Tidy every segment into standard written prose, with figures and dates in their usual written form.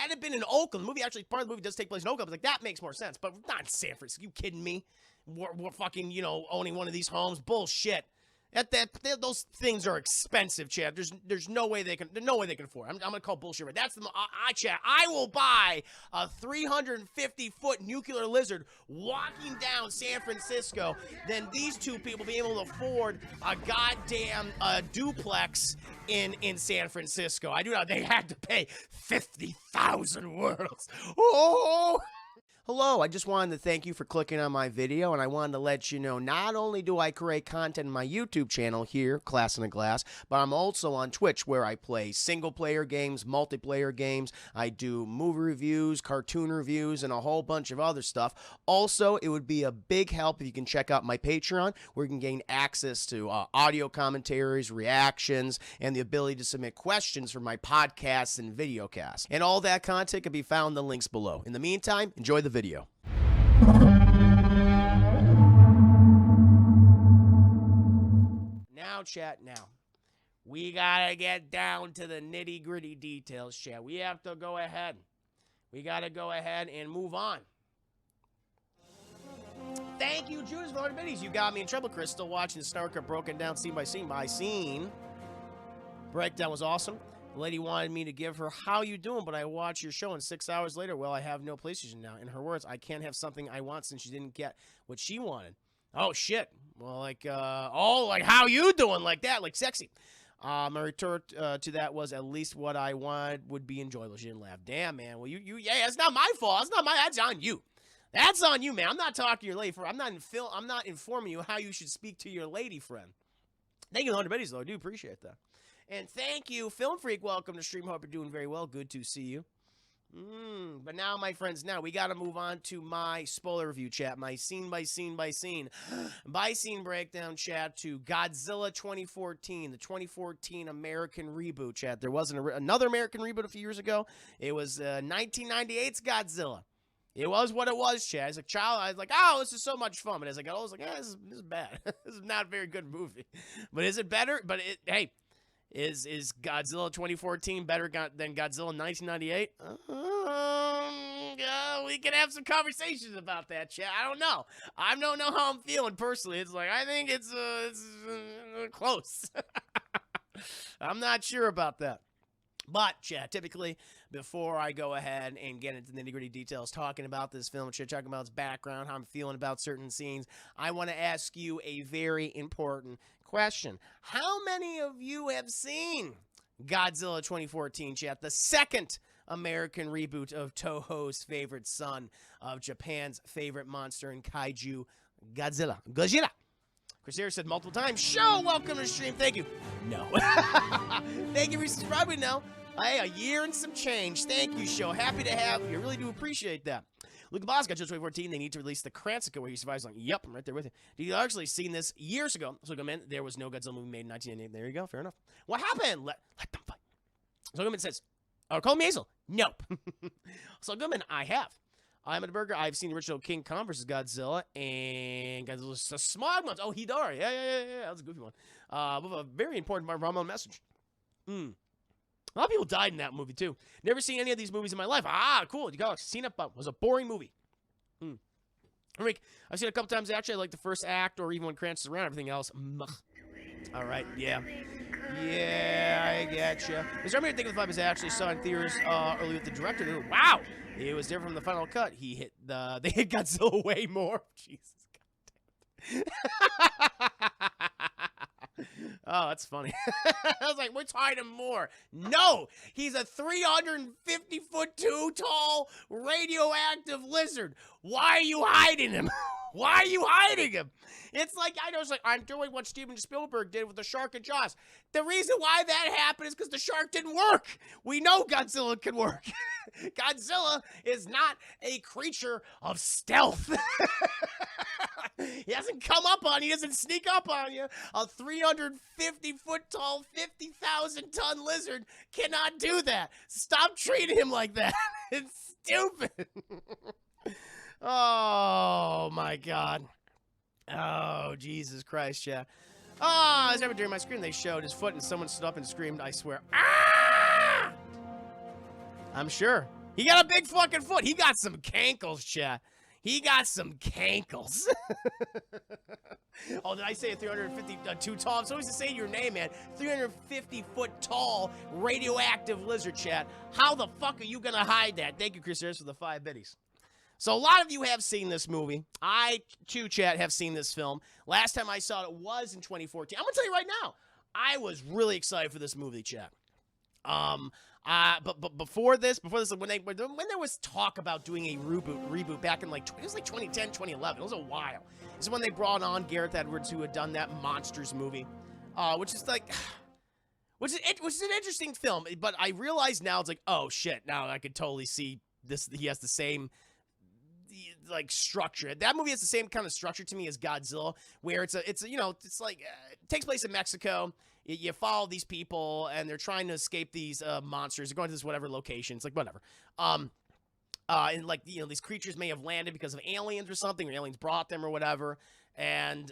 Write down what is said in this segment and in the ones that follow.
Had it been in Oakland, the movie actually, part of the movie does take place in Oakland. Like, that makes more sense, but not in San Francisco. You kidding me? We're fucking, you know, owning one of these homes. Bullshit. Those things are expensive, Chad. There's no way they can afford it. I'm gonna call bullshit. Right? That's Chad. I will buy a 350-foot nuclear lizard walking down San Francisco than these two people being able to afford a goddamn duplex in San Francisco. I do not. They had to pay 50,000 worlds. Oh. Hello, I just wanted to thank you for clicking on my video, and I wanted to let you know not only do I create content in my YouTube channel here, Class in a Glass, but I'm also on Twitch where I play single-player games, multiplayer games, I do movie reviews, cartoon reviews, and a whole bunch of other stuff. Also, it would be a big help if you can check out my Patreon, where you can gain access to audio commentaries, reactions, and the ability to submit questions for my podcasts and videocasts. And all that content can be found in the links below. In the meantime, enjoy the video. Now, chat, we gotta get down to the nitty-gritty details, chat. We have to go ahead. We gotta go ahead and move on. Thank you, Judas, for 100 biddies. You got me in trouble, Chris. Still watching the Star Cup broken down scene by scene by scene. Breakdown was awesome. The lady wanted me to give her how you doing, but I watched your show, and 6 hours later, well, I have no PlayStation now. In her words, I can't have something I want since she didn't get what she wanted. Oh, shit. Well, like, like, how you doing? Like that, like sexy. My retort to that was, at least what I wanted would be enjoyable. She didn't laugh. Damn, man. Well, yeah, it's not my fault. That's on you. That's on you, man. I'm not talking to your lady friend. I'm not informing you how you should speak to your lady friend. Thank you, 100 biddies, though. I do appreciate that. And thank you, Film Freak. Welcome to stream. Hope you're doing very well. Good to see you. But now, my friends, we got to move on to my spoiler review, chat. My scene by scene breakdown, chat, to Godzilla 2014, the 2014 American reboot, chat. There wasn't another American reboot a few years ago. It was 1998's Godzilla. It was what it was, chat. As a child, I was like, oh, this is so much fun. But as I got older, I was like, this is bad. This is not a very good movie. But is it better? But hey. Is Godzilla 2014 better than Godzilla 1998? We can have some conversations about that, chat. I don't know. I don't know how I'm feeling personally. It's like, I think it's close. I'm not sure about that. But, chat, typically, before I go ahead and get into the nitty-gritty details talking about this film, talking about its background, how I'm feeling about certain scenes, I want to ask you a very important question. How many of you have seen Godzilla 2014, chat? The second American reboot of Toho's favorite son, of Japan's favorite monster in kaiju, Godzilla. Chris Harris said multiple times, show, welcome to the stream. Thank you. No. Thank you for subscribing now. Hey, a year and some change. Thank you, show. Happy to have you. I really do appreciate that. Luke Boss got 2014. They need to release the Cranston where he survives. Like, yep, I'm right there with you. Did you actually seen this years ago? So Goodman, there was no Godzilla movie made in 1998. There you go. Fair enough. What happened? Let them fight. So Goodman says, call me Hazel. Nope. So Goodman, I have. I'm at a burger. I've seen the original King Kong versus Godzilla, and Godzilla's the Smog Monster. Oh, Hidari. Yeah. That was a goofy one. With a very important environmental message. A lot of people died in that movie, too. Never seen any of these movies in my life. Ah, cool. You got seen it, but it was a boring movie. Rick, I've seen it a couple times, actually. I like the first act, or even when Cranston's around, everything else. All right, yeah. Yeah, I get you. Is there anything to think of the five is actually saw in theaters early with the director? Wow! It was different from the final cut. They hit Godzilla way more. Jesus God. Oh, that's funny. I was like, we're hiding him more. No, he's a 350-foot tall radioactive lizard. Why are you hiding him? Why are you hiding him? It's like, I'm doing what Steven Spielberg did with the shark and Jaws. The reason why that happened is because the shark didn't work. We know Godzilla can work. Godzilla is not a creature of stealth. He doesn't come up on you. He doesn't sneak up on you. A 350-foot tall, 50,000-ton lizard cannot do that. Stop treating him like that. It's stupid. Oh, my God. Oh, Jesus Christ, yeah. Oh, I was never during my screen. They showed his foot and someone stood up and screamed, I swear. Ah! I'm sure. He got a big fucking foot. He got some cankles, chat. He got some cankles. Oh, did I say a 352 tall? I'm supposed to say your name, man. 350-foot tall radioactive lizard, chat. How the fuck are you gonna hide that? Thank you, Chris Harris, for the 5 biddies. So a lot of you have seen this movie. I, too, chat, have seen this film. Last time I saw it was in 2014. I'm gonna tell you right now, I was really excited for this movie, chat. But before this, when there was talk about doing a reboot back in like, it was like 2010, 2011. It was a while. This is when they brought on Gareth Edwards, who had done that Monsters movie, which is an interesting film. But I realize now, it's like, oh shit, now I could totally see this. He has the same like structure. That movie has the same kind of structure to me as Godzilla, where it's like it takes place in Mexico. You follow these people, and they're trying to escape these monsters. They're going to this whatever location. It's like whatever. And like these creatures may have landed because of aliens or something, or aliens brought them or whatever. And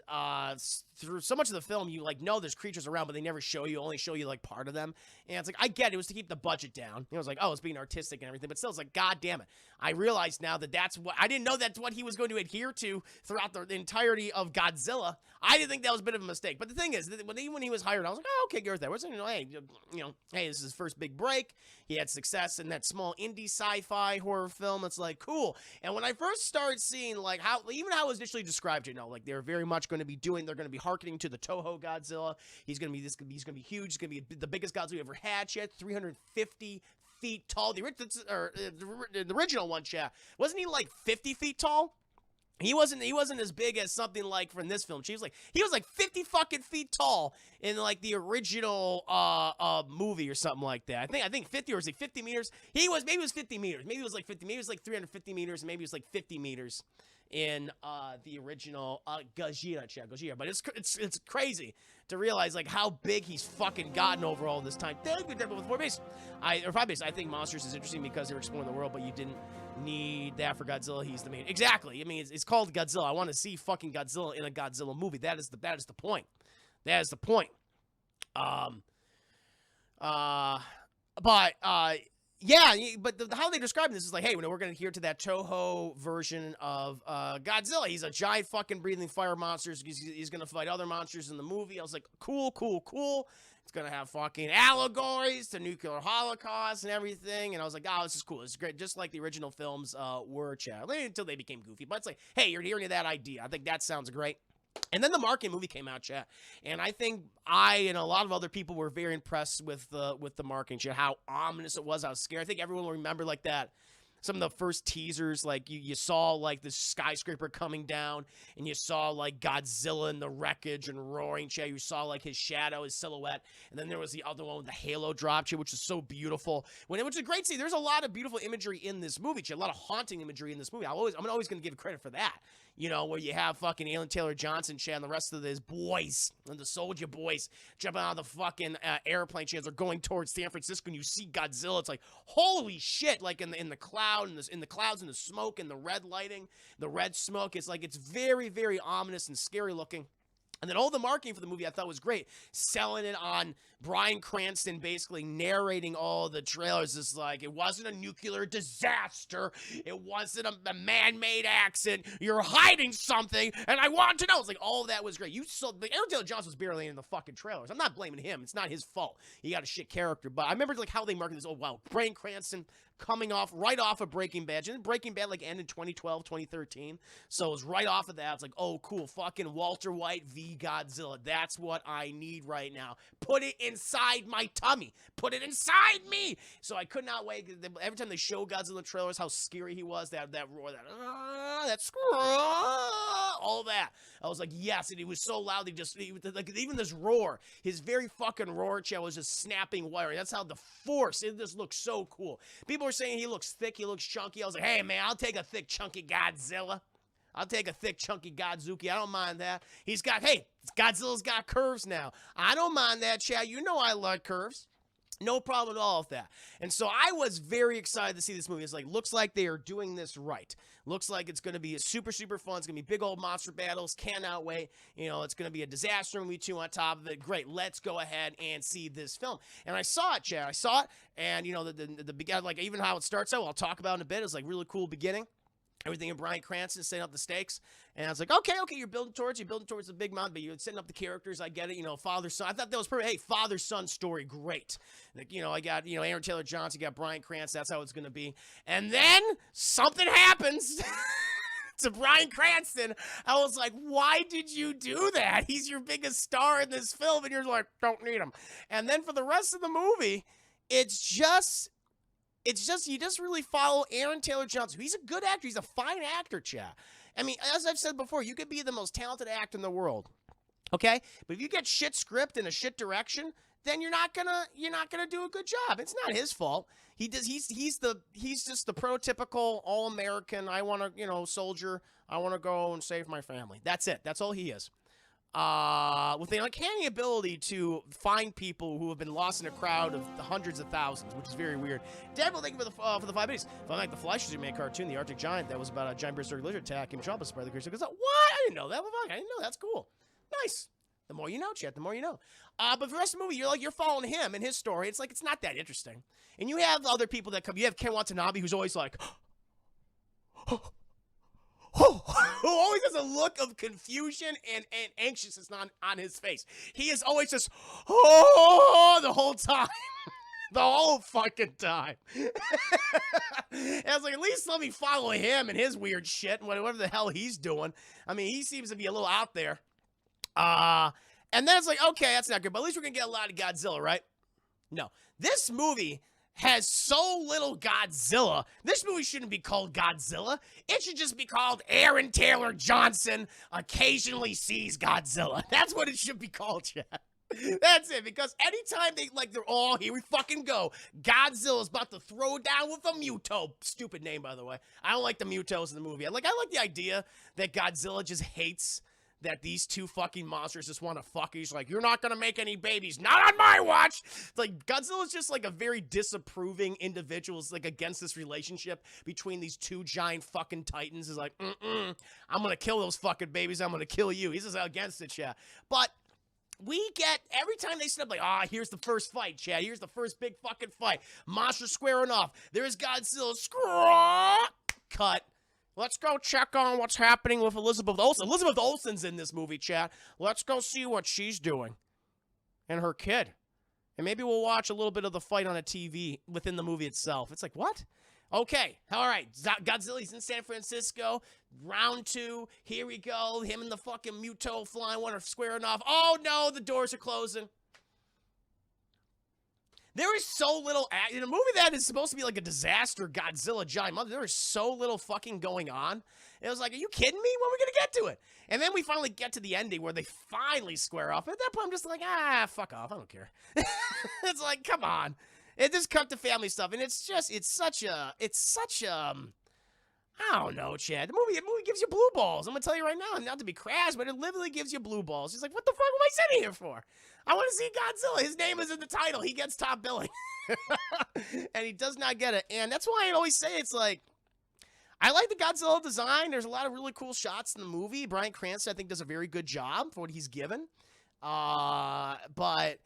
through so much of the film, you like know there's creatures around, but they never show you. Only show you like part of them. And it's like, I get it was to keep the budget down. It was like, oh, it's being artistic and everything, but still, it's like, god damn it. I realize now that's what I didn't know that's what he was going to adhere to throughout the entirety of Godzilla. I didn't think that was a bit of a mistake. But the thing is, that when he was hired, I was like, oh, okay, Gareth Edwards. Hey, this is his first big break. He had success in that small indie sci-fi horror film. It's like, cool. And when I first started seeing like how it was initially described, like they're very much going to be they're going to be hearkening to the Toho Godzilla. He's going to be huge. He's going to be the biggest Godzilla we ever had yet, 350 feet tall. The original one, chat, wasn't he like 50 feet tall? He wasn't as big as something like from this film. He was like 50 fucking feet tall in like the original movie or something like that. I think 50, or was he 50 meters? Maybe it was 50 meters. Maybe it was like 50. Maybe it was like 350 meters. Maybe it was like 50 meters in the original Godzilla. But it's crazy to realize like how big he's fucking gotten over all this time. Thank you, Devil with 4 base. Or 5 base. I think Monsters is interesting because they're exploring the world, but you didn't need that for Godzilla. He's the main. Exactly. I mean, it's called Godzilla. I want to see fucking Godzilla in a Godzilla movie. That is the point. That is the point. Yeah, but how they describe this is like, hey, we're going to adhere to that Toho version of Godzilla. He's a giant fucking breathing fire monster. He's going to fight other monsters in the movie. I was like, cool. It's going to have fucking allegories to nuclear holocaust and everything. And I was like, oh, this is cool. This is great. Just like the original films were, chat. Until they became goofy. But it's like, hey, you're adhering to that idea. I think that sounds great. And then the marketing movie came out, chat, and I think I and a lot of other people were very impressed with the marketing, chat. How ominous it was, how scary. I think everyone will remember like that. Some of the first teasers, like you saw like the skyscraper coming down, and you saw like Godzilla in the wreckage and roaring, chat. You saw like his shadow, his silhouette, and then there was the other one with the halo drop, chat, which is so beautiful. Which is a great scene. There's a lot of beautiful imagery in this movie, chat. A lot of haunting imagery in this movie. I'm always going to give credit for that. Where you have fucking Alan Taylor Johnson, chat, and the rest of his boys, and the soldier boys, jumping out of the fucking airplane, chat. They're going towards San Francisco, and you see Godzilla. It's like, holy shit, like in the cloud, in the clouds, and the smoke, and the red lighting, the red smoke. It's like, it's very, very ominous and scary looking. And then all the marketing for the movie I thought was great. Selling it on Bryan Cranston basically narrating all the trailers. It's like, it wasn't a nuclear disaster. It wasn't a man-made accident. You're hiding something, and I want to know. It's like, all of that was great. Aaron Taylor Johnson was barely in the fucking trailers. I'm not blaming him. It's not his fault. He got a shit character. But I remember like how they marketed this. Oh, wow. Bryan Cranston coming right off of Breaking Bad. Didn't Breaking Bad like end in 2012, 2013? So it was right off of that. It's like, oh, cool. Fucking Walter White v. Godzilla. That's what I need right now. Put it inside my tummy. Put it inside me. So I could not wait. Every time they show Godzilla trailers, how scary he was, that roar, that all that. I was like, yes, and he was so loud. Even this roar, his very fucking roar, chat, was just snapping wire. That's how the force. It just looks so cool. People were saying he looks thick, he looks chunky. I was like, hey man, I'll take a thick, chunky Godzilla. I'll take a thick, chunky Godzuki. I don't mind that. Godzilla's got curves now. I don't mind that, chat. You know I like curves. No problem at all with that. And so I was very excited to see this movie. It's like, looks like they are doing this right. Looks like it's going to be a super, super fun. It's going to be big old monster battles. Cannot wait. You know, it's going to be a disaster movie too on top of it. Great. Let's go ahead and see this film. And I saw it, Chad. I saw it. And, you know, the beginning, like even how it starts out, I'll talk about in a bit. It's like really cool beginning. Everything in Bryan Cranston setting up the stakes. And I was like, okay, you're building towards the big mountain, but you're setting up the characters. I get it, you know, father, son. I thought that was perfect. Hey, father, son story, great. Like, you know, I got, you know, Aaron Taylor Johnson, got Bryan Cranston. That's how it's going to be. And then something happens to Bryan Cranston. I was like, why did you do that? He's your biggest star in this film, and you're like, don't need him. And then for the rest of the movie, it's just you just really follow Aaron Taylor Johnson. He's a good actor. He's a fine actor, Chad. I mean, as I've said before, you could be the most talented actor in the world, okay? But if you get shit script in a shit direction, then you're not gonna do a good job. It's not his fault. He's just the prototypical all-American. I want to, you know, soldier. I want to go and save my family. That's it. That's all he is. With the uncanny ability to find people who have been lost in a crowd of the hundreds of thousands, which is very weird. Deadpool, thank you for the 5 days. Like the Flash Man cartoon, the Arctic Giant, that was about a giant prehistoric lizard attack in Metropolis by the creature. What? I didn't know that. I didn't know. That's cool. Nice. The more you know, Chet, the more you know. But for the rest of the movie, you're following him and his story. It's like, it's not that interesting. And you have other people that come. You have Ken Watanabe, who's always like, who always has a look of confusion and anxiousness on his face. He is always just, the whole time. The whole fucking time. And I was like, at least let me follow him and his weird shit and whatever the hell he's doing. I mean, he seems to be a little out there. And then it's like, okay, that's not good, but at least we're going to get a lot of Godzilla, right? No. This movie has so little Godzilla. This movie shouldn't be called Godzilla. It should just be called Aaron Taylor Johnson occasionally sees Godzilla. That's what it should be called, Chad. That's it, because anytime they're all, here we fucking go. Godzilla's about to throw down with a Muto. Stupid name, by the way. I don't like the Mutos in the movie. I like the idea that Godzilla just hates that these two fucking monsters just want to fuck. He's like, you're not going to make any babies. Not on my watch. It's like, Godzilla's just like a very disapproving individual. It's like against this relationship between these two giant fucking titans. Is like, I'm going to kill those fucking babies. I'm going to kill you. He's just against it, yeah. But we get, every time they set up, like, here's the first fight, Chad. Here's the first big fucking fight. Monsters squaring off. There's Godzilla. Cut. Let's go check on what's happening with Elizabeth Olsen. Elizabeth Olsen's in this movie, Chad. Let's go see what she's doing. And her kid. And maybe we'll watch a little bit of the fight on a TV within the movie itself. It's like, what? Okay, all right. Godzilla's in San Francisco. Round 2. Here we go. Him and the fucking Muto flying one are squaring off. Oh, no, the doors are closing. There is so little, in a movie that is supposed to be like a disaster, Godzilla, giant mother, there is so little fucking going on. It was like, are you kidding me? When are we going to get to it? And then we finally get to the ending where they finally square off. At that point, I'm just like, fuck off. I don't care. It's like, come on. It just cut to family stuff. And it's such a, I don't know, Chad. The movie gives you blue balls. I'm going to tell you right now, not to be crass, but it literally gives you blue balls. He's like, what the fuck am I sitting here for? I want to see Godzilla. His name is in the title. He gets top billing. And he does not get it. And that's why I always say it's like, I like the Godzilla design. There's a lot of really cool shots in the movie. Bryan Cranston, I think, does a very good job for what he's given. But,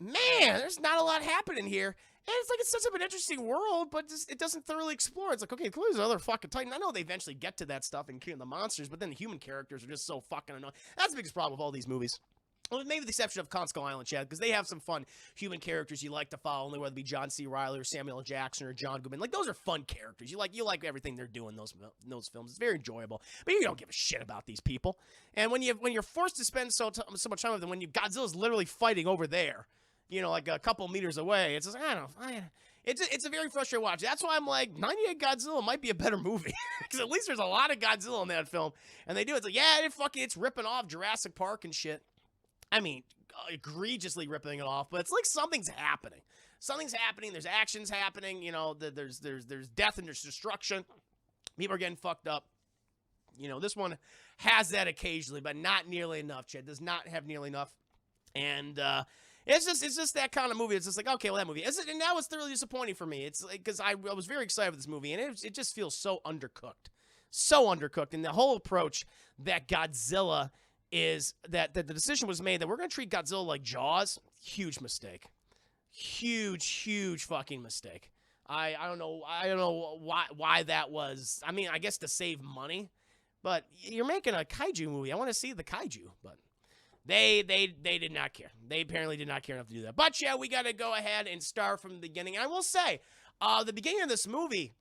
man, there's not a lot happening here. And it's like it sets up an interesting world, but it doesn't thoroughly explore. It's like, okay, clearly there's other fucking Titan. I know they eventually get to that stuff and killing the monsters, but then the human characters are just so fucking annoying. That's the biggest problem with all these movies. Well, maybe the exception of Kong Skull Island, Chad, because they have some fun human characters you like to follow, whether it be John C. Reilly or Samuel L. Jackson or John Goodman. Like, those are fun characters. You like everything they're doing in those films. It's very enjoyable. But you don't give a shit about these people. And when you're forced to spend so much time with them, when Godzilla's literally fighting over there, you know, like a couple meters away, it's just, I don't know. It's a very frustrating watch. That's why I'm like, 98 Godzilla might be a better movie. Because at least there's a lot of Godzilla in that film. And they do. It's like, yeah, it's ripping off Jurassic Park and shit. I mean, egregiously ripping it off. But it's like something's happening. Something's happening. There's actions happening. You know, there's death and there's destruction. People are getting fucked up. You know, this one has that occasionally, but not nearly enough, Chad. Does not have nearly enough. And It's just that kind of movie. It's just like, okay, well, that movie is it, and that was thoroughly disappointing for me. It's like, because I was very excited for this movie, and it just feels so undercooked, and the whole approach that Godzilla is that the decision was made that we're gonna treat Godzilla like Jaws. Huge mistake, huge fucking mistake. I don't know why that was. I mean, I guess to save money, but you're making a kaiju movie. I want to see the kaiju, but. They did not care. They apparently did not care enough to do that. But yeah, we got to go ahead and start from the beginning. And I will say, the beginning of this movie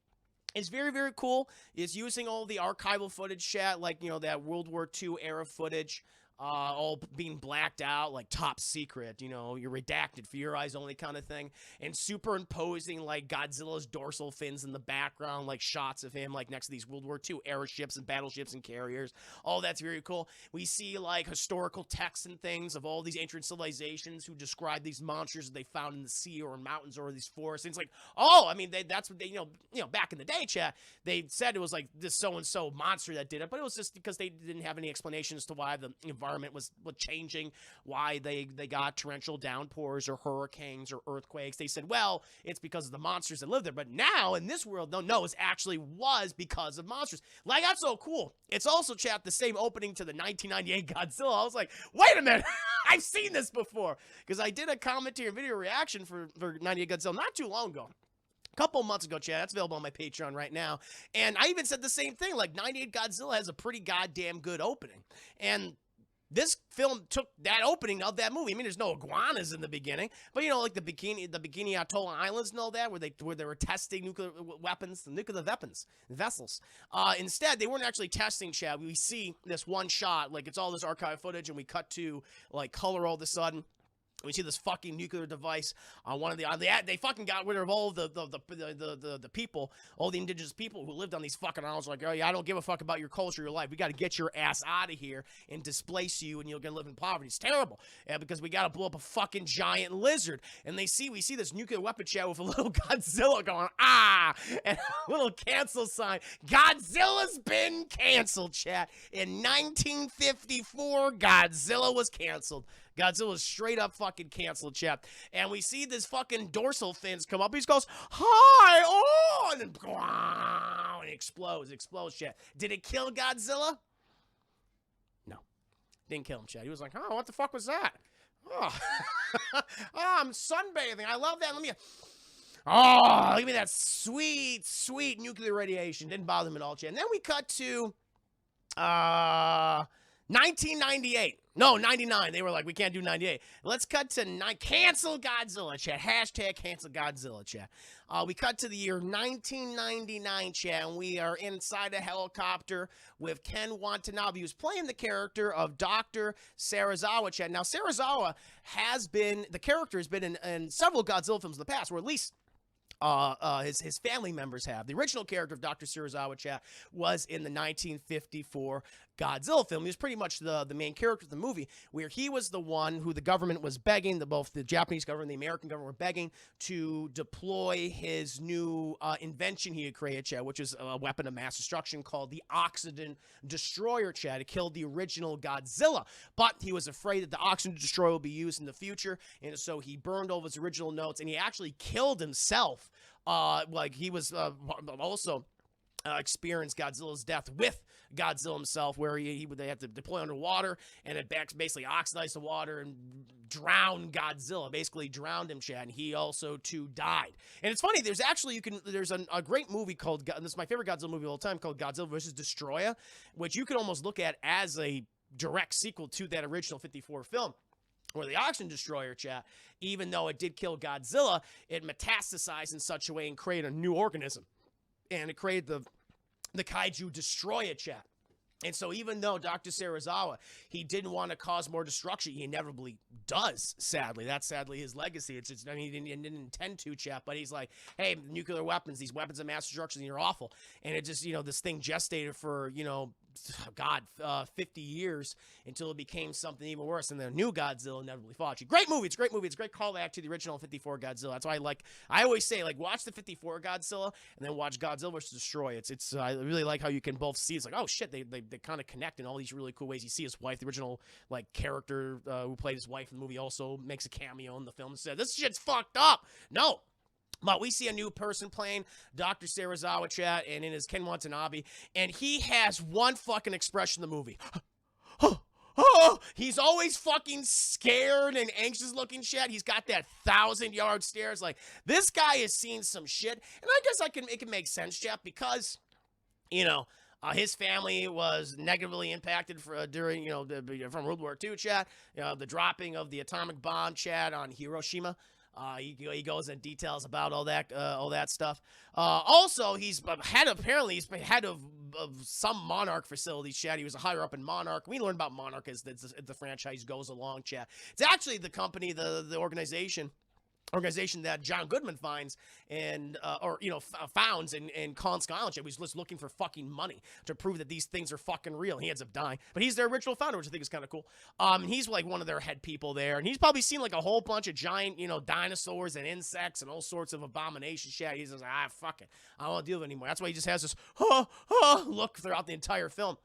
is very, very cool. It's using all the archival footage, chat, like, that World War II era footage, all being blacked out, like top secret, you're redacted for your eyes only kind of thing, and superimposing like Godzilla's dorsal fins in the background, like shots of him like next to these World War II airships and battleships and carriers. All that's very cool. We see like historical texts and things of all these ancient civilizations who describe these monsters that they found in the sea or in mountains or these forests. And it's like, oh, I mean, that's what they, back in the day, chat, they said it was like this so-and-so monster that did it, but it was just because they didn't have any explanation as to why the environment was changing, why they got torrential downpours or hurricanes or earthquakes. They said, well, it's because of the monsters that live there. But now in this world, no, it actually was because of monsters. Like, that's so cool. It's also, chat, the same opening to the 1998 Godzilla. I was like, wait a minute, I've seen this before, because I did a commentary and video reaction for 98 Godzilla not too long ago. Couple months ago, chat. That's available on my Patreon right now. And I even said the same thing. Like, 98 Godzilla has a pretty goddamn good opening. And this film took that opening of that movie. I mean, there's no iguanas in the beginning, but like the Bikini Atoll Islands and all that, where they were testing nuclear weapons, vessels. Instead, they weren't actually testing, Chad. We see this one shot, like it's all this archive footage, and we cut to like color all of a sudden. We see this fucking nuclear device on one of they fucking got rid of all the people, all the indigenous people who lived on these fucking islands. Like, oh yeah, I don't give a fuck about your culture, your life. We got to get your ass out of here and displace you, and you're gonna live in poverty. It's terrible, because we got to blow up a fucking giant lizard. And we see this nuclear weapon, chat, with a little Godzilla going and a little cancel sign. Godzilla's been canceled, chat. In 1954, Godzilla was canceled. Godzilla was straight up fucking canceled, chat. And we see this fucking dorsal fins come up. He goes, hi, oh, and then and it explodes, chat. Did it kill Godzilla? No. Didn't kill him, chat. He was like, oh, what the fuck was that? Oh, I'm sunbathing. I love that. Give me that sweet, sweet nuclear radiation. Didn't bother him at all, chat. And then we cut to 1998. No, 99. They were like, we can't do 98. Let's cut to cancel Godzilla, chat. Hashtag cancel Godzilla, chat. We cut to the year 1999, chat, and we are inside a helicopter with Ken Watanabe, who's playing the character of Dr. Serizawa, chat. Now, Serizawa the character has been in several Godzilla films in the past, or at least his family members have. The original character of Dr. Serizawa, chat, was in the 1954 Godzilla film. He was pretty much the main character of the movie, where he was the one who the government was begging, both the Japanese government and the American government were begging to deploy his new invention he had created, chat, which is a weapon of mass destruction called the Oxygen Destroyer, chat. It killed the original Godzilla, but he was afraid that the Oxygen Destroyer would be used in the future, and so he burned all of his original notes, and he actually killed himself. Like he was also experienced Godzilla's death with Godzilla himself, where they had to deploy underwater, and it basically oxidized the water and drowned Godzilla, basically drowned him, Chad, and he also too died. And it's funny, there's a great movie called, this is my favorite Godzilla movie of all time, called Godzilla vs. Destroyer, which you can almost look at as a direct sequel to that original 54 film. Where the Oxygen Destroyer, chat, even though it did kill Godzilla, it metastasized in such a way and created a new organism. And it created the Kaiju Destroyer, chat. And so even though Dr. Serizawa, he didn't want to cause more destruction, he inevitably does, sadly. That's sadly his legacy. I mean, he didn't intend to, chat, but he's like, hey, nuclear weapons, these weapons of mass destruction, you're awful. And it just, this thing gestated for, God, 50 years until it became something even worse, and the new Godzilla inevitably fought you. Great movie. It's a great movie. It's a great callback to the original 54 Godzilla. That's why I always say, like, watch the 54 Godzilla and then watch Godzilla vs. Destroy. I really like how you can both see. It's like, oh shit, they kind of connect in all these really cool ways. You see his wife, the original like character who played his wife in the movie, also makes a cameo in the film and said, this shit's fucked up. No. But we see a new person playing Dr. Serizawa, chat, and in his Ken Watanabe, and he has one fucking expression in the movie. He's always fucking scared and anxious looking shit. He's got that 1,000-yard stares. Like, this guy has seen some shit. And I guess it can make sense, chat, because, you know, his family was negatively impacted during, from World War II, chat. The dropping of the atomic bomb, chat, on Hiroshima. He goes in details about all that stuff. Also, he's head of some Monarch facilities, chat. He was a higher up in Monarch. We learn about Monarch as the franchise goes along, chat. It's actually the company, the organization that John Goodman finds and founds in Khan's Island. He was just looking for fucking money to prove that these things are fucking real. He ends up dying, but he's their original founder, which I think is kind of cool. And he's like one of their head people there, and he's probably seen like a whole bunch of giant, dinosaurs and insects and all sorts of abomination shit. He's just like, fuck it, I don't want to deal with it anymore. That's why he just has this look throughout the entire film.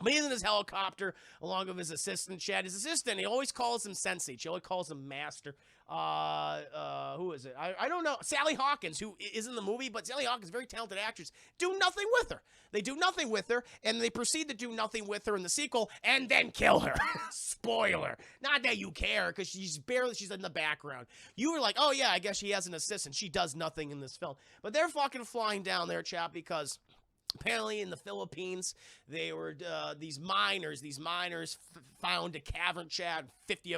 But he's in his helicopter along with his assistant, Chad. His assistant, he always calls him sensei. He always calls him master. Who is it? I don't know. Sally Hawkins, who is in the movie, but Sally Hawkins, very talented actress, do nothing with her. They do nothing with her, and they proceed to do nothing with her in the sequel, and then kill her. Spoiler. Not that you care, because she's in the background. You were like, oh yeah, I guess she has an assistant. She does nothing in this film. But they're fucking flying down there, chap, because apparently in the Philippines, they were these miners found a cavern, Chad. 50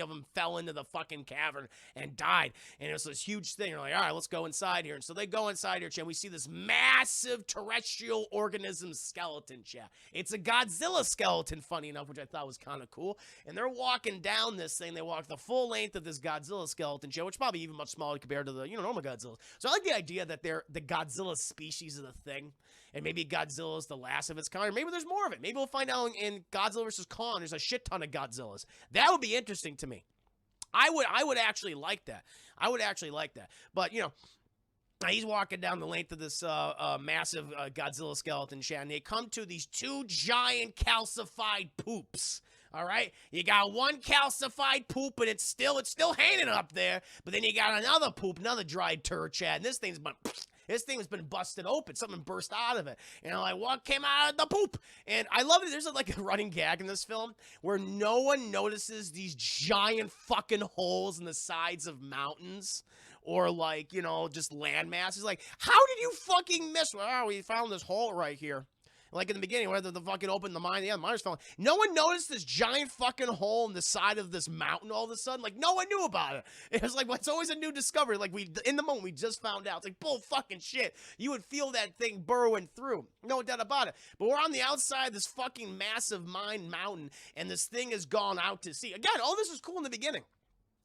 of them fell into the fucking cavern and died. And it was this huge thing. They're like, all right, let's go inside here. And so they go inside here, Chad. We see this massive terrestrial organism skeleton, Chad. It's a Godzilla skeleton, funny enough, which I thought was kind of cool. And they're walking down this thing. They walk the full length of this Godzilla skeleton, Chad, which is probably even much smaller compared to the normal Godzilla. So I like the idea that the Godzilla species of the thing. And maybe Godzilla is the last of its kind. Or maybe there's more of it. Maybe we'll find out in Godzilla vs. Kong, there's a shit ton of Godzillas. That would be interesting to me. I would actually like that. But, he's walking down the length of this massive Godzilla skeleton, Chad, and they come to these two giant calcified poops. All right, you got one calcified poop, and it's still hanging up there. But then you got another poop, another dried turd, Chad. And this thing has been busted open. Something burst out of it. And I'm like, what came out of the poop? And I love it. There's like a running gag in this film where no one notices these giant fucking holes in the sides of mountains or like, just land masses. Like, how did you fucking miss? Well, we found this hole right here. Like in the beginning, where the fucking opened the mine, the miners fell. No one noticed this giant fucking hole in the side of this mountain all of a sudden. Like, no one knew about it. It was like, well, it's always a new discovery. Like, in the moment, we just found out. It's like, bull fucking shit. You would feel that thing burrowing through. No doubt about it. But we're on the outside of this fucking massive mountain, and this thing has gone out to sea. Again, all this is cool in the beginning.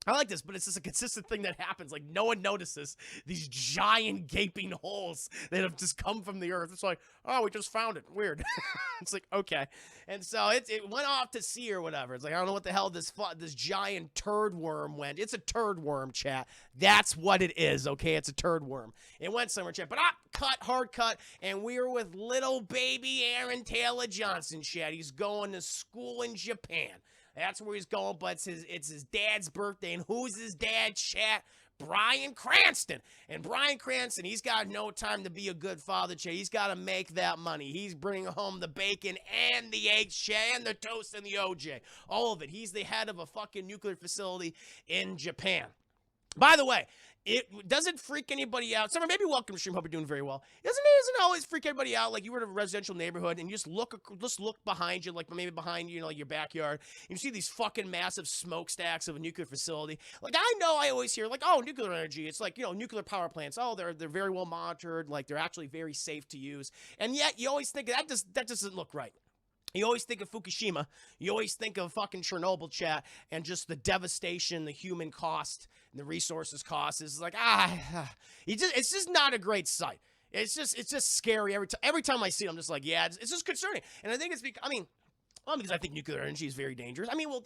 I like this, but it's just a consistent thing that happens. Like, no one notices these giant gaping holes that have just come from the earth. It's like, oh, we just found it. Weird. It's like, okay. And so it went off to sea or whatever. It's like, I don't know what the hell this giant turd worm went. It's a turd worm, chat. That's what it is, okay? It's a turd worm. It went somewhere, chat. But hard cut, and we were with little baby Aaron Taylor Johnson, chat. He's going to school in Japan. That's where he's going, but it's his dad's birthday. And who's his dad, chat? Bryan Cranston. And Bryan Cranston, he's got no time to be a good father, chat. He's got to make that money. He's bringing home the bacon and the eggs, chat, and the toast and the OJ. All of it. He's the head of a fucking nuclear facility in Japan. By the way, it doesn't freak anybody out. Summer, maybe welcome to stream. Hope you're doing very well. Doesn't always freak everybody out. Like you were in a residential neighborhood and you just look behind you, like maybe behind you, like your backyard. And you see these fucking massive smokestacks of a nuclear facility. Like I always hear like, oh, nuclear energy. It's like nuclear power plants. Oh, they're very well monitored. Like they're actually very safe to use. And yet you always think that doesn't look right. You always think of Fukushima. You always think of fucking Chernobyl, chat, and just the devastation, the human cost, and the resources cost. It's like, it's just not a great sight. it's just scary every time I see it. I'm just like, yeah, it's just concerning. And I think it's because because I think nuclear energy is very dangerous. I mean, well,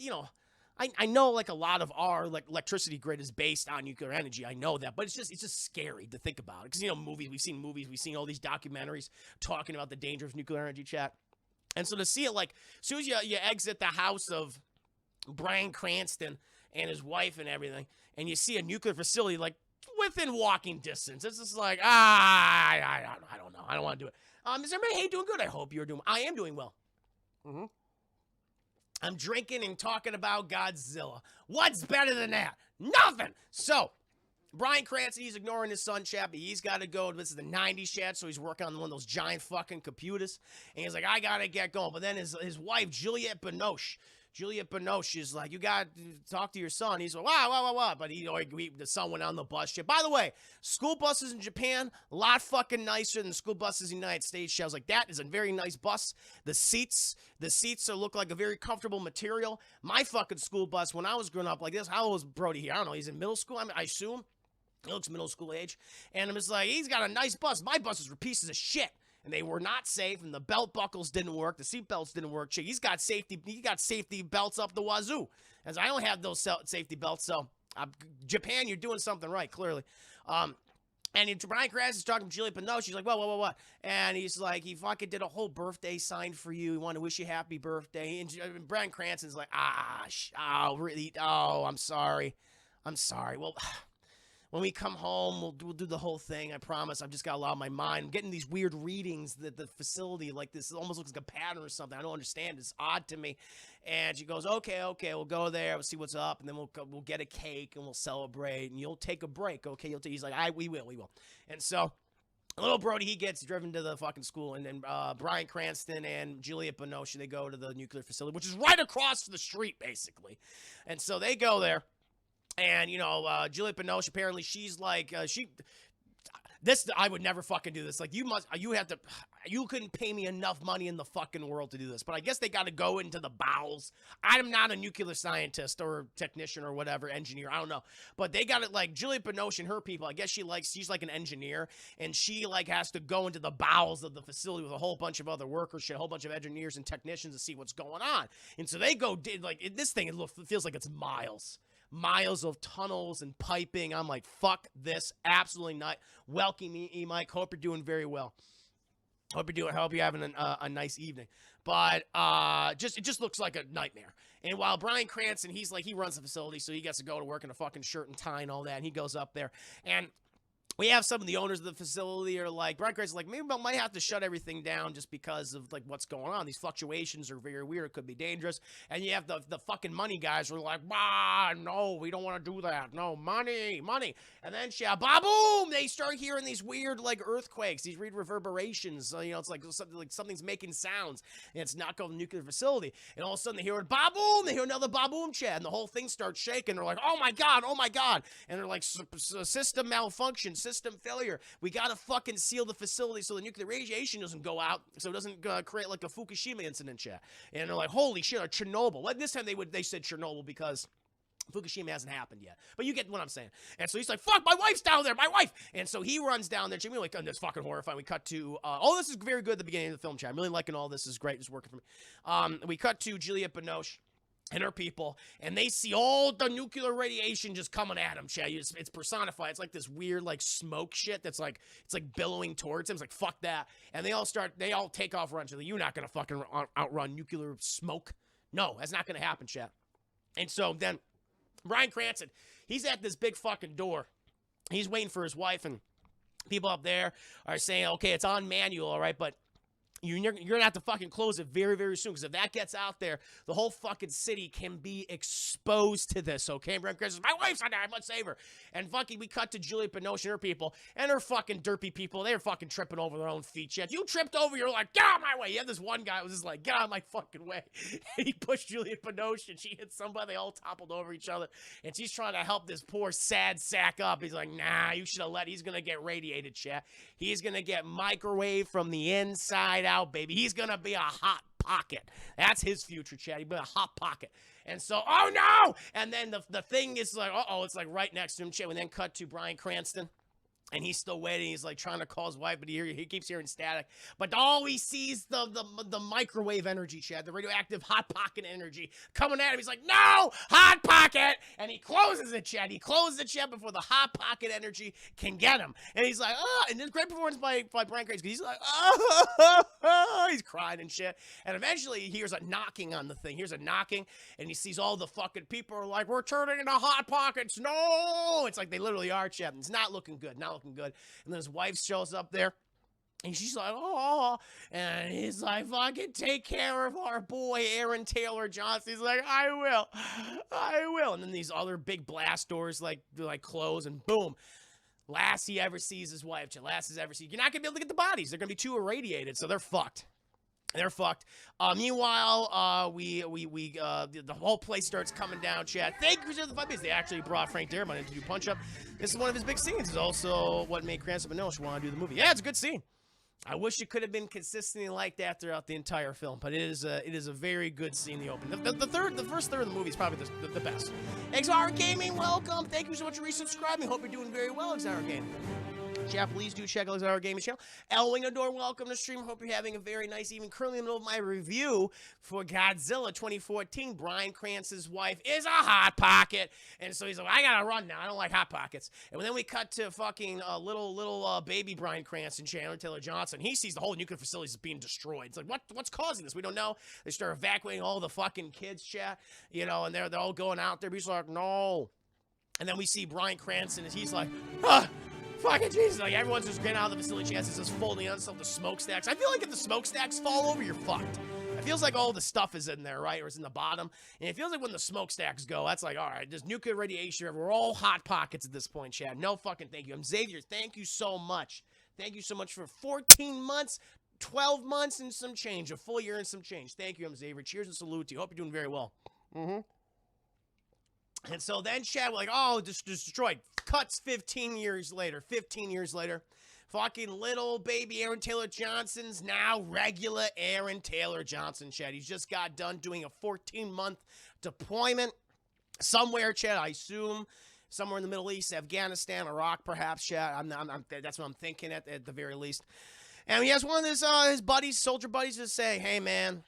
I know like a lot of our like electricity grid is based on nuclear energy. I know that, but it's just scary to think about it because we've seen all these documentaries talking about the danger of nuclear energy, chat. And so to see it, like, as soon as you exit the house of Bryan Cranston and his wife and everything, and you see a nuclear facility like within walking distance, it's just like, I don't know, I don't want to do it. Is everybody doing good? I hope you're doing. I am doing well. Mm-hmm. I'm drinking and talking about Godzilla. What's better than that? Nothing. So, Bryan Cranston, he's ignoring his son, chat, but he's got to go. This is the 90s, chat, so he's working on one of those giant fucking computers. And he's like, I got to get going. But then his wife, Juliette Binoche is like, you got to talk to your son. He's like, wow. But the son went on the bus. Shit. By the way, school buses in Japan, a lot fucking nicer than school buses in the United States. I was like, that is a very nice bus. The seats look like a very comfortable material. My fucking school bus, when I was growing up like this, how old was Brody here? I don't know. He's in middle school, I assume. He looks middle school age. And I'm just like, he's got a nice bus. My buses were pieces of shit. And they were not safe, and the belt buckles didn't work. The seat belts didn't work. He's got safety belts up the wazoo. As I don't have those safety belts, so Japan, you're doing something right, clearly. And Bryan Cranston's talking to Juliette Binoche. She's like, what? And he's like, he fucking did a whole birthday sign for you. He wanted to wish you happy birthday. And Bryan Cranston's like, really? Oh, I'm sorry. Well, when we come home, we'll do the whole thing. I promise. I've just got a lot on my mind. I'm getting these weird readings that the facility, like this, almost looks like a pattern or something. I don't understand. It's odd to me. And she goes, okay, we'll go there. We'll see what's up, and then we'll get a cake and we'll celebrate. And you'll take a break, okay? He's like, we will. And so, little Brody, he gets driven to the fucking school, and then Bryan Cranston and Juliette Binoche, they go to the nuclear facility, which is right across the street, basically. And so they go there. And, Juliette Binoche, apparently she's like, I would never fucking do this. Like, you couldn't pay me enough money in the fucking world to do this. But I guess they got to go into the bowels. I'm not a nuclear scientist or technician or whatever, engineer. I don't know. But they got it, like, Juliette Binoche and her people, I guess she's like an engineer. And she, like, has to go into the bowels of the facility with a whole bunch of other workers, a whole bunch of engineers and technicians to see what's going on. And so they go, this thing, it feels like it's miles of tunnels and piping. I'm like, fuck this. Absolutely not. Welcome me, Mike. Hope you're doing very well. Hope you're having a nice evening. But it just looks like a nightmare. And while Bryan Cranston, he runs the facility, so he gets to go to work in a fucking shirt and tie and all that. And he goes up there, and we have some of the owners of the facility are like, Bryan Cranston's like, maybe we might have to shut everything down just because of like what's going on. These fluctuations are very weird. It could be dangerous. And you have the fucking money guys who are like, no, we don't want to do that. No, money. And then boom, they start hearing these weird like earthquakes, these weird reverberations. It's like something's making sounds, and it's not going to the nuclear facility. And all of a sudden they hear boom, they hear another boom, chat, and the whole thing starts shaking. They're like, oh my god. And they're like, system malfunction, system failure. We gotta fucking seal the facility so the nuclear radiation doesn't go out, so it doesn't create like a Fukushima incident, chat. And they're like, holy shit, or Chernobyl. Well, this time they said Chernobyl because Fukushima hasn't happened yet. But you get what I'm saying. And so he's like, fuck, my wife's down there, my wife. And so he runs down there. Jimmy, like, this fucking horrifying. We cut to, this is very good at the beginning of the film, chat. I'm really liking all this. This is great. It's working for me. We cut to Juliette Binoche and her people, and they see all the nuclear radiation just coming at them, Chad. It's personified. It's like this weird, like, smoke shit that's like, it's like billowing towards him. It's like, fuck that. And they all take off running. So you're not going to fucking outrun nuclear smoke. No, that's not going to happen, Chad. And so then Bryan Cranston, he's at this big fucking door. He's waiting for his wife, and people up there are saying, okay, it's on manual, all right, but you're going to have to fucking close it very, very soon, because if that gets out there, the whole fucking city can be exposed to this, okay? Bryan Cranston says, my wife's on there, I must save her. And fucking, we cut to Juliette Binoche and her people, and her fucking derpy people, they're fucking tripping over their own feet. If you tripped over, you're like, get out of my way. You have this one guy who was just like, get out of my fucking way. And he pushed Juliette Binoche, and she hit somebody. They all toppled over each other, and she's trying to help this poor sad sack up. He's like, nah, you should have he's going to get radiated, chat. He's going to get microwaved from the inside out, baby. He's going to be a hot pocket. That's his future, chat. He'll be a hot pocket. And so, oh no! And then the thing is like, it's like right next to him, chat. We then cut to Bryan Cranston And he's still waiting. He's like trying to call his wife, but he keeps hearing static. But all he sees the microwave energy, Chad, the radioactive hot pocket energy coming at him. He's like, no, hot pocket, and he closes it, Chad. He closes it, Chad, before the hot pocket energy can get him. And he's like, oh, and this great performance by Bryan Cranston. He's like, oh, he's crying and shit. And eventually he hears a knocking on the thing. He hears a knocking, and he sees all the fucking people are like, we're turning into hot pockets. No, it's like they literally are, Chad. It's not looking good. Not looking good. And then his wife shows up there, and she's like, oh, and he's like, fucking take care of our boy, Aaron Taylor Johnson. He's like, I will. And then these other big blast doors like close, and boom. Last he ever sees his wife, last he's ever seen. You're not gonna be able to get the bodies. They're gonna be too irradiated, so they're fucked. They're fucked. Meanwhile, the whole place starts coming down, Chad. Thank you for the 5 minutes. They actually brought Frank Darabont in to do punch-up. This is one of his big scenes. It's also what made Cranston Manila want to do the movie. Yeah, it's a good scene. I wish it could have been consistently like that throughout the entire film, but it is a very good scene in the opening. The first third of the movie is probably the best. XR Gaming, welcome. Thank you so much for resubscribing. Hope you're doing very well, XR Gaming. Chat, please do check out XR Gaming channel. Elwing Adore, welcome to stream. Hope you're having a very nice evening. Currently in the middle of my review for Godzilla 2014. Bryan Cranston's wife is a hot pocket, and so he's like, I gotta run now. I don't like hot pockets. And then we cut to fucking little baby Bryan Cranston, Chandler Taylor Johnson. He sees the whole nuclear facility is being destroyed. It's like, what's causing this? We don't know. They start evacuating all the fucking kids, chat. You know, and they're all going out there. But he's like, no. And then we see Bryan Cranston, and he's like, fucking Jesus. Like, everyone's just getting out of the facility. Chances just folding on some of the smokestacks. I feel like if the smokestacks fall over, you're fucked. It feels like all the stuff is in there, right? Or it's in the bottom. And it feels like when the smokestacks go, that's like, all right, there's nuclear radiation. We're all hot pockets at this point, Chad. No fucking thank you. I'm Xavier. Thank you so much. Thank you so much for 14 months, 12 months and some change. A full year and some change. Thank you. I'm Xavier. Cheers and salute to you. Hope you're doing very well. And so then Chad, we're like, oh, destroyed. Cuts 15 years later. 15 years later. Fucking little baby Aaron Taylor Johnson's now regular Aaron Taylor Johnson, Chad. He's just got done doing a 14-month deployment somewhere, Chad. I assume somewhere in the Middle East, Afghanistan, Iraq, perhaps, Chad. That's what I'm thinking at the very least. And he has one of his buddies, soldier buddies, to say, hey, man.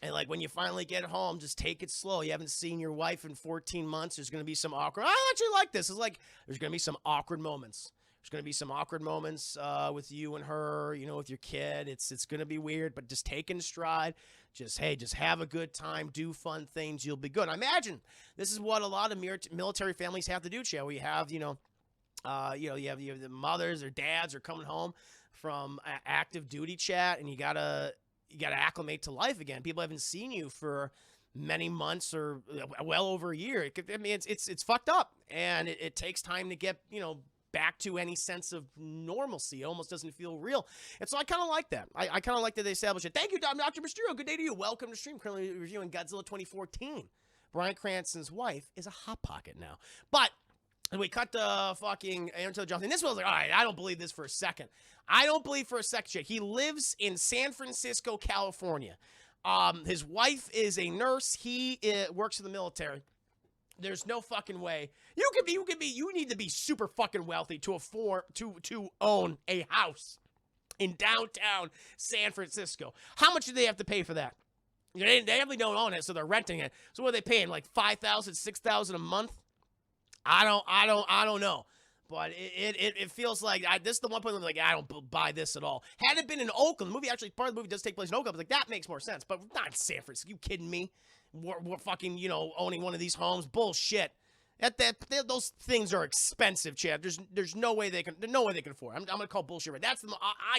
And, like, when you finally get home, just take it slow. You haven't seen your wife in 14 months. There's going to be some awkward. I actually like this. It's like there's going to be some awkward moments. There's going to be some awkward moments with you and her, you know, with your kid. It's going to be weird, but just take it in stride. Just have a good time. Do fun things. You'll be good. I imagine this is what a lot of military families have to do, Chad. We have, you have the mothers or dads are coming home from active duty, chat, and you gotta acclimate to life again. People haven't seen you for many months or well over a year. It's fucked up, and it takes time to get, back to any sense of normalcy. It almost doesn't feel real. And so I kind of like that. I kind of like that they established it. Thank you, Dr. Mysterio. Good day to you. Welcome to stream. Currently reviewing Godzilla 2014. Bryan Cranston's wife is a hot pocket now. But and we cut to fucking Aaron Taylor Johnson. This was like, all right, I don't believe this for a second. I don't believe for a second, Jake. He lives in San Francisco, California. His wife is a nurse. He works in the military. There's no fucking way. You need to be super fucking wealthy to afford to own a house in downtown San Francisco. How much do they have to pay for that? They definitely don't own it, so they're renting it. So what are they paying? Like $5,000, $6,000 a month? I don't know. But it feels like this is the one point where I'm like, I don't buy this at all. Had it been in Oakland, part of the movie does take place in Oakland. I was like, that makes more sense. But not in San Francisco. You kidding me? We're fucking, owning one of these homes. Bullshit. Those things are expensive, Chad. There's no way they can afford. I'm gonna call bullshit. Right? That's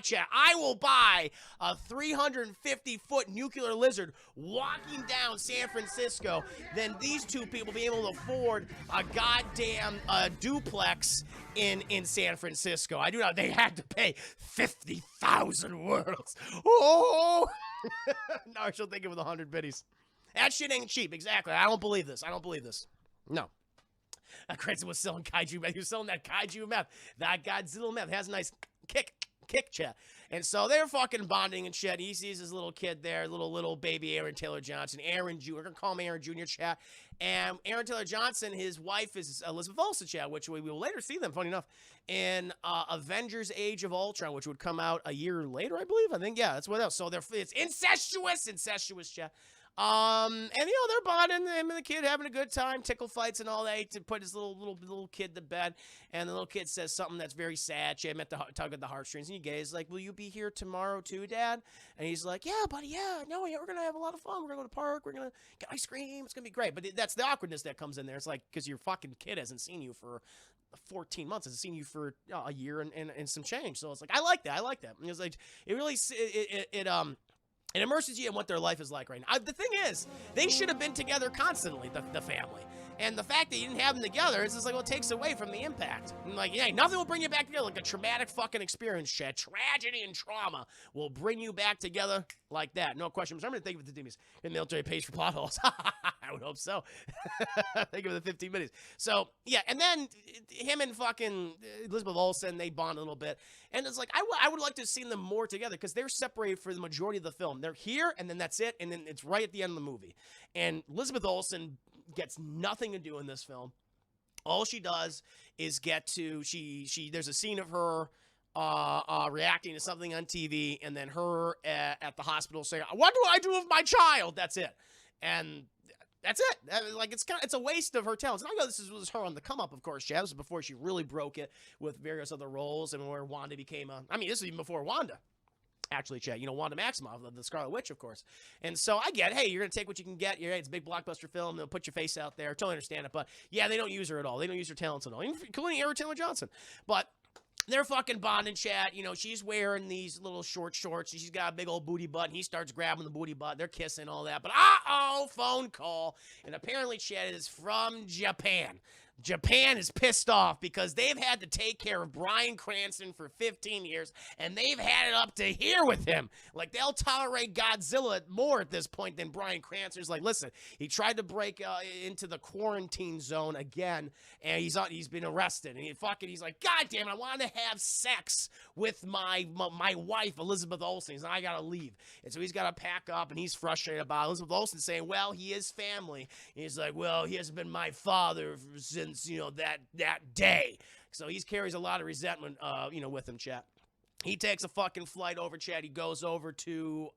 Chad. I will buy a 350-foot nuclear lizard walking down San Francisco than these two people being able to afford a goddamn duplex in San Francisco. I do not. They had to pay 50,000 worlds. Oh, now I should think it with 100 biddies. That shit ain't cheap. Exactly. I don't believe this. No. Cranston was selling kaiju meth. He was selling that kaiju meth. That Godzilla meth. It has a nice kick kick, chat. And so they're fucking bonding and shit. He sees his little kid there, little baby Aaron Taylor Johnson, Aaron Jr. We're gonna call him Aaron Jr. chat. And Aaron Taylor Johnson, his wife is Elizabeth Olsen, chat, which we will later see them, funny enough, in Avengers: Age of Ultron, which would come out a year later, I believe. I think, yeah, that's what else. So it's incestuous, chat. And they're bonding, him and the kid having a good time, tickle fights and all that, to put his little kid to bed. And the little kid says something that's very sad. She meant to tug at the heartstrings. And you guys like, will you be here tomorrow too, Dad? And he's like, yeah, buddy, yeah, no, yeah, we're gonna have a lot of fun. We're gonna go to the park. We're gonna get ice cream. It's gonna be great. But that's the awkwardness that comes in there. It's like, because your fucking kid hasn't seen you for 14 months. Hasn't seen you for a year and some change. So it's like, I like that. And it's like, it really it immerses you in what their life is like right now. The thing is, they should have been together constantly, the family. And the fact that you didn't have them together, it's just like, well, it takes away from the impact. And like, yeah, nothing will bring you back together like a traumatic fucking experience, shit. Tragedy and trauma will bring you back together like that. No question. I'm going to think of the military pays for plot holes. I would hope so. Think of the 15 minutes. So, yeah, and then him and fucking Elizabeth Olsen, they bond a little bit. And it's like, I would like to have seen them more together because they're separated for the majority of the film. They're here, and then that's it, and then it's right at the end of the movie. And Elizabeth Olsen gets nothing to do in this film. All she does is get to, there's a scene of her reacting to something on TV, and then her at the hospital saying, what do I do with my child? That's it. And that's it. Like, it's a waste of her talents. And I know this was her on the come up, of course. This was before she really broke it with various other roles, and where Wanda became this is even before Wanda. Actually, chat, Wanda Maximoff, the Scarlet Witch, of course. And so I get, hey, you're going to take what you can get. It's a big blockbuster film. They'll put your face out there. Totally understand it. But, yeah, they don't use her at all. They don't use her talents at all, including Aaron Taylor Johnson. But they're fucking bonding, chat. She's wearing these little short shorts. She's got a big old booty butt, and he starts grabbing the booty butt. They're kissing, all that. But, phone call. And apparently, chat, is from Japan. Japan is pissed off because they've had to take care of Bryan Cranston for 15 years, and they've had it up to here with him. Like, they'll tolerate Godzilla more at this point than Bryan Cranston's. Like, listen, he tried to break into the quarantine zone again, and he's been arrested. And he's like, God damn it, I want to have sex with my wife, Elizabeth Olsen. He's like, I gotta leave. And so he's got to pack up, and he's frustrated about Elizabeth Olsen saying, well, he is family. And he's like, well, he hasn't been my father since that day. So he carries a lot of resentment with him, chat. He takes a fucking flight over, chat. He goes over to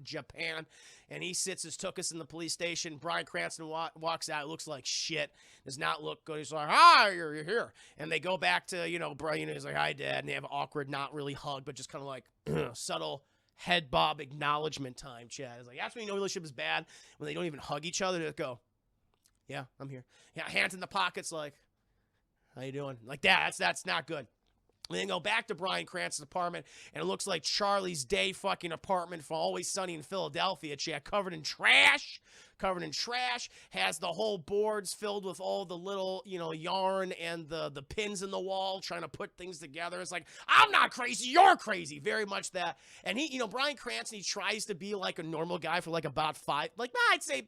Japan, and he sits his tuchus in the police station. Bryan Cranston walks out. It looks like shit. Does not look good. He's like, hi, you're here. And they go back to, Bryan. He's like, hi, Dad. And they have an awkward, not really hug, but just kind of like subtle head bob acknowledgement time, chat. It's like, that's when you know relationship is bad, when they don't even hug each other. They just go, yeah, I'm here. Yeah, hands in the pockets, like, how you doing? Like that. That's not good. And then go back to Bryan Cranston's apartment, and it looks like Charlie's Day fucking apartment from Always Sunny in Philadelphia, chat, covered in trash, has the whole boards filled with all the little, yarn and the pins in the wall trying to put things together. It's like, I'm not crazy, you're crazy. Very much that. And he, Bryan Cranston, he tries to be like a normal guy for like about I'd say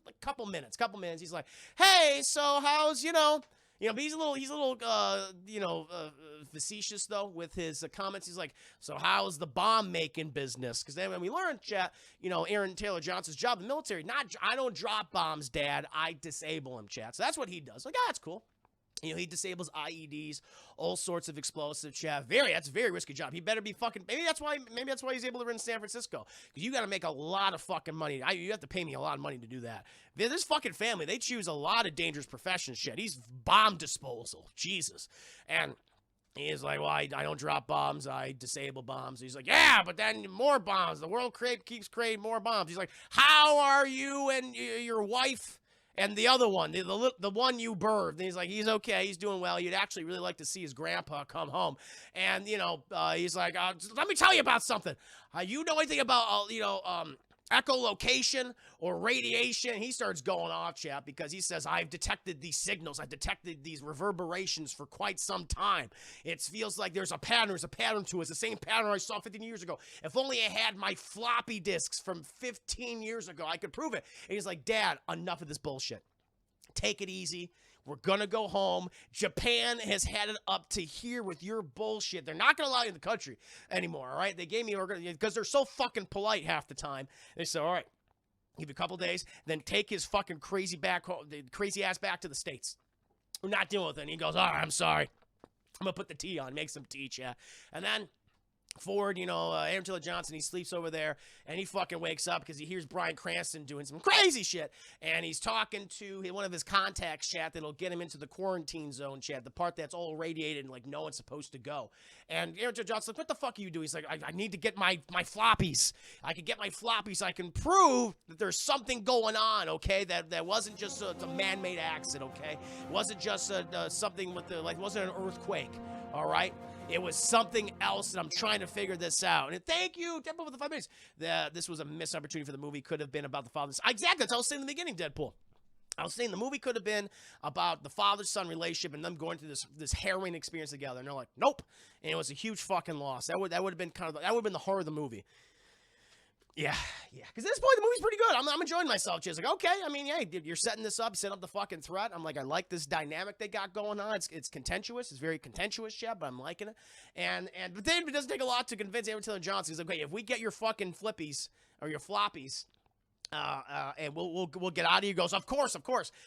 a couple minutes. He's like, hey, so how's, but he's a little facetious, though, with his comments. He's like, so how's the bomb-making business? Because then when we learned, chat, Aaron Taylor Johnson's job in the military, I don't drop bombs, Dad. I disable them, chat. So that's what he does. Like, that's cool. He disables IEDs, all sorts of explosive, chat. That's a very risky job. He better be fucking, maybe that's why he's able to run San Francisco. Because you got to make a lot of fucking money. You have to pay me a lot of money to do that. This fucking family, they choose a lot of dangerous professions, shit. He's bomb disposal. Jesus. And he's like, well, I don't drop bombs. I disable bombs. He's like, yeah, but then more bombs. The world keeps creating more bombs. He's like, how are you and your wife and the other one, the one you birthed? And he's like, he's okay. He's doing well. You'd actually really like to see his grandpa come home. And, he's like, let me tell you about something. You know anything about, echolocation or radiation? He starts going off, chat, because he says, I've detected these signals. I've detected these reverberations for quite some time. It feels like there's a pattern to it. It's the same pattern I saw 15 years ago. If only I had my floppy disks from 15 years ago, I could prove it. And he's like, Dad, enough of this bullshit. Take it easy. We're going to go home. Japan has had it up to here with your bullshit. They're not going to allow you in the country anymore, all right? They gave me, because they're so fucking polite half the time. They said, all right, give you a couple days, then take his fucking crazy ass back to the States. We're not dealing with it. And he goes, all right, I'm sorry. I'm going to put the tea on, make some tea, chat. And then Ford, Aaron Taylor Johnson, he sleeps over there, and he fucking wakes up because he hears Bryan Cranston doing some crazy shit, and he's talking to one of his contacts, chat, that'll get him into the quarantine zone, chat, the part that's all radiated and, like, no one's supposed to go. And Aaron Taylor Johnson's like, what the fuck are you doing? He's like, I need to get my floppies. I can get my floppies. I can prove that there's something going on, okay, that wasn't just a man-made accident, okay? It wasn't just something with it wasn't an earthquake, all right? It was something else, and I'm trying to figure this out. And thank you, Deadpool, for the 5 minutes. This was a missed opportunity for the movie. Could have been about the father's. Exactly, that's what I was saying in the beginning, Deadpool. I was saying the movie could have been about the father-son relationship and them going through this harrowing experience together. And they're like, nope. And it was a huge fucking loss. That would have been that would have been the horror of the movie. Yeah. Because at this point, the movie's pretty good. I'm enjoying myself. She's like, okay, I mean, yeah, you're setting this up, set up the fucking threat. I'm like, I like this dynamic they got going on. It's contentious. It's very contentious, yeah, but I'm liking it. But then it doesn't take a lot to convince Aaron Taylor Johnson. He's like, okay, if we get your fucking flippies or your floppies, and we'll get out of here. He goes, of course.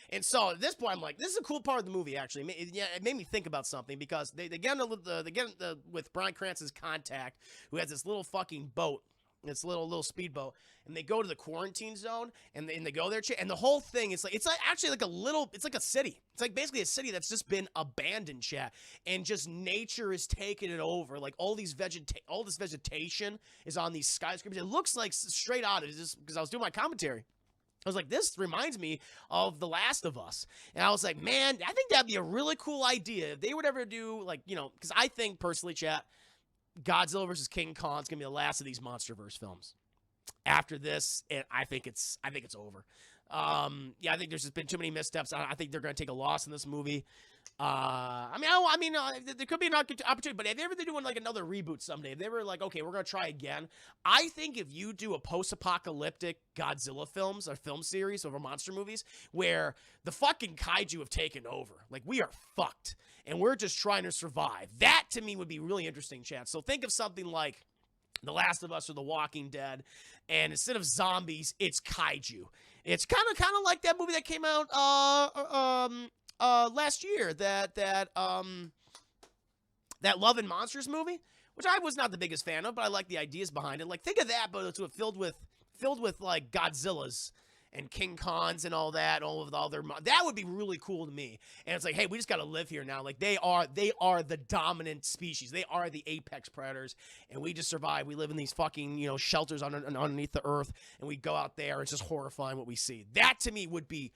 And so at this point, I'm like, this is a cool part of the movie, actually. It made me think about something because they get with Bryan Cranston's contact, who has this little fucking boat. This little speedboat, and they go to the quarantine zone, and they go there, and the whole thing is it's like a city. It's like basically a city that's just been abandoned, chat, and just nature is taking it over. Like all this vegetation is on these skyscrapers. It looks like straight out of it, just because I was doing my commentary. I was like, this reminds me of The Last of Us. And I was like, man, I think that'd be a really cool idea if they would ever do, like, because I think personally, chat, Godzilla versus King Kong is gonna be the last of these MonsterVerse films. After this, I think it's over. I think there's just been too many missteps. I think they're gonna take a loss in this movie. There could be an opportunity, but if they're doing like another reboot someday, if they were like, okay, we're gonna try again. I think if you do a post-apocalyptic Godzilla films or film series over monster movies where the fucking kaiju have taken over, like we are fucked, and we're just trying to survive. That to me would be really interesting, chat. So think of something like The Last of Us or The Walking Dead, and instead of zombies, it's kaiju. It's kind of like that movie that came out last year, that Love and Monsters movie, which I was not the biggest fan of, but I like the ideas behind it. Like, think of that, but it's filled with like Godzillas and King Kongs and all that, that would be really cool to me. And it's like, hey, we just got to live here now. Like they are the dominant species. They are the apex predators, and we just survive. We live in these fucking, shelters underneath the earth, and we go out there. It's just horrifying what we see. That to me would be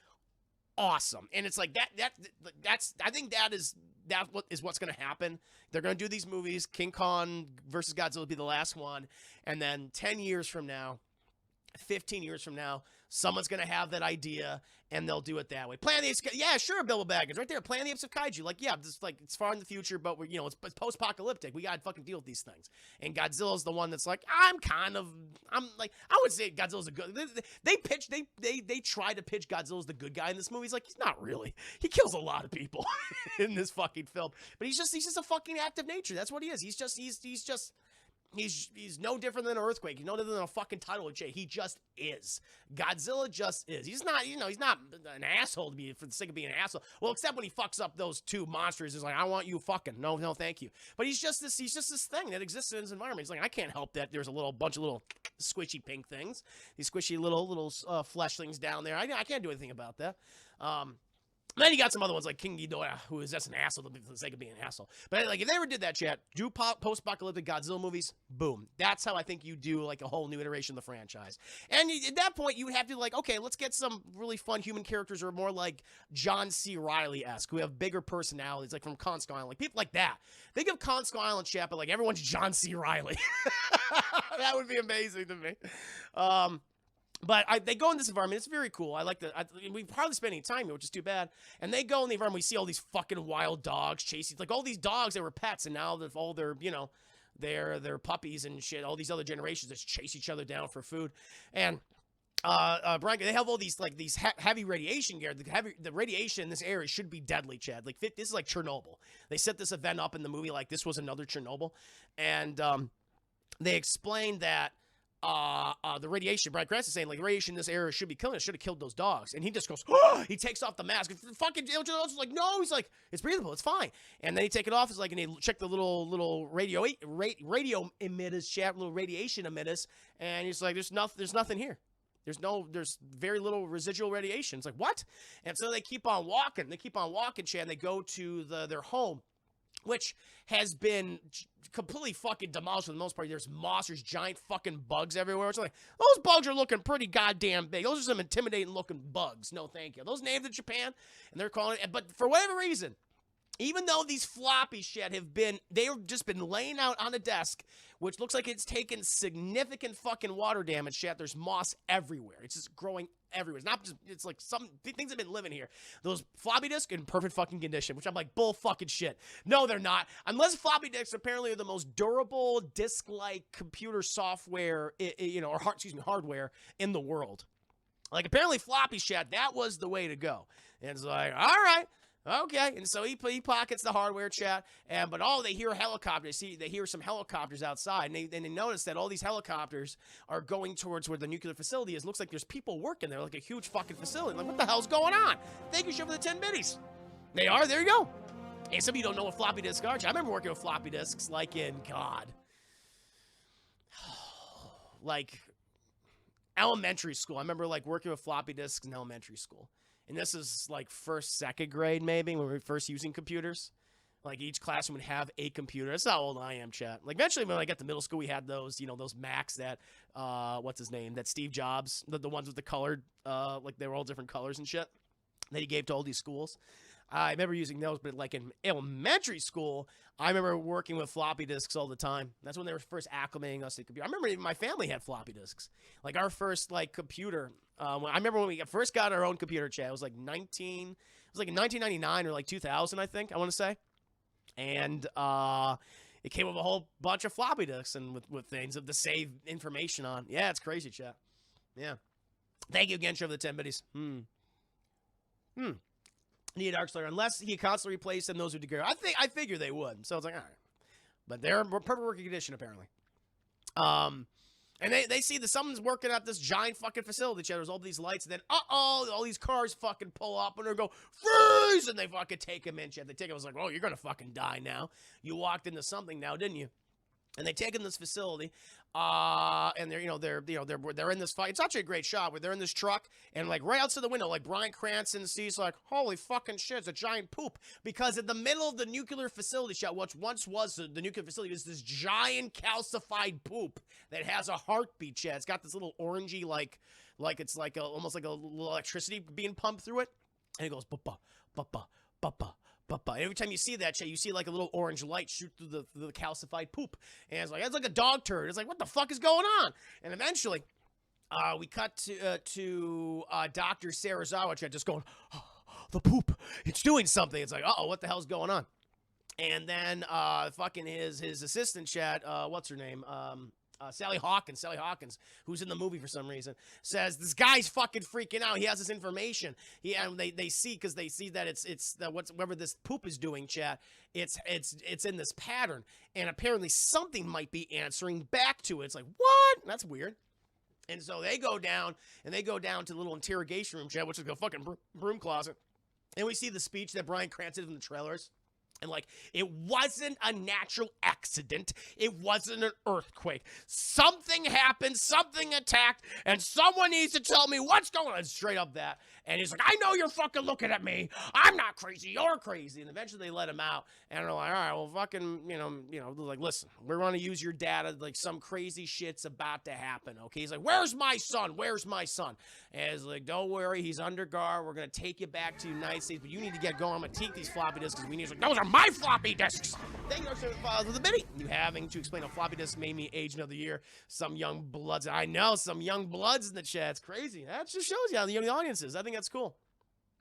awesome. And it's like that's I think that is what's going to happen. They're going to do these movies. King Kong versus Godzilla will be the last one, and then 10 years from now, 15 years from now, someone's going to have that idea, and they'll do it that way. Plan the Apes, yeah, sure, Bilbo Baggins, right there. Plan the Apes of Kaiju, like, yeah, just like it's far in the future, but we're, it's post-apocalyptic. We got to fucking deal with these things. And Godzilla's the one that's like, I would say Godzilla's a good. They try to pitch Godzilla as the good guy in this movie. He's like, he's not really. He kills a lot of people in this fucking film, but he's just a fucking act of nature. That's what he is. He's no different than an earthquake. He's no different than a fucking tidal wave. He just is. Godzilla just is. He's not, he's not an asshole to be for the sake of being an asshole. Well, except when he fucks up those two monsters. He's like, I want you fucking. No, thank you. But he's just this thing that exists in his environment. He's like, I can't help that there's a bunch of little squishy pink things. These squishy little flesh things down there. I can't do anything about that. Then you got some other ones like King Ghidorah, who is just an asshole for the sake of being an asshole. But like, if they ever did that, chat, do post-apocalyptic Godzilla movies, boom. That's how I think you do like a whole new iteration of the franchise. And at that point, you would have to like, okay, let's get some really fun human characters who are more like John C. Reilly-esque, who have bigger personalities, like from Kong Skull Island, like people like that. Think of Kong Skull Island, chat, but like everyone's John C. Reilly. That would be amazing to me. But they go in this environment. It's very cool. We hardly spend any time here, which is too bad. And they go in the environment. We see all these fucking wild dogs chasing, like all these dogs that were pets, and now they're all their puppies and shit. All these other generations that chase each other down for food. And Brian, they have all these like these heavy radiation gear. The radiation in this area should be deadly, Chad. Like this is like Chernobyl. They set this event up in the movie like this was another Chernobyl, and they explained that the radiation. Bryan Cranston saying like the radiation in this area should be killing us. Should have killed those dogs. And he just goes, oh! He takes off the mask. Fucking is like, no. He's like, it's breathable. It's fine. And then he take it off. It's like, and he check the little radio emitters, chat, little radiation emitters, and he's like, there's nothing here. There's very little residual radiation. It's like, what? And so they keep on walking. Chad, and they go to their home, which has been completely fucking demolished for the most part. There's moss, there's giant fucking bugs everywhere. It's like, those bugs are looking pretty goddamn big. Those are some intimidating looking bugs. No, thank you. Those named in Japan, and they're calling it, but for whatever reason, even though these floppy shit they've just been laying out on a desk, which looks like it's taken significant fucking water damage, shit. There's moss everywhere. It's just growing everywhere. It's not just, it's like some things have been living here. Those floppy disks in perfect fucking condition, which I'm like, bull fucking shit. No, they're not. Unless floppy disks apparently are the most durable disk-like computer software, or hardware in the world. Like apparently floppy shit, that was the way to go. And it's like, all right. Okay, and so he pockets the hardware, chat, but they hear helicopters. They hear some helicopters outside, and they notice that all these helicopters are going towards where the nuclear facility is. Looks like there's people working there, like a huge fucking facility. Like, what the hell's going on? Thank you, Chef, for the 10 biddies. They are, there you go. Hey, some of you don't know what floppy disks are. I remember working with floppy disks, like in, God, like elementary school. I remember, like, working with floppy disks in elementary school. And this is like first, second grade, maybe, when we were first using computers. Like each classroom would have a computer. That's how old I am, chat. Like eventually when I got to middle school, we had those, those Macs that, what's his name? That Steve Jobs, the ones with the colored, like they were all different colors and shit that he gave to all these schools. I remember using those, but like in elementary school, I remember working with floppy disks all the time. That's when they were first acclimating us to computer. I remember even my family had floppy disks. Like our first like computer. I remember when we first got our own computer, chat. It was like in 1999 or like 2000, I think. I want to say, and it came with a whole bunch of floppy disks and with things to save information on. Yeah, it's crazy, chat. Yeah. Thank you again, Trevor, for the 10 biddies. Need Dark Slayer, unless he constantly replaced them, those who degrade. I figure they would. So it's like, all right. But they're in perfect working condition, apparently. And they see that someone's working at this giant fucking facility. There's all these lights, and then, all these cars fucking pull up, and they go, freeze! And they fucking take him in, They take him, I was like, oh, you're gonna fucking die now. You walked into something now, didn't you? And they take him to this facility, and they're in this fight. It's actually a great shot where they're in this truck, and like right outside the window, like Bryan Cranston sees like, holy fucking shit, it's a giant poop. Because in the middle of the nuclear facility shot, which once was the nuclear facility, is this giant calcified poop that has a heartbeat, chat. It's got this little orangey, like it's like almost like a little electricity being pumped through it. And it goes, ba-ba, ba-ba, ba-ba. Every time you see that shit, you see like a little orange light shoot through the calcified poop. And it's like a dog turd. It's like, what the fuck is going on? And eventually, we cut to Dr. Sarazawa just going, oh, the poop, it's doing something. It's like, uh-oh, what the hell's going on? And then fucking his assistant, chat, what's her name? Sally Hawkins, who's in the movie for some reason, says this guy's fucking freaking out. He has this information. And they see that it's whatever this poop is doing, chat. It's in this pattern, and apparently something might be answering back to it. It's like, what? That's weird. And so they go down to the little interrogation room, chat, which is a fucking broom closet, and we see the speech that Bryan Cranston did in the trailers. And like, it wasn't a natural accident. It wasn't an earthquake. Something happened, something attacked, and someone needs to tell me what's going on. Straight up that. And he's like, I know you're fucking looking at me. I'm not crazy. You're crazy. And eventually they let him out. And they're like, all right, well, fucking, like, listen, we're going to use your data. Like, some crazy shit's about to happen, okay? He's like, where's my son? Where's my son? And he's like, don't worry. He's under guard. We're going to take you back to the United States, but you need to get going. I'm going to take these floppy disks because we need. He's like, those are my floppy disks. Thank you for the biddy. You having to explain a floppy disk made me age another year. Some young bloods. I know, some young bloods in the chat. It's crazy. That just shows you how the young audience is. I think that's cool.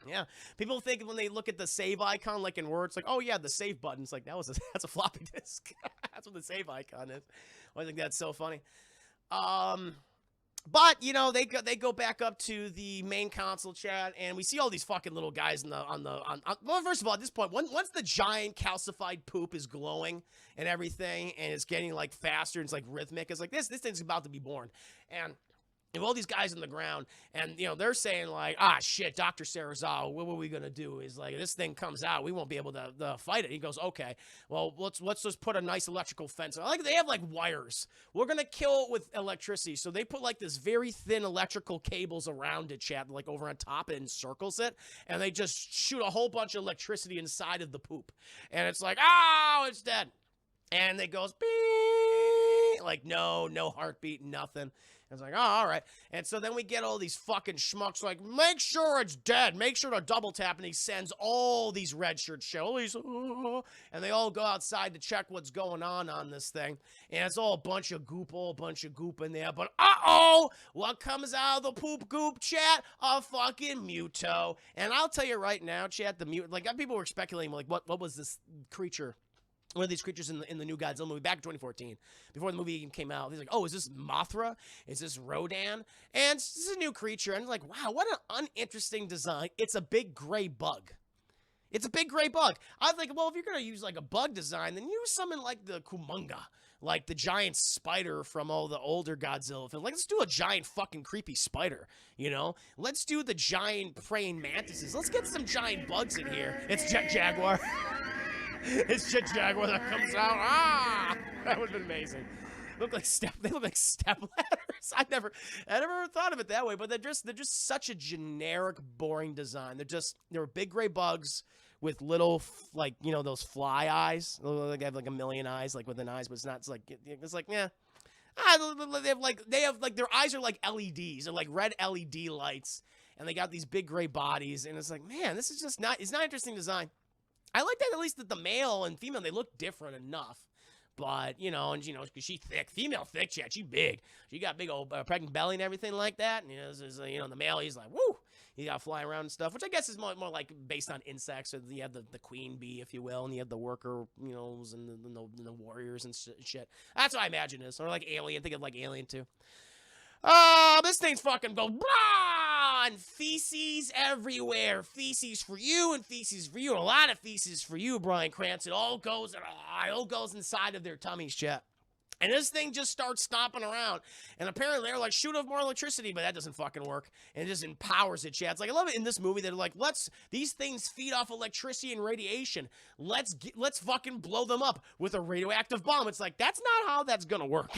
Yeah. People think when they look at the save icon, like in Word, it's like, oh yeah, the save button. It's like, that's a floppy disk. That's what the save icon is. I think that's so funny. But you know, they go back up to the main console chat, and we see all these fucking little guys well, first of all, at this point, once the giant calcified poop is glowing and everything, and it's getting like faster, and it's like rhythmic, it's like this thing's about to be born, and you have all these guys on the ground, and you know they're saying like, ah shit, Dr. Sarazawa, what are we gonna do? Is like this thing comes out, we won't be able to fight it. He goes, okay, well let's just put a nice electrical fence. Like they have like wires. We're gonna kill it with electricity. So they put like this very thin electrical cables around it, chat, like over on top, and encircles it, and they just shoot a whole bunch of electricity inside of the poop, and it's like, oh, it's dead, and it goes beep, like no heartbeat, nothing. It's like, oh, all right. And so then we get all these fucking schmucks like, make sure it's dead. Make sure to double tap. And he sends all these red shirts, and they all go outside to check what's going on this thing. And it's all a bunch of goop in there. But uh-oh, what comes out of the poop goop, chat? A fucking Muto. And I'll tell you right now, chat, the Muto, like people were speculating, like, what was this creature? One of these creatures in the new Godzilla movie back in 2014, before the movie even came out. He's like, oh, is this Mothra? Is this Rodan? And this is a new creature. And it's like, wow, what an uninteresting design. It's a big gray bug. It's a big gray bug. I was like, well, if you're going to use like a bug design, then use something like the Kumonga, like the giant spider from all the older Godzilla films. Like, let's do a giant fucking creepy spider, you know? Let's do the giant praying mantises. Let's get some giant bugs in here. It's Jet Jaguar. It's Jet Jaguar that comes out. Ah, that would have been amazing. They look like step ladders. I never thought of it that way. But they're just such a generic, boring design. They're big gray bugs with little like, you know, those fly eyes. They have like a million eyes, like within eyes, but it's not. It's like yeah. They have like their eyes are like LEDs. They're like red LED lights, and they got these big gray bodies. And it's like, man, this is just not. It's not interesting design. I like that at least that the male and female, they look different enough. But, you know, and, you know, because she's thick. Female thick, chat. She big. She got big old pregnant belly and everything like that. And, you know, the male, he's like, woo. He got flying around and stuff, which I guess is more like based on insects. Or you have the queen bee, if you will, and you have the worker, you know, and the warriors and shit. That's what I imagine it is. Or like Alien. Think of like Alien, too. This thing's fucking go, blah, and feces everywhere. Feces for you and feces for you. And a lot of feces for you, Bryan Cranston. It all goes inside of their tummies, chat. And this thing just starts stomping around. And apparently they're like, shoot off more electricity, but that doesn't fucking work. And it just empowers it, chat. It's like, I love it in this movie. They're like, these things feed off electricity and radiation. Let's fucking blow them up with a radioactive bomb. It's like, that's not how that's gonna work.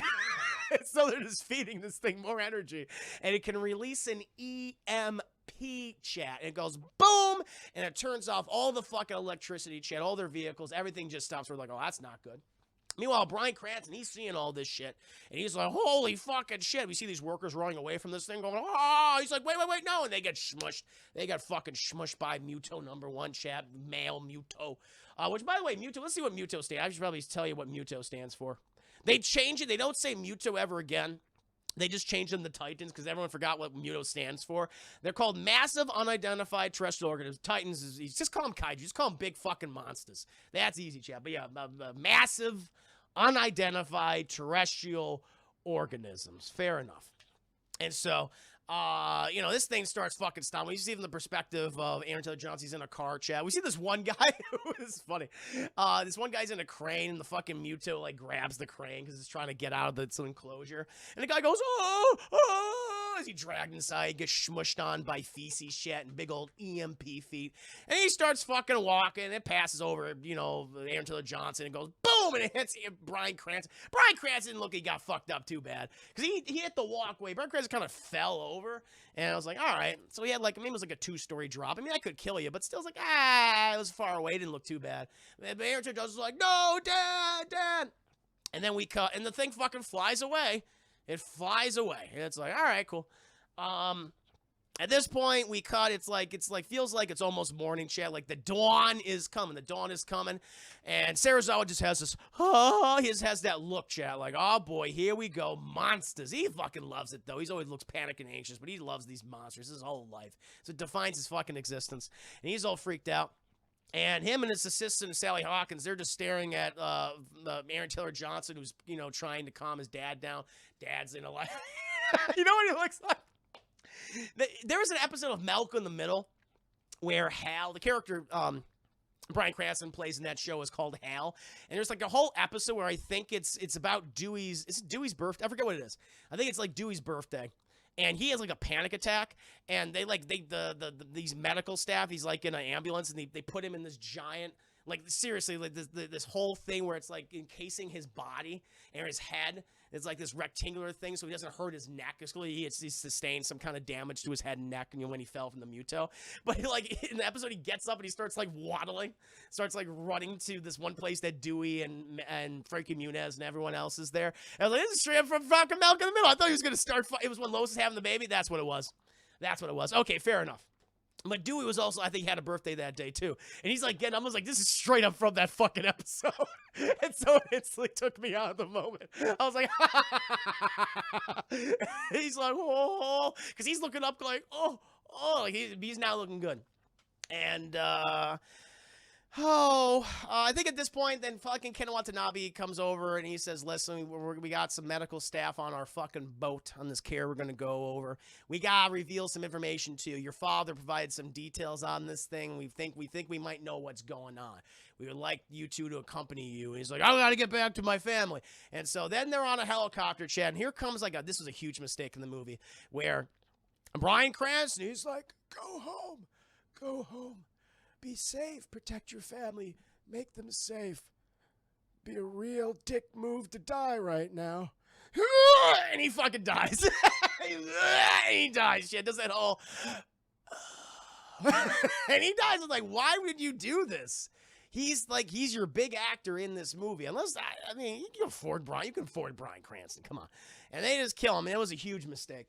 So they're just feeding this thing more energy. And it can release an EMP, chat. And it goes boom, and it turns off all the fucking electricity, chat. All their vehicles, everything just stops. We're like, oh, that's not good. Meanwhile, Bryan Cranston, he's seeing all this shit, and he's like, holy fucking shit. We see these workers running away from this thing going, oh, he's like, wait, no, and they get smushed. They got fucking smushed by Muto #1, chat, male Muto. Which, by the way, Muto, let's see what Muto stands. I should probably tell you what Muto stands for. They change it. They don't say Muto ever again. They just changed them to Titans because everyone forgot what Muto stands for. They're called massive unidentified terrestrial organisms. Titans, just call them kaiju. Just call them big fucking monsters. That's easy, chat. But yeah, massive unidentified terrestrial organisms. Fair enough. And so, you know, this thing starts fucking stopping. We see from the perspective of Aaron Taylor Johnson. He's in a car, chat. We see this one guy. This is funny. This one guy's in a crane, and the fucking Muto like grabs the crane because he's trying to get out of the enclosure. And the guy goes, oh, as he dragged inside, gets smushed on by feces, chat, and big old EMP feet. And he starts fucking walking. And it passes over, you know, Aaron Taylor Johnson, and goes boom, and it hits Bryan Cranston. Bryan Cranston, look, he got fucked up too bad because he hit the walkway. Bryan Cranston kind of fell over, and I was like, all right. So he had like, I mean, it was like a 2-story drop. I mean, I could kill you, but still, it was like, it was far away. It didn't look too bad. But Aaron Taylor Johnson was like, no, Dad. And then we cut, and the thing fucking flies away. It flies away. And it's like, all right, cool. At this point, we cut. It's like feels like it's almost morning, chat. Like the dawn is coming. The dawn is coming, and Sarazawa just has this. He has that look, chat. Like, oh boy, here we go, monsters. He fucking loves it though. He's always looks panicked and anxious, but he loves these monsters his whole life. So it defines his fucking existence, and he's all freaked out. And him and his assistant, Sally Hawkins, they're just staring at Aaron Taylor Johnson, who's, you know, trying to calm his dad down. Dad's in a life. You know what he looks like? There was an episode of Malcolm in the Middle where Hal, the character Bryan Cranston plays in that show, is called Hal, and there's like a whole episode where I think it's about Dewey's. Is it Dewey's birthday? I forget what it is. I think it's like Dewey's birthday. And he has like a panic attack, and these medical staff, he's like in an ambulance, and they put him in this giant, like seriously, like this whole thing where it's like encasing his body and his head. It's like this rectangular thing, so he doesn't hurt his neck. He sustained some kind of damage to his head and neck, when he fell from the Muto. But like in the episode, he gets up and he starts like waddling, starts like running to this one place that Dewey and Frankie Muniz and everyone else is there. And I was like, this is straight up from fucking Malcolm in the Middle. I thought he was gonna start. It was when Lois was having the baby. That's what it was. That's what it was. Okay, fair enough. But Dewey was also, I think he had a birthday that day too. And he's like I was like, this is straight up from that fucking episode. And so it instantly took me out of the moment. I was like, he's like, oh, because he's looking up like, like he's now looking good. And, I think at this point, then fucking Ken Watanabe comes over and he says, listen, we got some medical staff on our fucking boat on this care we're going to go over. We got to reveal some information to you. Your father provided some details on this thing. We think we might know what's going on. We would like you two to accompany you. And he's like, I got to get back to my family. And so then they're on a helicopter chat. And here comes this was a huge mistake in the movie where Bryan Cranston, he's like, go home. Be safe. Protect your family. Make them safe. Be a real dick move to die right now. And he fucking dies. He dies. Shit, does that whole... and he dies. I was like, why would you do this? He's your big actor in this movie. Unless, I mean, you can afford Bryan Cranston. Come on. And they just kill him. And it was a huge mistake.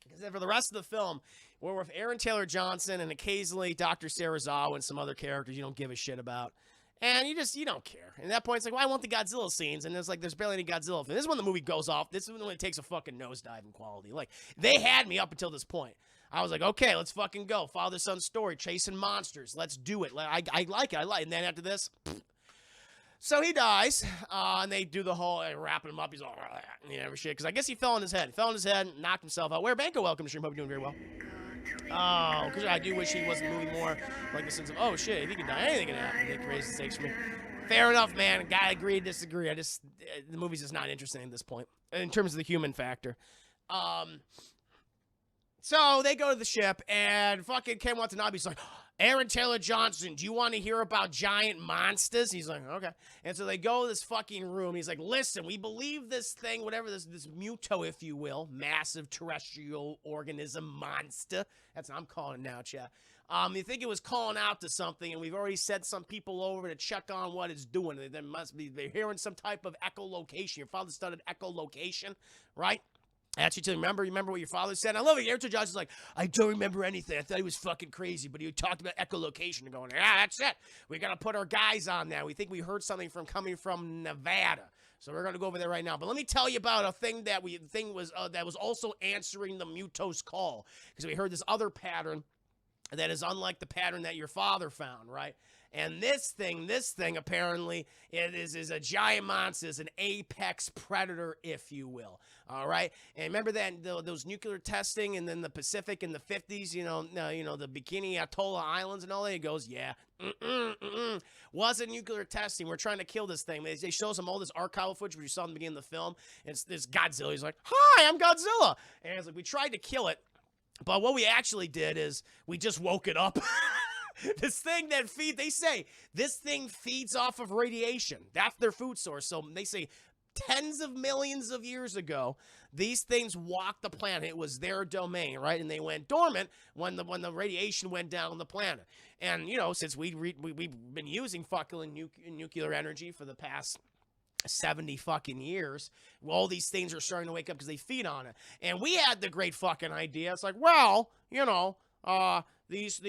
Because then for the rest of the film, we're with Aaron Taylor Johnson and occasionally Dr. Serizawa and some other characters you don't give a shit about. And you don't care. And at that point, it's like, well, I want the Godzilla scenes. And there's barely any Godzilla. This is when the movie goes off. This is when it takes a fucking nosedive in quality. Like, they had me up until this point. I was like, okay, let's fucking go. Father-son story, chasing monsters. Let's do it. I like it. And then after this, so he dies, and they do the whole wrapping him up. He's all every shit. Because I guess he fell on his head. Knocked himself out. Where Banco, welcome to stream. Hope you're doing very well. Oh, because I do wish he wasn't moving more like the sense of, oh shit, if he can die, anything can happen. They raise the stakes for me. Fair enough, man. Guy agree, disagree. The movie's just not interesting at this point in terms of the human factor. So they go to the ship, and fucking Ken Watanabe's like, Aaron Taylor Johnson, do you want to hear about giant monsters? He's like, okay. And so they go to this fucking room. He's like, listen, we believe this thing, whatever this Muto, if you will, massive terrestrial organism monster. That's what I'm calling it now, chat. You think it was calling out to something, and we've already sent some people over to check on what it's doing. They're hearing some type of echolocation. Your father studied echolocation, right? Actually, remember what your father said? I love it. Aaron Taylor Johnson's like, I don't remember anything. I thought he was fucking crazy, but he talked about echolocation and going, that's it. We got to put our guys on there. We think we heard something coming from Nevada. So we're going to go over there right now. But let me tell you about a thing that was also answering the Muto's call. Because we heard this other pattern that is unlike the pattern that your father found, right? And this thing apparently is a giant monster, is an apex predator, if you will. All right, and remember that those nuclear testing, and then the Pacific in the 50s, the Bikini Atoll Islands and all that. He goes, yeah, wasn't nuclear testing. We're trying to kill this thing. They show some all this archival footage, which you saw in the beginning of the film. And it's this Godzilla. He's like, hi, I'm Godzilla, and it's like we tried to kill it, but what we actually did is we just woke it up. This thing that they say this thing feeds off of radiation. That's their food source. So they say tens of millions of years ago, these things walked the planet. It was their domain, right? And they went dormant when the radiation went down on the planet. And, since we've been using fucking nuclear energy for the past 70 fucking years, all these things are starting to wake up because they feed on it. And we had the great fucking idea. It's like, well, these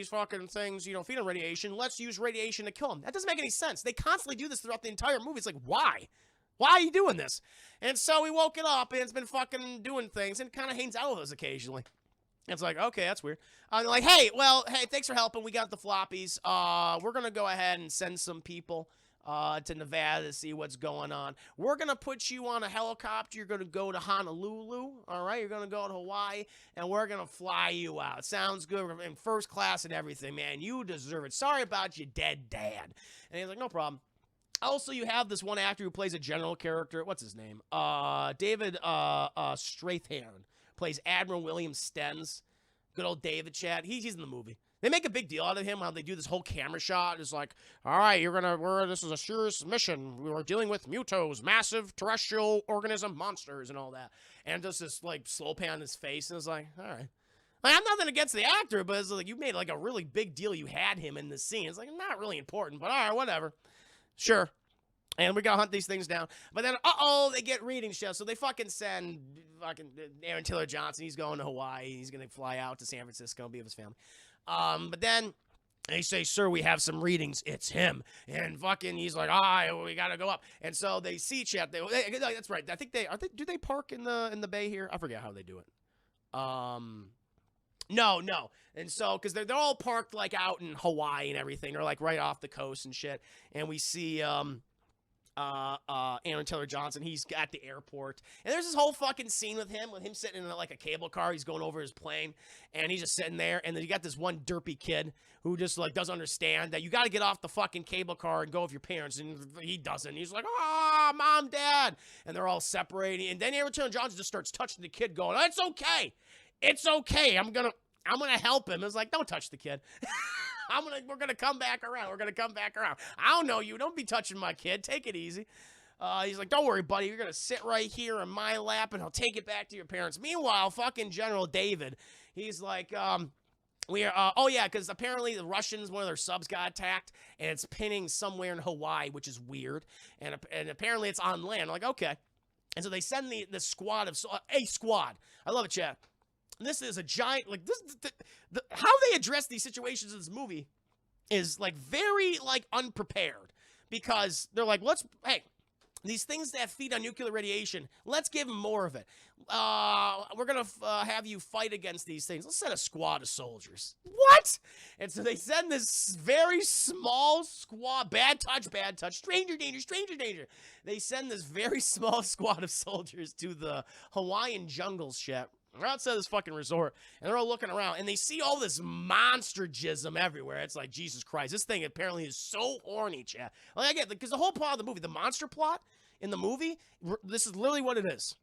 fucking things, feed on radiation. Let's use radiation to kill them. That doesn't make any sense. They constantly do this throughout the entire movie. It's like, why? Why are you doing this? And so we woke it up, and it's been fucking doing things, and it kind of hangs out with us occasionally. It's like, okay, that's weird. They're like, hey, thanks for helping. We got the floppies. We're going to go ahead and send some people to Nevada to see what's going on. We're going to put you on a helicopter. You're going to go to Honolulu, all right? You're going to go to Hawaii, and we're going to fly you out. Sounds good. We're in first class and everything, man. You deserve it. Sorry about your dead dad. And he's like, no problem. Also, you have this one actor who plays a general character. What's his name? David Strathairn plays Admiral William Stenz. Good old David, Chad. He's in the movie. They make a big deal out of him. How they do this whole camera shot. It's like, all right, this is a serious mission. We're dealing with mutos, massive terrestrial organism monsters, and all that. And just this like slow pan on his face, and it's like, all right. Like, I'm nothing against the actor, but it's like you made like a really big deal. You had him in the scene. It's like not really important, but all right, whatever. Sure. And we gotta hunt these things down. But then, they get reading shows. So they fucking send Aaron Taylor Johnson. He's going to Hawaii. He's gonna fly out to San Francisco and be with his family. But then they say, sir, we have some readings. It's him. And fucking he's like, we gotta go up. And so they see Chat. That's right. I think do they park in the bay here? I forget how they do it. No. And so, because they're all parked like out in Hawaii and everything. They're like right off the coast and shit. And we see Aaron Taylor Johnson. He's at the airport, and there's this whole fucking scene with him sitting in like a cable car. He's going over his plane, and he's just sitting there. And then you got this one derpy kid who just like doesn't understand that you got to get off the fucking cable car and go with your parents, and he doesn't. He's like, mom, dad, and they're all separating. And then Aaron Taylor Johnson just starts touching the kid, going, it's okay. I'm gonna help him. It's like, don't touch the kid. We're gonna come back around. I don't know you. Don't be touching my kid. Take it easy. He's like, don't worry, buddy. You're gonna sit right here in my lap, and I'll take it back to your parents. Meanwhile, fucking General David, he's like, because apparently the Russians, one of their subs got attacked, and it's pinning somewhere in Hawaii, which is weird, and apparently it's on land. I'm like, okay, and so they send the squad of a squad. I love it, Chad. This is a giant, like, how they address these situations in this movie is, like, very, like, unprepared. Because they're like, these things that feed on nuclear radiation, let's give them more of it. We're going to have you fight against these things. Let's send a squad of soldiers. What? And so they send this very small squad, bad touch, stranger danger. They send this very small squad of soldiers to the Hawaiian jungles, shit. They're outside this fucking resort, and they're all looking around, and they see all this monster jism everywhere. It's like, Jesus Christ, this thing apparently is so horny, chat. Like, I get, because the whole plot of the movie, the monster plot in the movie, this is literally what it is.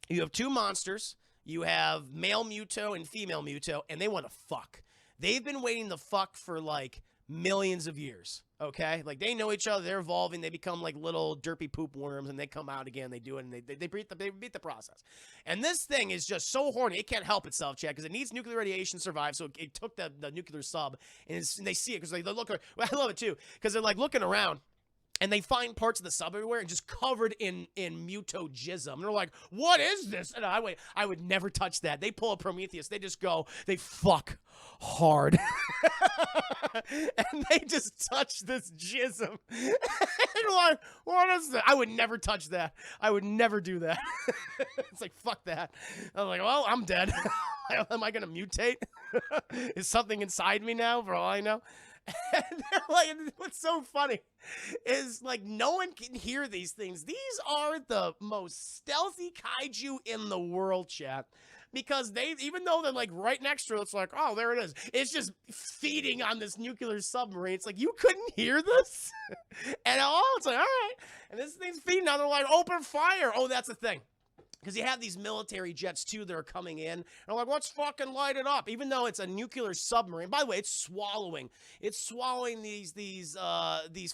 You have two monsters. You have male Muto and female Muto, and they want to fuck. They've been waiting to fuck for, like, millions of years, okay? Like, they know each other, they're evolving, they become like little derpy poop worms, and they come out again, they do it, and they beat the process. And this thing is just so horny, it can't help itself, Chad, because it needs nuclear radiation to survive, so it took the nuclear sub, and they see it, because they look, I love it too, because they're like looking around, and they find parts of the sub everywhere and just covered in muto jism. And they're like, what is this? And I would never touch that. They pull a Prometheus. They just go, they fuck hard. And they just touch this jism. And they're like, what is that? I would never touch that. I would never do that. It's like, fuck that. I'm like, well, I'm dead. Am I going to mutate? Is something inside me now, for all I know? And they're like, what's so funny is, like, no one can hear these things. These are the most stealthy kaiju in the world, chat. Because even though they're, like, right next to it, it's like, oh, there it is. It's just feeding on this nuclear submarine. It's like, you couldn't hear this? And it's like, all right. And this thing's feeding on. They're like, open fire. Oh, that's the thing. Because you have these military jets, too, that are coming in. And they're like, let's fucking light it up. Even though it's a nuclear submarine. By the way, it's swallowing these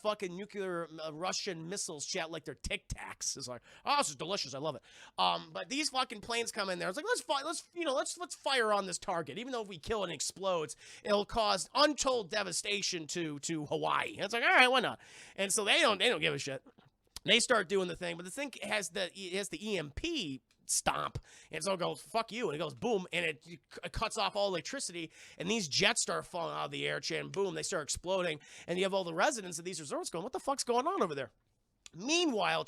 fucking nuclear Russian missiles, chat, like they're Tic Tacs. It's like, oh, this is delicious. I love it. But these fucking planes come in there. It's like, let's fire on this target. Even though if we kill it and it explodes, it'll cause untold devastation to Hawaii. And it's like, all right, why not? And so they don't give a shit. They start doing the thing, but the thing has the EMP stomp, and so it goes, fuck you, and it goes boom, and it cuts off all electricity, and these jets start falling out of the air, and boom, they start exploding, and you have all the residents of these resorts going, what the fuck's going on over there? Meanwhile,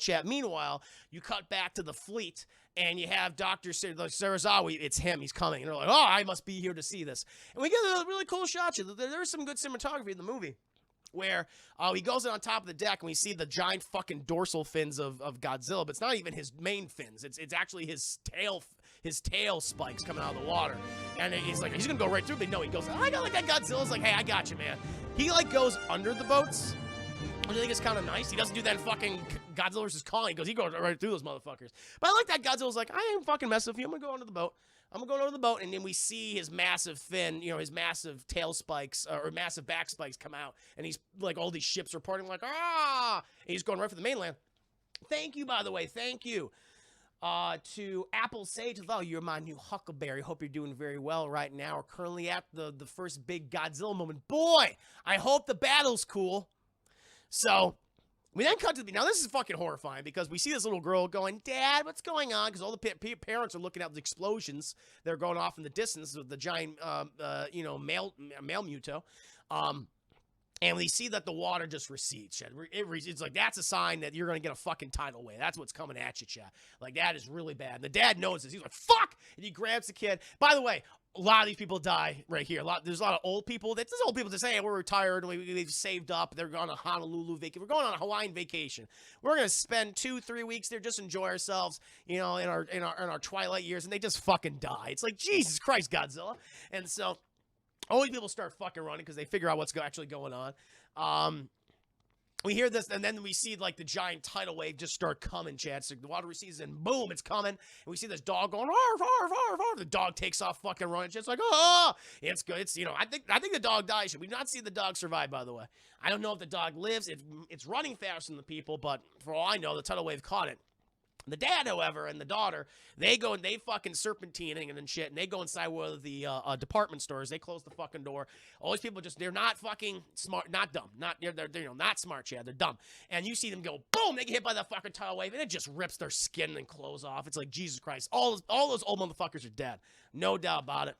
you cut back to the fleet, and you have Dr. Sarazawa, it's him, he's coming, and they're like, oh, I must be here to see this. And we get a really cool shot. There's some good cinematography in the movie. where he goes on top of the deck and we see the giant fucking dorsal fins of Godzilla, but it's not even his main fins. It's actually his tail spikes coming out of the water. And he's like, he's gonna go right through, but no, he goes, I got like that. Godzilla's like, hey, I got you, man. He like goes under the boats, which I think is kind of nice. He doesn't do that in fucking Godzilla vs. Kong. He goes right through those motherfuckers. But I like that Godzilla's like, I ain't fucking messing with you. I'm gonna go under the boat. And then we see his massive fin, his massive tail spikes, or massive back spikes come out, and he's like, all these ships are parting like, and he's going right for the mainland. Thank you, by the way, thank you. To Apple Sage, oh, you're my new Huckleberry. Hope you're doing very well right now. We're currently at the first big Godzilla moment. Boy, I hope the battle's cool. So, we then cut to now this is fucking horrifying because we see this little girl going, Dad, what's going on? Because all the parents are looking at the explosions that are going off in the distance with the giant, male muto. And we see that the water just recedes, Chad. It's like, that's a sign that you're going to get a fucking tidal wave. That's what's coming at you, Chad. Like, that is really bad. And the dad knows this. He's like, fuck! And he grabs the kid. By the way, a lot of these people die right here. There's a lot of old people. There's old people that say, hey, we're retired. We've saved up. They're going on a Honolulu vacation. We're going on a Hawaiian vacation. We're going to spend 2-3 weeks there, just enjoy ourselves, in our twilight years. And they just fucking die. It's like, Jesus Christ, Godzilla. And so only people start fucking running because they figure out what's actually going on. We hear this, and then we see, like, the giant tidal wave just start coming, Chad. So the water recedes, and boom, it's coming. And we see this dog going, arf, arf, arf, arf. The dog takes off fucking running. It's like, oh, it's good. It's, I think the dog dies. We've not seen the dog survive, by the way. I don't know if the dog lives. It's running faster than the people, but for all I know, the tidal wave caught it. The dad, however, and the daughter, they go and they fucking serpentining and then shit, and they go inside one of the department stores. They close the fucking door. All these people they're not fucking smart, not dumb, they're not smart, Chad. They're dumb. And you see them go, boom, they get hit by that fucking tidal wave, and it just rips their skin and clothes off. It's like, Jesus Christ, all those old motherfuckers are dead, no doubt about it.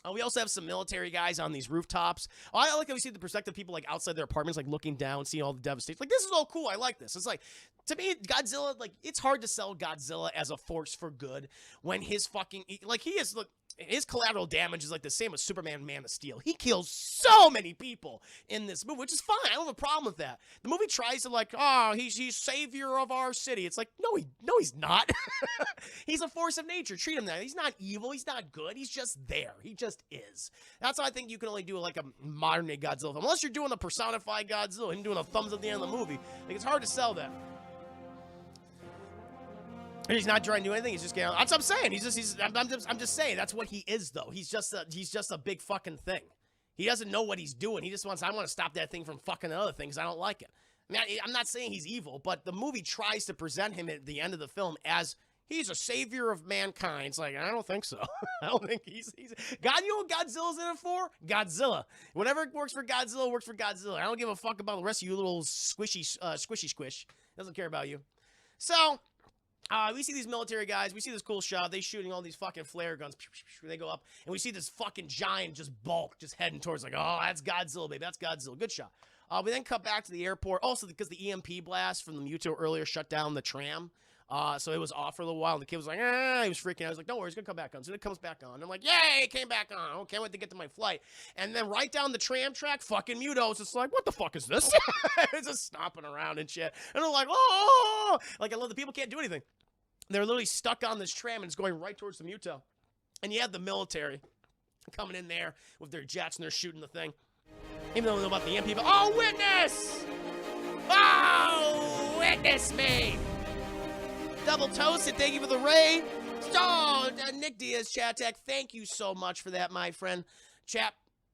We also have some military guys on these rooftops. I like how we see the perspective of people like outside their apartments, like looking down, seeing all the devastation. Like, this is all cool. I like this. It's like, to me, Godzilla, like, it's hard to sell Godzilla as a force for good when his fucking, like, he is, look, his collateral damage is like the same as Superman Man of Steel. He kills so many people in this movie, which is fine. I don't have a problem with that. The movie tries to like, oh, he's savior of our city. It's like, no, he's not. He's a force of nature. Treat him that. He's not evil. He's not good. He's just there. He just is. That's why I think you can only do like a modern day Godzilla film. Unless you're doing a personified Godzilla and doing a thumbs up at the end of the movie. Like, it's hard to sell that. He's not trying to do anything. He's just getting. That's what I'm saying. I'm just saying. That's what he is, though. He's just a big fucking thing. He doesn't know what he's doing. He just wants. I want to stop that thing from fucking the other things. I don't like it. I mean, I'm not saying he's evil, but the movie tries to present him at the end of the film as he's a savior of mankind. It's like, I don't think so. I don't think he's God. You know what Godzilla's in it for? Godzilla. Whatever works for Godzilla works for Godzilla. I don't give a fuck about the rest of you little squishy squish. Doesn't care about you. So. We see these military guys. We see this cool shot. They shooting all these fucking flare guns. They go up, and we see this fucking giant just bulk just heading towards like, oh, that's Godzilla, baby. That's Godzilla. Good shot. We then cut back to the airport. Also, because the EMP blast from the Muto earlier shut down the tram. So it was off for a little while, and the kid was like, he was freaking out. I was like, don't worry, it's going to come back on. So it comes back on. I'm like, yay, it came back on. I can't wait to get to my flight. And then right down the tram track, fucking Muto's just like, what the fuck is this? It's just stomping around and shit. And they're like, oh! Like, I love the people can't do anything. They're literally stuck on this tram, and it's going right towards the Muto. And you have the military coming in there with their jets, and they're shooting the thing. Even though they know about the EMP, but, oh, witness! Oh, witness me! Double toasted, thank you for the raid. Oh, Nick Diaz, Chat Tech, thank you so much for that, my friend.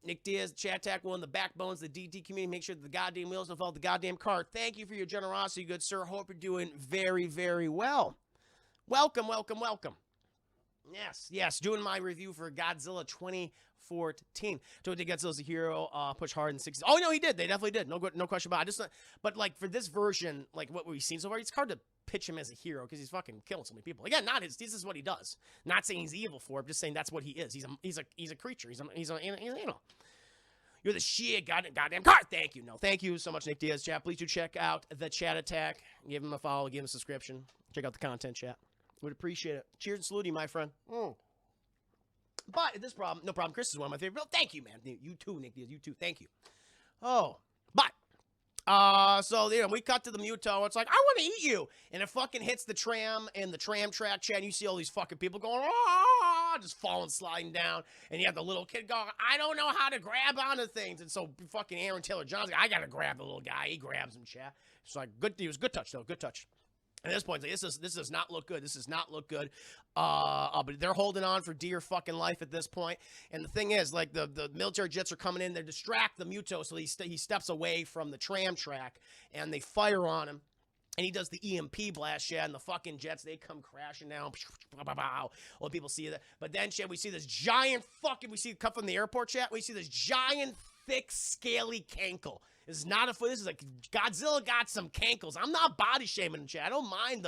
Nick Diaz, Chat Tech, one of the backbones of the DT community. Make sure that the goddamn wheels don't fall off the goddamn cart. Thank you for your generosity, good sir. Hope you're doing very, very well. Welcome. Yes, doing my review for Godzilla 2014. Don't think Godzilla's a hero, push hard in 60s. Oh, no, he did. They definitely did. No question about it. But, like, for this version, like, what we've seen so far, it's hard to pitch him as a hero because he's fucking killing so many people. Again, this is what he does. Not saying he's evil for it, just saying that's what he is. He's a creature. He's You're the shit, goddamn card. Thank you. No, thank you so much, Nick Diaz. Chat, please do check out the Chat Attack. Give him a follow. Give him a subscription. Check out the content, chat. Would appreciate it. Cheers and salute you, my friend. But this problem, no problem. Chris is one of my favorite. Well, thank you, man. You too, Nick Diaz. You too. Thank you. Oh, but So you know, we cut to the Muto. It's like, I want to eat you, and it fucking hits the tram and the tram track, Chad. And you see all these fucking people going, ah, just falling, sliding down, and you have the little kid going, I don't know how to grab onto things, and so fucking Aaron Taylor John's like, I gotta grab the little guy. He grabs him, Chad. It's like good. It was good touch though. Good touch. At this point, like, this does not look good. This does not look good. But they're holding on for dear fucking life at this point. And the thing is, like, the military jets are coming in. They distract the Muto, so he steps away from the tram track, and they fire on him. And he does the EMP blast, Chad, and the fucking jets, they come crashing down. Well, people see that. But then, Chad, we see this giant fucking, we see it come from the airport, Chad. We see this giant, thick, scaly cankle. This is not a foot. This is like Godzilla got some cankles. I'm not body shaming him, Chad. I don't mind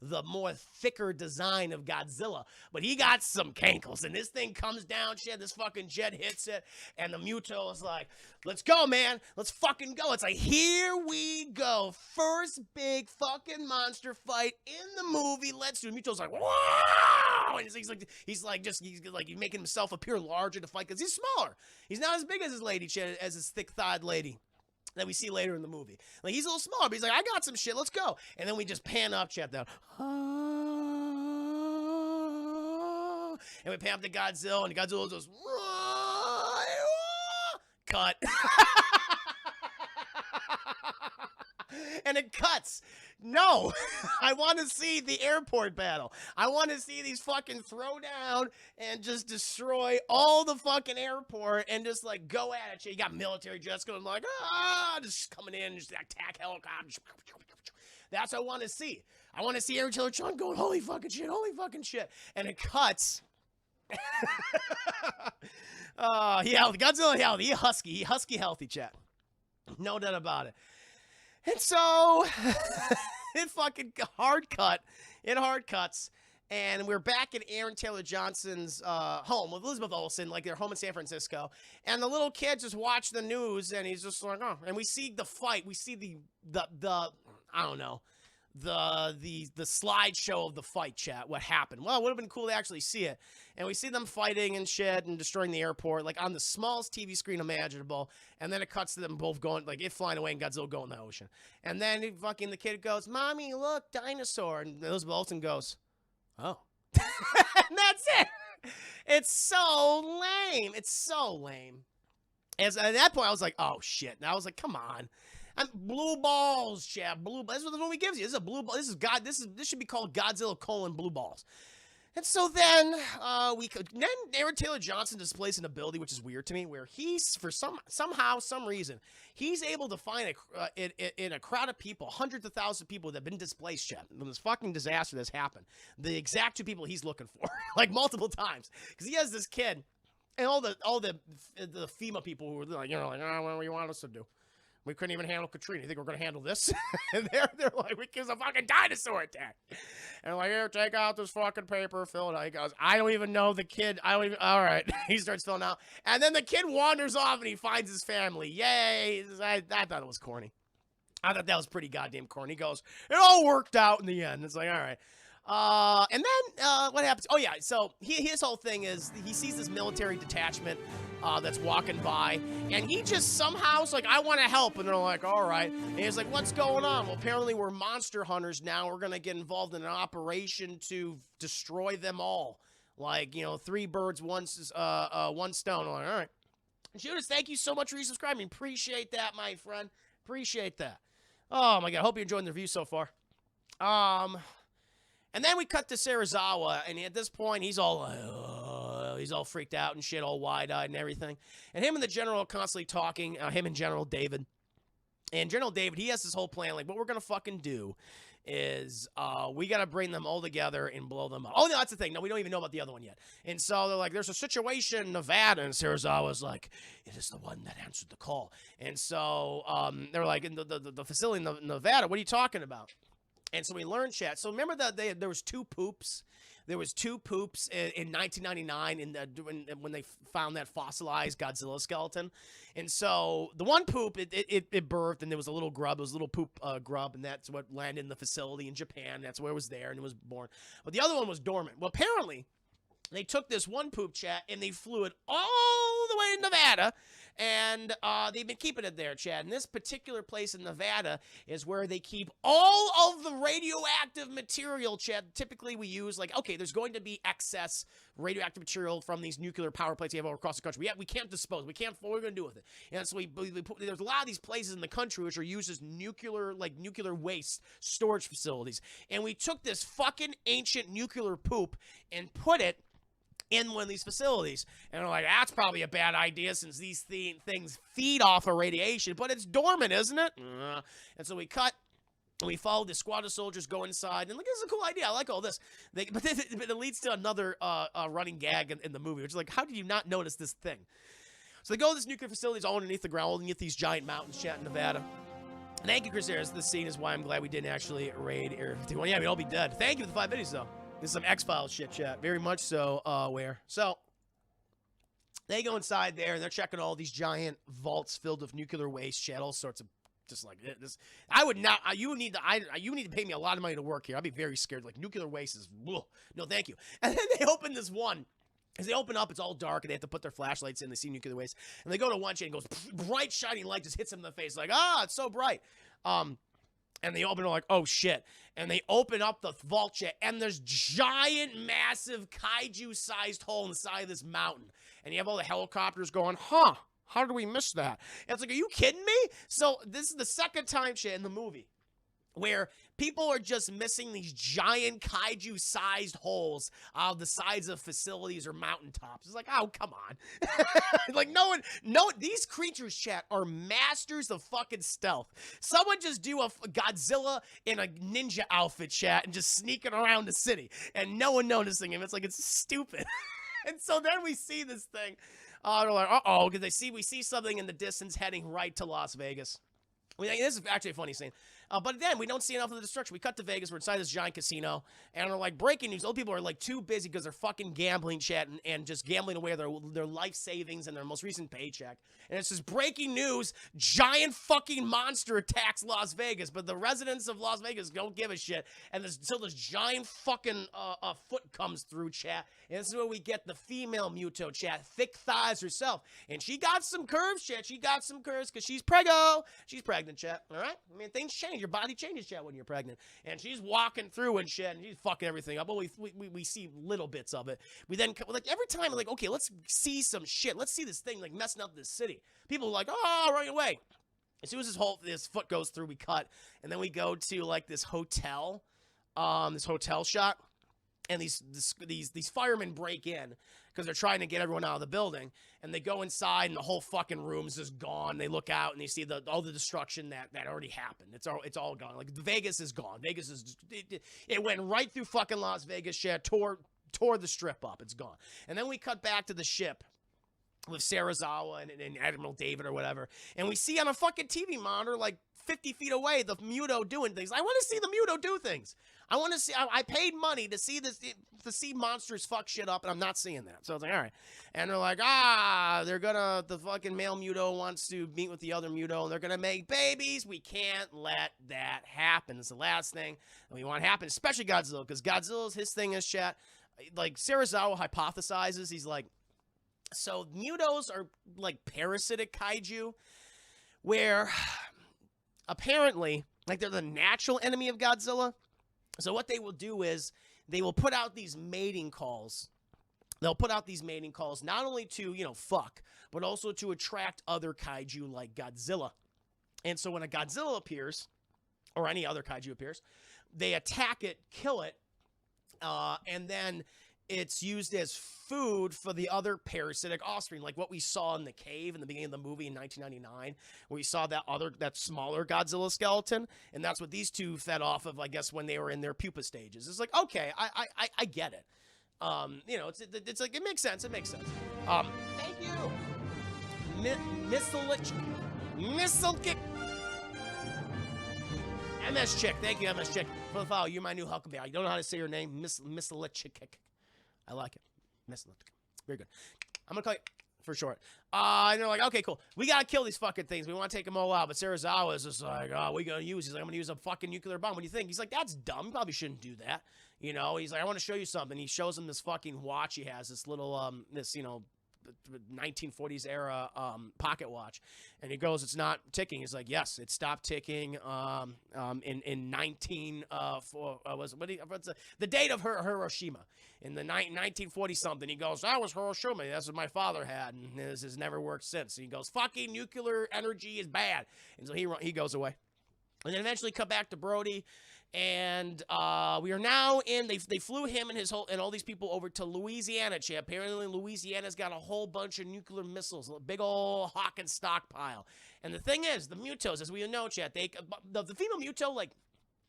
the more thicker design of Godzilla, but he got some cankles. And this thing comes down, Chad. This fucking jet hits it, and the Muto is like, "Let's go, man. Let's fucking go." It's like, here we go. First big fucking monster fight in the movie. Let's do it. Muto's like, "Wow!" And he's making himself appear larger to fight because he's smaller. He's not as big as his lady, Chad, as his thick-thighed lady that we see later in the movie. Like, he's a little smaller, but he's like, I got some shit, let's go. And then we just pan up, Chad, down. And we pan up to Godzilla, and Godzilla just, cut. And it cuts. No, I want to see the airport battle. I want to see these fucking throw down and just destroy all the fucking airport and just like go at it. You got military jets going like, just coming in, just attack helicopters. That's what I want to see. I want to see Aaron Taylor Johnson going, holy fucking shit. And it cuts. Godzilla healthy. He husky healthy, chat. No doubt about it. And so, it fucking hard cuts, and we're back at Aaron Taylor Johnson's home with Elizabeth Olsen, like they're home in San Francisco, and the little kid just watched the news, and he's just like, oh, and we see the fight, we see the I don't know, the slideshow of the fight, chat, what happened. Well, it would have been cool to actually see it. And we see them fighting and shit and destroying the airport, like on the smallest TV screen imaginable. And then it cuts to them both going, like it flying away and Godzilla going in the ocean. And then the kid goes, Mommy, look, dinosaur. And Elizabeth Olsen goes, oh. And that's it. It's so lame. It's so lame. At that point, I was like, oh shit. And I was like, come on. Blue balls, Chad. Blue. That's what the movie gives you. This is a blue ball. This should be called Godzilla : Blue Balls. And so then Aaron Taylor Johnson displays an ability which is weird to me, where he's for some reason he's able to find in a crowd of people, hundreds of thousands of people that have been displaced, Chad, when this fucking disaster that's happened, the exact two people he's looking for, like multiple times, because he has this kid and all the FEMA people who were like, what do you want us to do? We couldn't even handle Katrina. You think we're going to handle this? And they're like, we kiss a fucking dinosaur attack. And like, here, take out this fucking paper, fill it out. He goes, I don't even know the kid. All right. He starts filling out. And then the kid wanders off and he finds his family. Yay. I thought it was corny. I thought that was pretty goddamn corny. He goes, it all worked out in the end. It's like, all right. And then what happens? Oh, yeah. So his whole thing is he sees this military detachment that's walking by, and he just somehow's like, I want to help. And they're like, all right. And he's like, what's going on? Well, apparently we're monster hunters now. We're going to get involved in an operation to destroy them all. Like, 3 birds, one stone. I'm like, all right. Judas, thank you so much for resubscribing. Appreciate that, my friend. Appreciate that. Oh, my God. Hope you're enjoying the review so far. And then we cut to Serizawa, and at this point, he's all freaked out and shit, all wide-eyed and everything. And him and the general are constantly talking, him and General David. And General David, he has this whole plan, like, what we're going to fucking do is we got to bring them all together and blow them up. Oh, no, that's the thing. No, we don't even know about the other one yet. And so they're like, there's a situation in Nevada, and Serizawa's like, it is the one that answered the call. And so they're like, in the facility in Nevada, what are you talking about? And so we learned, chat. So remember that there was 2 poops. There was 2 poops in 1999 when they found that fossilized Godzilla skeleton. And so the one poop, it birthed, and there was a little grub. It was a little poop grub, and that's what landed in the facility in Japan. That's where it was there, and it was born. But the other one was dormant. Well, apparently, they took this one poop, chat, and they flew it all the way to Nevada, And they've been keeping it there, Chad. And this particular place in Nevada is where they keep all of the radioactive material, Chad. Typically, we use, like, okay, there's going to be excess radioactive material from these nuclear power plants you have all across the country. We can't dispose. We can't. What are we going to do with it? And so there's a lot of these places in the country which are used as nuclear waste storage facilities. And we took this fucking ancient nuclear poop and put it in one of these facilities. And we're like, that's probably a bad idea since these things feed off of radiation, but it's dormant, isn't it? And so we cut, and we followed the squad of soldiers go inside. And look, this is a cool idea. I like all this. But it leads to another running gag in the movie, which is like, how did you not notice this thing? So they go to this nuclear facility, it's all underneath the ground, underneath these giant mountains, chat in Nevada. Thank you, Chris Harris. This scene is why I'm glad we didn't actually raid Area 51. Yeah, we'd all be dead. Thank you for the 5 videos, though. This is some X-Files shit, chat. Very much so aware. So, they go inside there, and they're checking all these giant vaults filled with nuclear waste, chat, all sorts of, just like this. I would not, you need to pay me a lot of money to work here. I'd be very scared. Like, nuclear waste is, ugh. No, thank you. And then they open this one. As they open up, it's all dark, and they have to put their flashlights in. They see nuclear waste. And they go to one chain, and goes, bright, shining light just hits them in the face. Like, it's so bright. And they open it like, oh, shit. And they open up the vault chat, and there's giant, massive, kaiju-sized hole inside of this mountain. And you have all the helicopters going, how did we miss that? And it's like, are you kidding me? So this is the second time, shit, in the movie where people are just missing these giant kaiju-sized holes out of the sides of facilities or mountaintops. It's like, oh, come on. Like, these creatures, chat, are masters of fucking stealth. Someone just do a Godzilla in a ninja outfit, chat, and just sneaking around the city, and no one noticing him. It's like, it's stupid. And so then we see this thing. They're like, uh-oh, because we see something in the distance heading right to Las Vegas. This is actually a funny scene. But then we don't see enough of the destruction. We cut to Vegas. We're inside this giant casino. And we're like, breaking news. Old people are like too busy because they're fucking gambling, chat, and just gambling away their life savings and their most recent paycheck. And it's just breaking news. Giant fucking monster attacks Las Vegas. But the residents of Las Vegas don't give a shit. And until this giant fucking foot comes through, chat. And this is where we get the female Muto, chat. Thick thighs herself. And she got some curves, chat. She got some curves because she's preggo. She's pregnant, chat. All right? I mean, things change. Your body changes, chat, when you're pregnant. And she's walking through and shit, and she's fucking everything up. But we see little bits of it. We then, like, every time, like, okay, let's see some shit. Let's see this thing, like, messing up this city. People are like, oh, right away. As soon as this foot goes through, we cut. And then we go to, like, this hotel shot. And these firemen break in because they're trying to get everyone out of the building. And they go inside, and the whole fucking room is just gone. They look out, and they see all the destruction that already happened. It's all gone. Like, Vegas is gone. Vegas is it went right through fucking Las Vegas. Yeah, tore the strip up. It's gone. And then we cut back to the ship with Sarazawa and Admiral David or whatever. And we see on a fucking TV monitor, like 50 feet away, the Muto doing things. I want to see the Muto do things. I want to see. I paid money to see this, to see monsters fuck shit up, and I'm not seeing that. So I was like, all right. And they're like, the fucking male Muto wants to meet with the other Muto, and they're gonna make babies. We can't let that happen. It's the last thing that we want to happen, especially Godzilla, because Godzilla's his thing is, chat. Like, Sarazawa hypothesizes, he's like, so Mutos are like parasitic kaiju, where apparently, like, they're the natural enemy of Godzilla. So what they will do is they will put out these mating calls. They'll put out these mating calls not only to, fuck, but also to attract other kaiju like Godzilla. And so when a Godzilla appears, or any other kaiju appears, they attack it, kill it, and then it's used as food for the other parasitic offspring, like what we saw in the cave in the beginning of the movie in 1999, where we saw that smaller Godzilla skeleton, and that's what these two fed off of, I guess, when they were in their pupa stages. It's like, okay, I get it. It's like, it makes sense. It makes sense. Thank you, Missile Kick. MS Chick, thank you, MS Chick, for the follow. You're my new Huckleberry. You don't know how to say your name, Missile Chick. I like it. Very good. I'm going to call you for short. And they're like, okay, cool. We got to kill these fucking things. We want to take them all out. But Sarazawa is just like, what are we going to use? He's like, I'm going to use a fucking nuclear bomb. What do you think? He's like, that's dumb. You probably shouldn't do that. He's like, I want to show you something. He shows him this fucking watch he has. This little, 1940s era pocket watch, and he goes, "It's not ticking." He's like, "Yes, it stopped ticking in 19 what's the date of Hiroshima in the 1940 something." He goes, "That was Hiroshima. That's what my father had, and this has never worked since." He goes, "Fucking nuclear energy is bad," and so he goes away. And then eventually come back to Brody, and we are now in. They flew him and all these people over to Louisiana. Apparently, Louisiana's got a whole bunch of nuclear missiles, a big old Hawking stockpile. And the thing is, the Mutos, as we know, chat, the female Muto, like,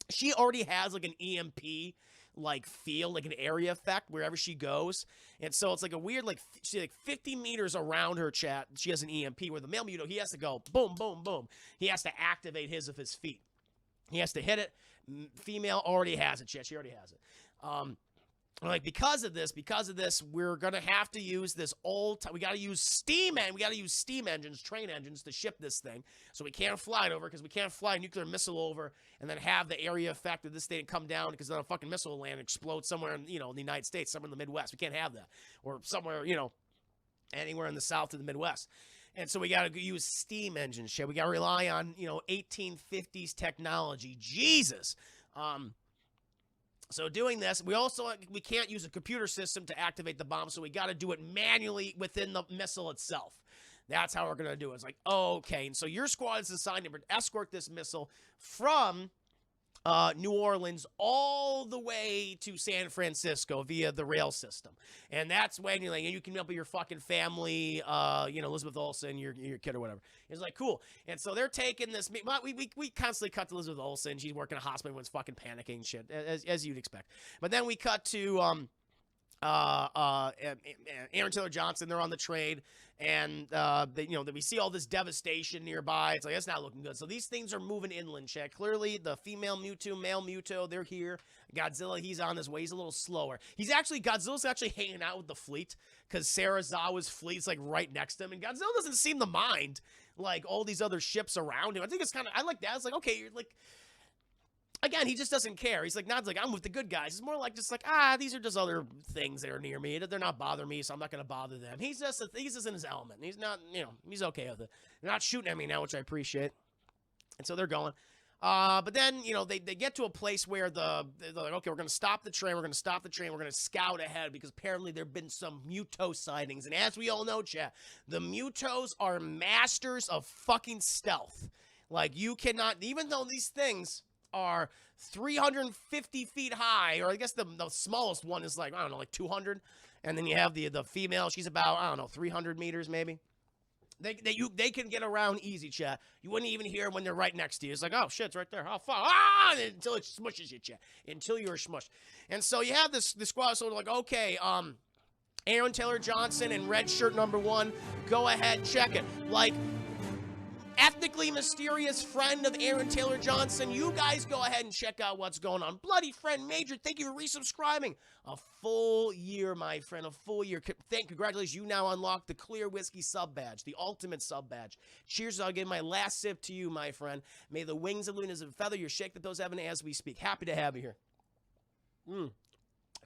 she already has like an EMP like feel, like an area effect wherever she goes. And so it's like a weird, like, she's like 50 meters around her, chat, she has an EMP, where the male Muto, he has to go boom, boom, boom. He has to activate his of his feet. He has to hit it. Female already has it, chat. She already has it. Like, because of this, we're gonna have to use this we gotta use steam engines, train engines, to ship this thing. So we can't fly it over, because we can't fly a nuclear missile over and then have the area effect of this thing come down, because then a fucking missile will land and explode somewhere in, in the United States, somewhere in the Midwest. We can't have that. Or somewhere, anywhere in the South or the Midwest. And so we got to use steam engines, shit. We got to rely on, 1850s technology. Jesus. So doing this, we can't use a computer system to activate the bomb, so we got to do it manually within the missile itself. That's how we're going to do it. It's like, okay. And so your squad is assigned to escort this missile from New Orleans all the way to San Francisco via the rail system. And that's when you can help your fucking family, Elizabeth Olsen, your kid or whatever. It's like, cool. And so they're taking this. We constantly cut to Elizabeth Olsen. She's working at a hospital, everyone's fucking panicking and shit, as you'd expect. But then we cut to Aaron Taylor Johnson. They're on the train, and we see all this devastation nearby. It's like, that's not looking good. So these things are moving inland, check. Clearly, the female Mewtwo, male Mewtwo, they're here. Godzilla, he's on his way. He's a little slower. Godzilla's actually hanging out with the fleet, because Sarazawa's fleet's like right next to him, and Godzilla doesn't seem to mind like all these other ships around him. I think it's kind of, I like that. It's like, okay, you're like, again, he just doesn't care. He's like, not like, I'm with the good guys. It's more like, just like, these are just other things that are near me. They're not bothering me, so I'm not going to bother them. He's just in his element. He's not, he's okay with it. They're not shooting at me now, which I appreciate. And so they're going. But then, they get to a place where they're like, okay, we're going to stop the train. We're going to scout ahead, because apparently there have been some Muto sightings. And as we all know, chat, the Mutos are masters of fucking stealth. Like, you cannot, even though these things are 350 feet high, or I guess the smallest one is like, I don't know, like 200. And then you have the female, she's about, I don't know, 300 meters maybe. They can get around easy, chat. You wouldn't even hear when they're right next to you. It's like, oh shit, it's right there. Oh fuck, until it smushes you, chat. Until you're smushed. And so you have this squad, so like, okay, Aaron Taylor Johnson and red shirt number 1, go ahead, check it. Like, ethnically mysterious friend of Aaron Taylor Johnson, you guys go ahead and check out what's going on. Bloody friend Major, thank you for resubscribing. A full year, my friend, a full year. Congratulations, you now unlocked the Clear Whiskey sub badge, the ultimate sub badge. Cheers, I'll give my last sip to you, my friend. May the wings of Lunas of feather your shake that those heaven as we speak. Happy to have you here.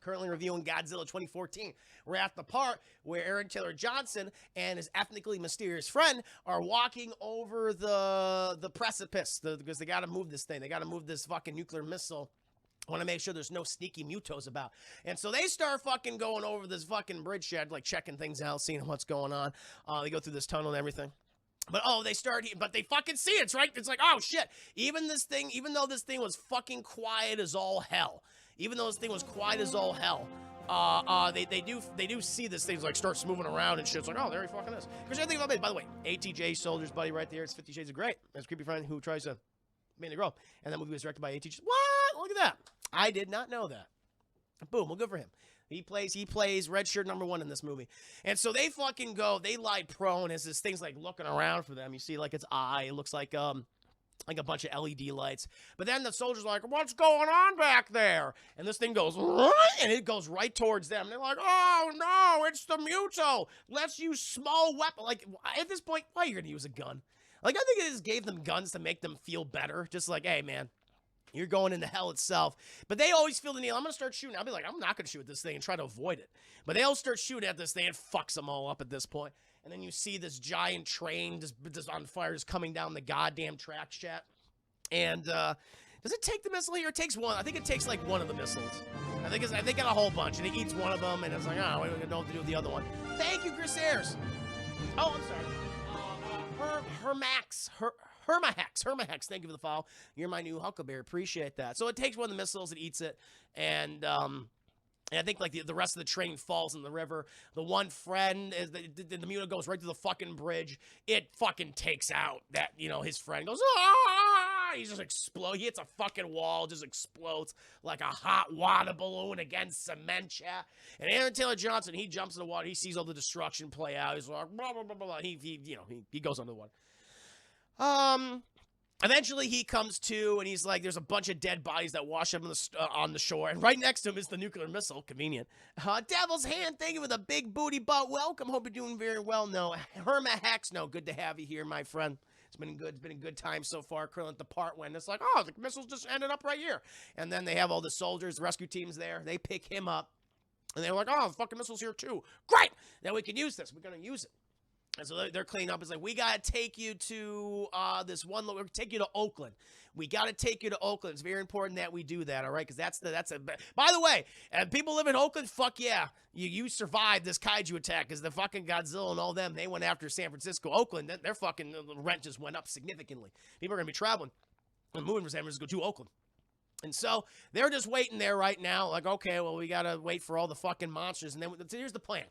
Currently reviewing Godzilla 2014. We're at the part where Aaron Taylor Johnson and his ethnically mysterious friend are walking over the precipice, because they got to move this thing. They got to move this fucking nuclear missile. I want to make sure there's no sneaky Mutos about. And so they start fucking going over this fucking bridge shed, like checking things out, seeing what's going on. They go through this tunnel and everything. But they fucking see it. It's right. It's like, oh shit. Even though this thing was fucking quiet as all hell. Even though this thing was quiet as all hell, they do see this thing like starts moving around and shit. It's like, oh, there he fucking is. Because everything about it, by the way, ATJ Soldier's buddy right there. It's 50 Shades of Grey. That's a creepy friend who tries to make the girl. And that movie was directed by ATJ. What? Look at that. I did not know that. Boom. Well, good for him. He plays red shirt number 1 in this movie. And so they fucking go, they lie prone as this thing's like looking around for them. You see like its eye. It looks like a bunch of LED lights. But then the soldier's like, what's going on back there? And this thing goes, and it goes right towards them. They're like, oh no, it's the Muto. Let's use small weapon. Like, at this point, why are you going to use a gun? Like, I think it just gave them guns to make them feel better. Just like, hey, man, You're going into hell itself. But they always feel the need. I'm going to start shooting. I'll be like, I'm not going to shoot at this thing and try to avoid it. But they all start shooting at this thing and fucks them all up at this point. And then you see this giant train just on fire just coming down the goddamn track, chat. And does it take the missile here? It takes one. I think it takes like one of the missiles. I think they got a whole bunch. And it eats one of them. And it's like, oh, we don't know what to do with the other one. Thank you, Chris Ayers. Oh, I'm sorry. Hermahex, thank you for the follow. You're my new Huckleberry. Appreciate that. So it takes one of the missiles, it eats it, and I think like the rest of the train falls in the river. The one friend, the Muna goes right to the fucking bridge. It fucking takes out that, his friend goes, ah! He just explodes. He hits a fucking wall, just explodes like a hot water balloon against cement, chat. And Aaron Taylor Johnson, he jumps in the water. He sees all the destruction play out. He's like, blah, blah, blah, blah. He goes under the water. Eventually he comes to, and he's like, there's a bunch of dead bodies that wash up on the shore, and right next to him is the nuclear missile. Convenient. Devil's Hand, thank you for the big booty butt. Welcome. Hope you're doing very well. No, Hermahex, no, good to have you here, my friend. It's been good. It's been a good time so far. Currently at the part when it's like, oh, the missiles just ended up right here, and then they have all the soldiers, the rescue teams there. They pick him up, and they're like, oh, the fucking missile's here too. Great. Now we can use this. We're gonna use it. And so they're cleaning up. It's like, we got to take you to this one. We're going to take you to Oakland. We got to take you to Oakland. It's very important that we do that, all right? Because that's a. By the way, people live in Oakland, fuck yeah. You survived this kaiju attack because the fucking Godzilla and all them, they went after San Francisco. Oakland, their fucking rent just went up significantly. People are going to be traveling and moving from San Francisco to Oakland. And so they're just waiting there right now. Like, okay, well, we got to wait for all the fucking monsters. And then here's the plan.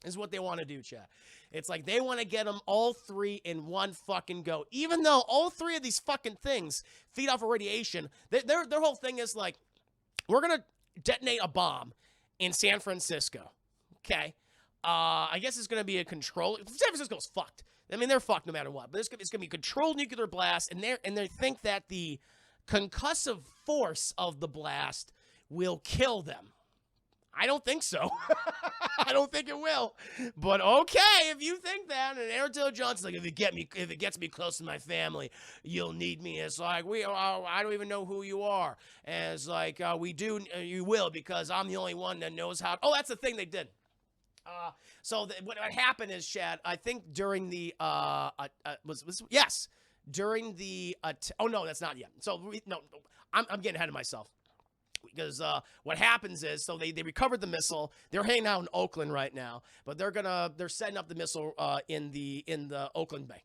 This is what they want to do, chat. It's like they want to get them all three in one fucking go. Even though all three of these fucking things feed off of radiation, their whole thing is like, we're going to detonate a bomb in San Francisco. Okay? I guess it's going to be a control. San Francisco's fucked. I mean, they're fucked no matter what. But it's going to be a controlled nuclear blast, and they think that the concussive force of the blast will kill them. I don't think so. I don't think it will. But okay, if you think that, and Aaron Taylor Johnson's like, if it gets me close to my family, you'll need me. It's like, I don't even know who you are. And it's like, you will, because I'm the only one that knows how. Oh, that's the thing they did. So what happened is, Chad, I think during the, during the, oh no, that's not yet. So, I'm getting ahead of myself. Because what happens is, so they recovered the missile. They're hanging out in Oakland right now, but they're setting up the missile in the Oakland Bay,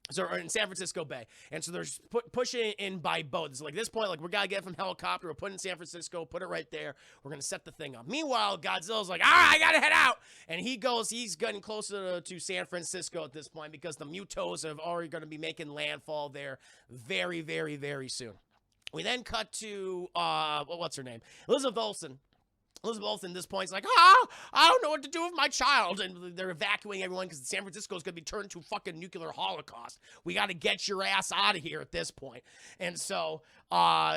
so in San Francisco Bay, and so they're pushing it in by boat. It's like this point, like we gotta get it from helicopter. We're putting it in San Francisco, put it right there. We're gonna set the thing up. Meanwhile, Godzilla's like, all right, I gotta head out, and he's getting closer to San Francisco at this point because the Mutos are already gonna be making landfall there very, very, very soon. We then cut to, what's her name? Elizabeth Olsen. Elizabeth Olsen at this point is like, I don't know what to do with my child. And they're evacuating everyone because San Francisco is going to be turned into a fucking nuclear holocaust. We got to get your ass out of here at this point. And so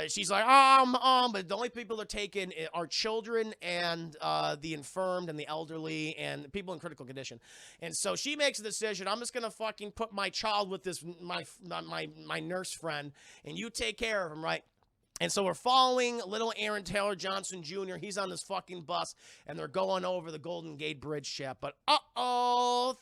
she's like, but the only people they're taking are children and the infirmed and the elderly and people in critical condition. And so she makes a decision. I'm just going to fucking put my child with this, my nurse friend, and you take care of him, right? And so we're following little Aaron Taylor Johnson Jr. He's on this fucking bus, and they're going over the Golden Gate Bridge, chap. But,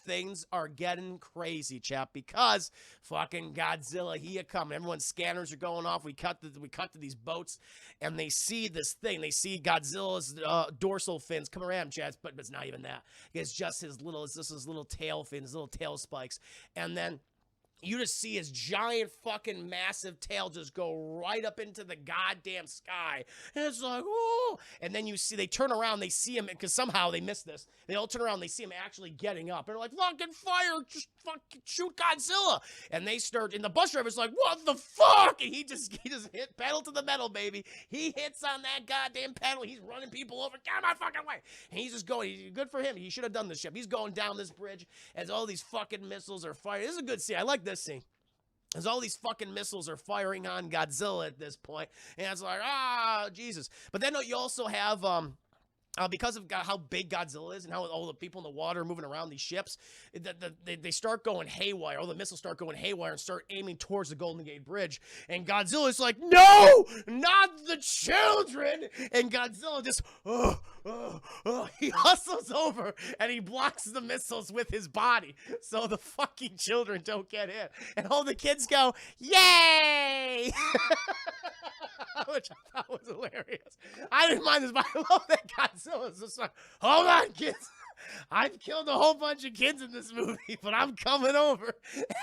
things are getting crazy, chap, because fucking Godzilla, he coming. Everyone's scanners are going off. We cut to these boats, and they see this thing. They see Godzilla's dorsal fins come around, chat, but it's not even that. It's just his little tail fins, his little tail spikes. And then you just see his giant fucking massive tail just go right up into the goddamn sky. And it's like, oh. And then you see, they turn around, they see him, because somehow they missed this. They all turn around, they see him actually getting up. And they're like, fucking fire, just fucking shoot Godzilla. And they start, and the bus driver's like, what the fuck? And he just hit pedal to the metal, baby. He hits on that goddamn pedal. He's running people over. Get out of my fucking way. And he's just going, good for him. He should have done this shit. He's going down this bridge as all these fucking missiles are firing. This is a good scene. I like this scene. As all these fucking missiles are firing on Godzilla at this point. And it's like, Jesus. But then you also have, because of how big Godzilla is and how all the people in the water are moving around these ships, they start going haywire. All the missiles start going haywire and start aiming towards the Golden Gate Bridge. And Godzilla's like, no, not the children. And Godzilla just, he hustles over and he blocks the missiles with his body so the fucking children don't get hit. And all the kids go, yay! Which I thought was hilarious. I didn't mind this, but I love that Godzilla's just like, hold on, kids. I've killed a whole bunch of kids in this movie, but I'm coming over.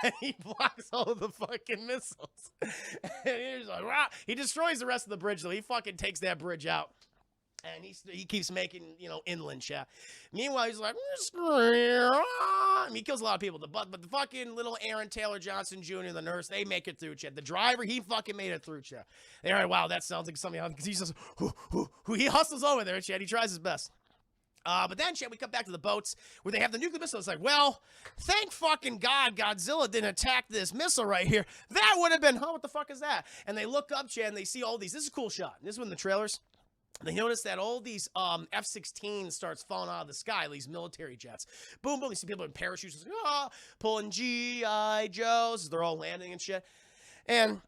And he blocks all the fucking missiles. And he's like, rah! He destroys the rest of the bridge, though. He fucking takes that bridge out. And he keeps making, inland chat. Meanwhile, he's like, he kills a lot of people. But the fucking little Aaron Taylor Johnson Jr., the nurse, they make it through, chat. The driver, he fucking made it through, chat. They're like, wow, that sounds like something else. Because he's just, he hustles over there, chat. He tries his best. But then, chat, we come back to the boats where they have the nuclear missile. It's like, well, thank fucking God Godzilla didn't attack this missile right here. That would have been, what the fuck is that? And they look up, chat, and they see all these. This is a cool shot. This is one of the trailers. They notice that all these F-16s starts falling out of the sky, these military jets. Boom, boom. You see people in parachutes, pulling G.I. Joes. They're all landing and shit. And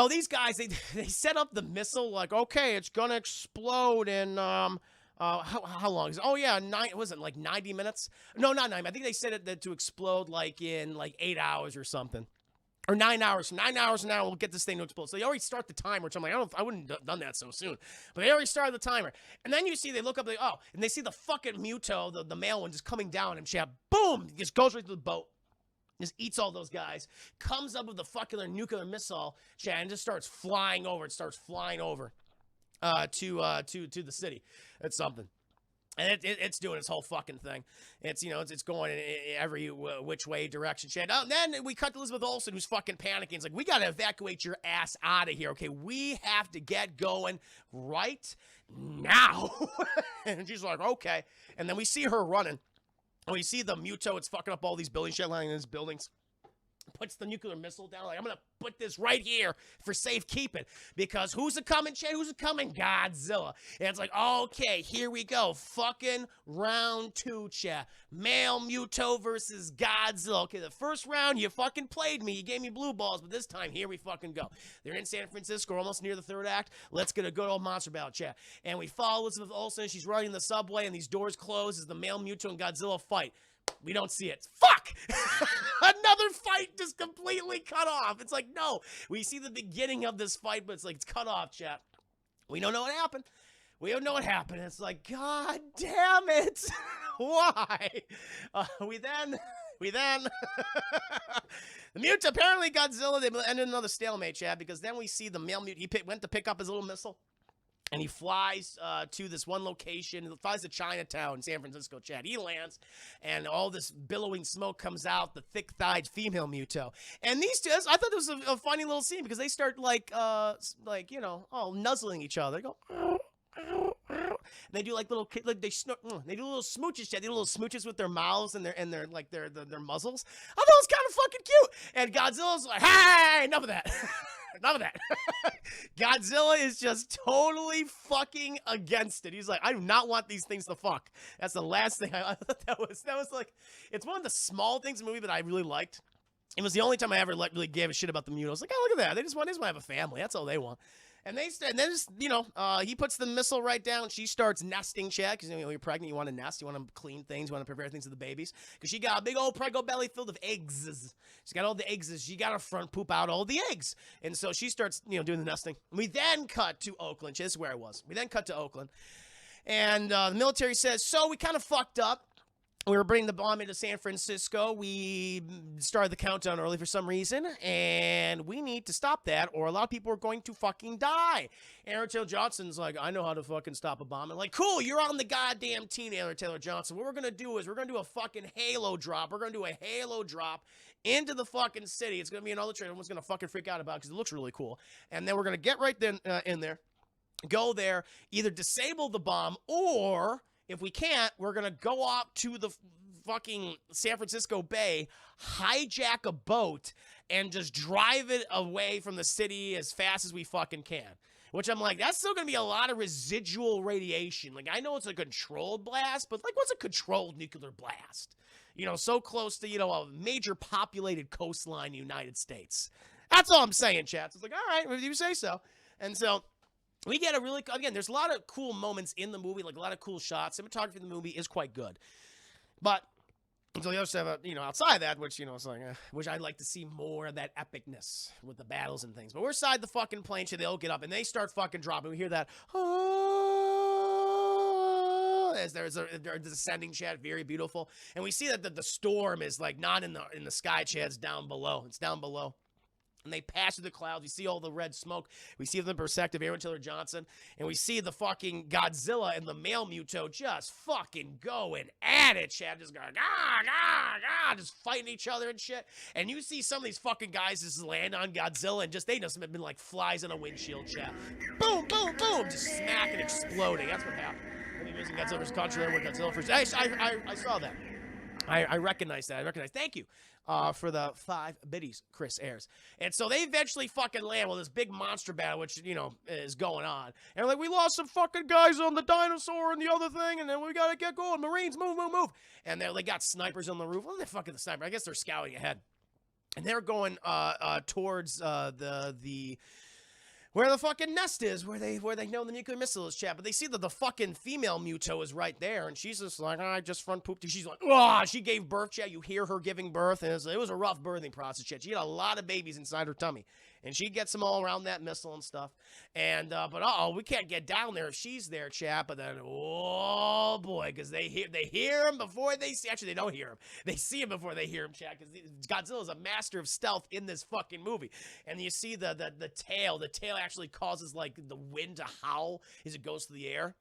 these guys, they set up the missile like, okay, it's gonna explode in how long is it? Oh yeah, was it like 90 minutes? No, not 90. I think they said it to explode like in like 8 hours or something. Or 9 hours. 9 hours now, we'll get this thing to explode. So they already start the timer, which I'm like, I wouldn't have done that so soon. But they already started the timer. And then you see, they look up, and they see the fucking Muto, the male one, just coming down, and boom, he just goes right through the boat. Just eats all those guys. Comes up with the fucking nuclear missile, and just starts flying over. It starts flying over to the city. It's something. And it's doing its whole fucking thing. It's, it's going in every which way direction. Shit. And then we cut to Elizabeth Olsen, who's fucking panicking. It's like, we got to evacuate your ass out of here, okay? We have to get going right now. And she's like, okay. And then we see her running. And we see the Muto. It's fucking up all these buildings. Shit, lying in these buildings. Puts the nuclear missile down. Like, I'm going to put this right here for safekeeping. Because who's a coming, Chad? Who's a coming? Godzilla. And it's like, okay, here we go. Fucking round 2, Chad. Male Muto versus Godzilla. Okay, the first round, you fucking played me. You gave me blue balls. But this time, here we fucking go. They're in San Francisco, almost near the third act. Let's get a good old monster battle, Chad. And we follow Elizabeth Olsen. She's running the subway, and these doors close as the male Muto and Godzilla fight. We don't see it. Fuck! Another fight just completely cut off. It's like, no. We see the beginning of this fight, but it's cut off, chat. We don't know what happened. We don't know what happened. It's like, God damn it. Why? We then... the mute, apparently Godzilla, they ended another stalemate, chat, because then we see the male mute. He went to pick up his little missile. And he flies to this one location. He flies to Chinatown in San Francisco, Chad. He lands, and all this billowing smoke comes out, the thick-thighed female Muto. And these two, I thought this was a funny little scene because they start, all nuzzling each other. They go, and they do, little, they do little smooches, Chad. They do little smooches with their mouths and their muzzles. I thought it was kind of fucking cute. And Godzilla's like, hey, enough of that. Enough of that. Godzilla is just totally fucking against it. He's like, I do not want these things to fuck. That's the last thing I thought that was like, it's one of the small things in the movie that I really liked. It was the only time I ever really gave a shit about the Muto. I was like, oh, look at that. They just want to have a family. That's all they want. And he puts the missile right down. She starts nesting, Chad, because you're pregnant, you want to nest, you want to clean things, you want to prepare things for the babies. Because she got a big old prego belly filled with eggs. She's got all the eggs. She got her front poop out all the eggs. And so she starts, doing the nesting. We then cut to Oakland. This is where I was. We then cut to Oakland. And the military says, so we kind of fucked up. We were bringing the bomb into San Francisco. We started the countdown early for some reason, and we need to stop that, or a lot of people are going to fucking die. Aaron Taylor Johnson's like, I know how to fucking stop a bomb. And like, cool, you're on the goddamn team, Aaron Taylor Johnson. What we're going to do is we're going to do a fucking halo drop. We're going to do a halo drop into the fucking city. It's going to be another trailer. Everyone's going to fucking freak out about it because it looks really cool. And then we're going to get right then in there, go there, either disable the bomb, or... if we can't, we're going to go up to the fucking San Francisco Bay, hijack a boat, and just drive it away from the city as fast as we fucking can. Which I'm like, that's still going to be a lot of residual radiation. Like, I know it's a controlled blast, but, like, what's a controlled nuclear blast? You know, so close to, you know, a major populated coastline in the United States. That's all I'm saying, chat. So it's like, all right, if you say so. And so we get a really, again, there's a lot of cool moments in the movie, like a lot of cool shots. Cinematography in the movie is quite good. But so the other stuff, you know, outside that, which, you know, it's like, which I'd like to see more of that epicness with the battles and things. But we're inside the fucking plane, so they all get up and they start fucking dropping. We hear that, oh, as there's a descending, chat, very beautiful. And we see that the storm is like not in the sky, chat, it's down below. It's down below. And they pass through the clouds. We see all the red smoke. We see the perspective, Aaron Taylor Johnson. And we see the fucking Godzilla and the male Muto just fucking going at it, Chad. Just going, just fighting each other and shit. And you see some of these fucking guys just land on Godzilla and they just have been like flies on a windshield, Chad. Boom, boom, boom. Just smacking, exploding. That's what happened. I mean, using Godzilla's country with Godzilla first. I saw that. I recognize that. Thank you for the 5 biddies, Chris Ayers. And so they eventually fucking land with this big monster battle, which, you know, is going on. And like, we lost some fucking guys on the dinosaur and the other thing, and then we gotta get going. Marines, move, move, move. And they got snipers on the roof. What are they fucking the sniper? I guess they're scouting ahead. And they're going towards the where the fucking nest is, where they know the nuclear missile is, chat. But they see that the fucking female Muto is right there, and she's just like, I just front pooped. She's like, oh, she gave birth, chat. You hear her giving birth, and it was a rough birthing process, chat. She had a lot of babies inside her tummy, and she gets them all around that missile and stuff. And but we can't get down there if she's there, chat. But then, oh boy, because they hear him before they see. Actually, they don't hear him. They see him before they hear him, chat. Because Godzilla is a master of stealth in this fucking movie. And you see the tail. The tail actually causes like the wind to howl as it goes through the air.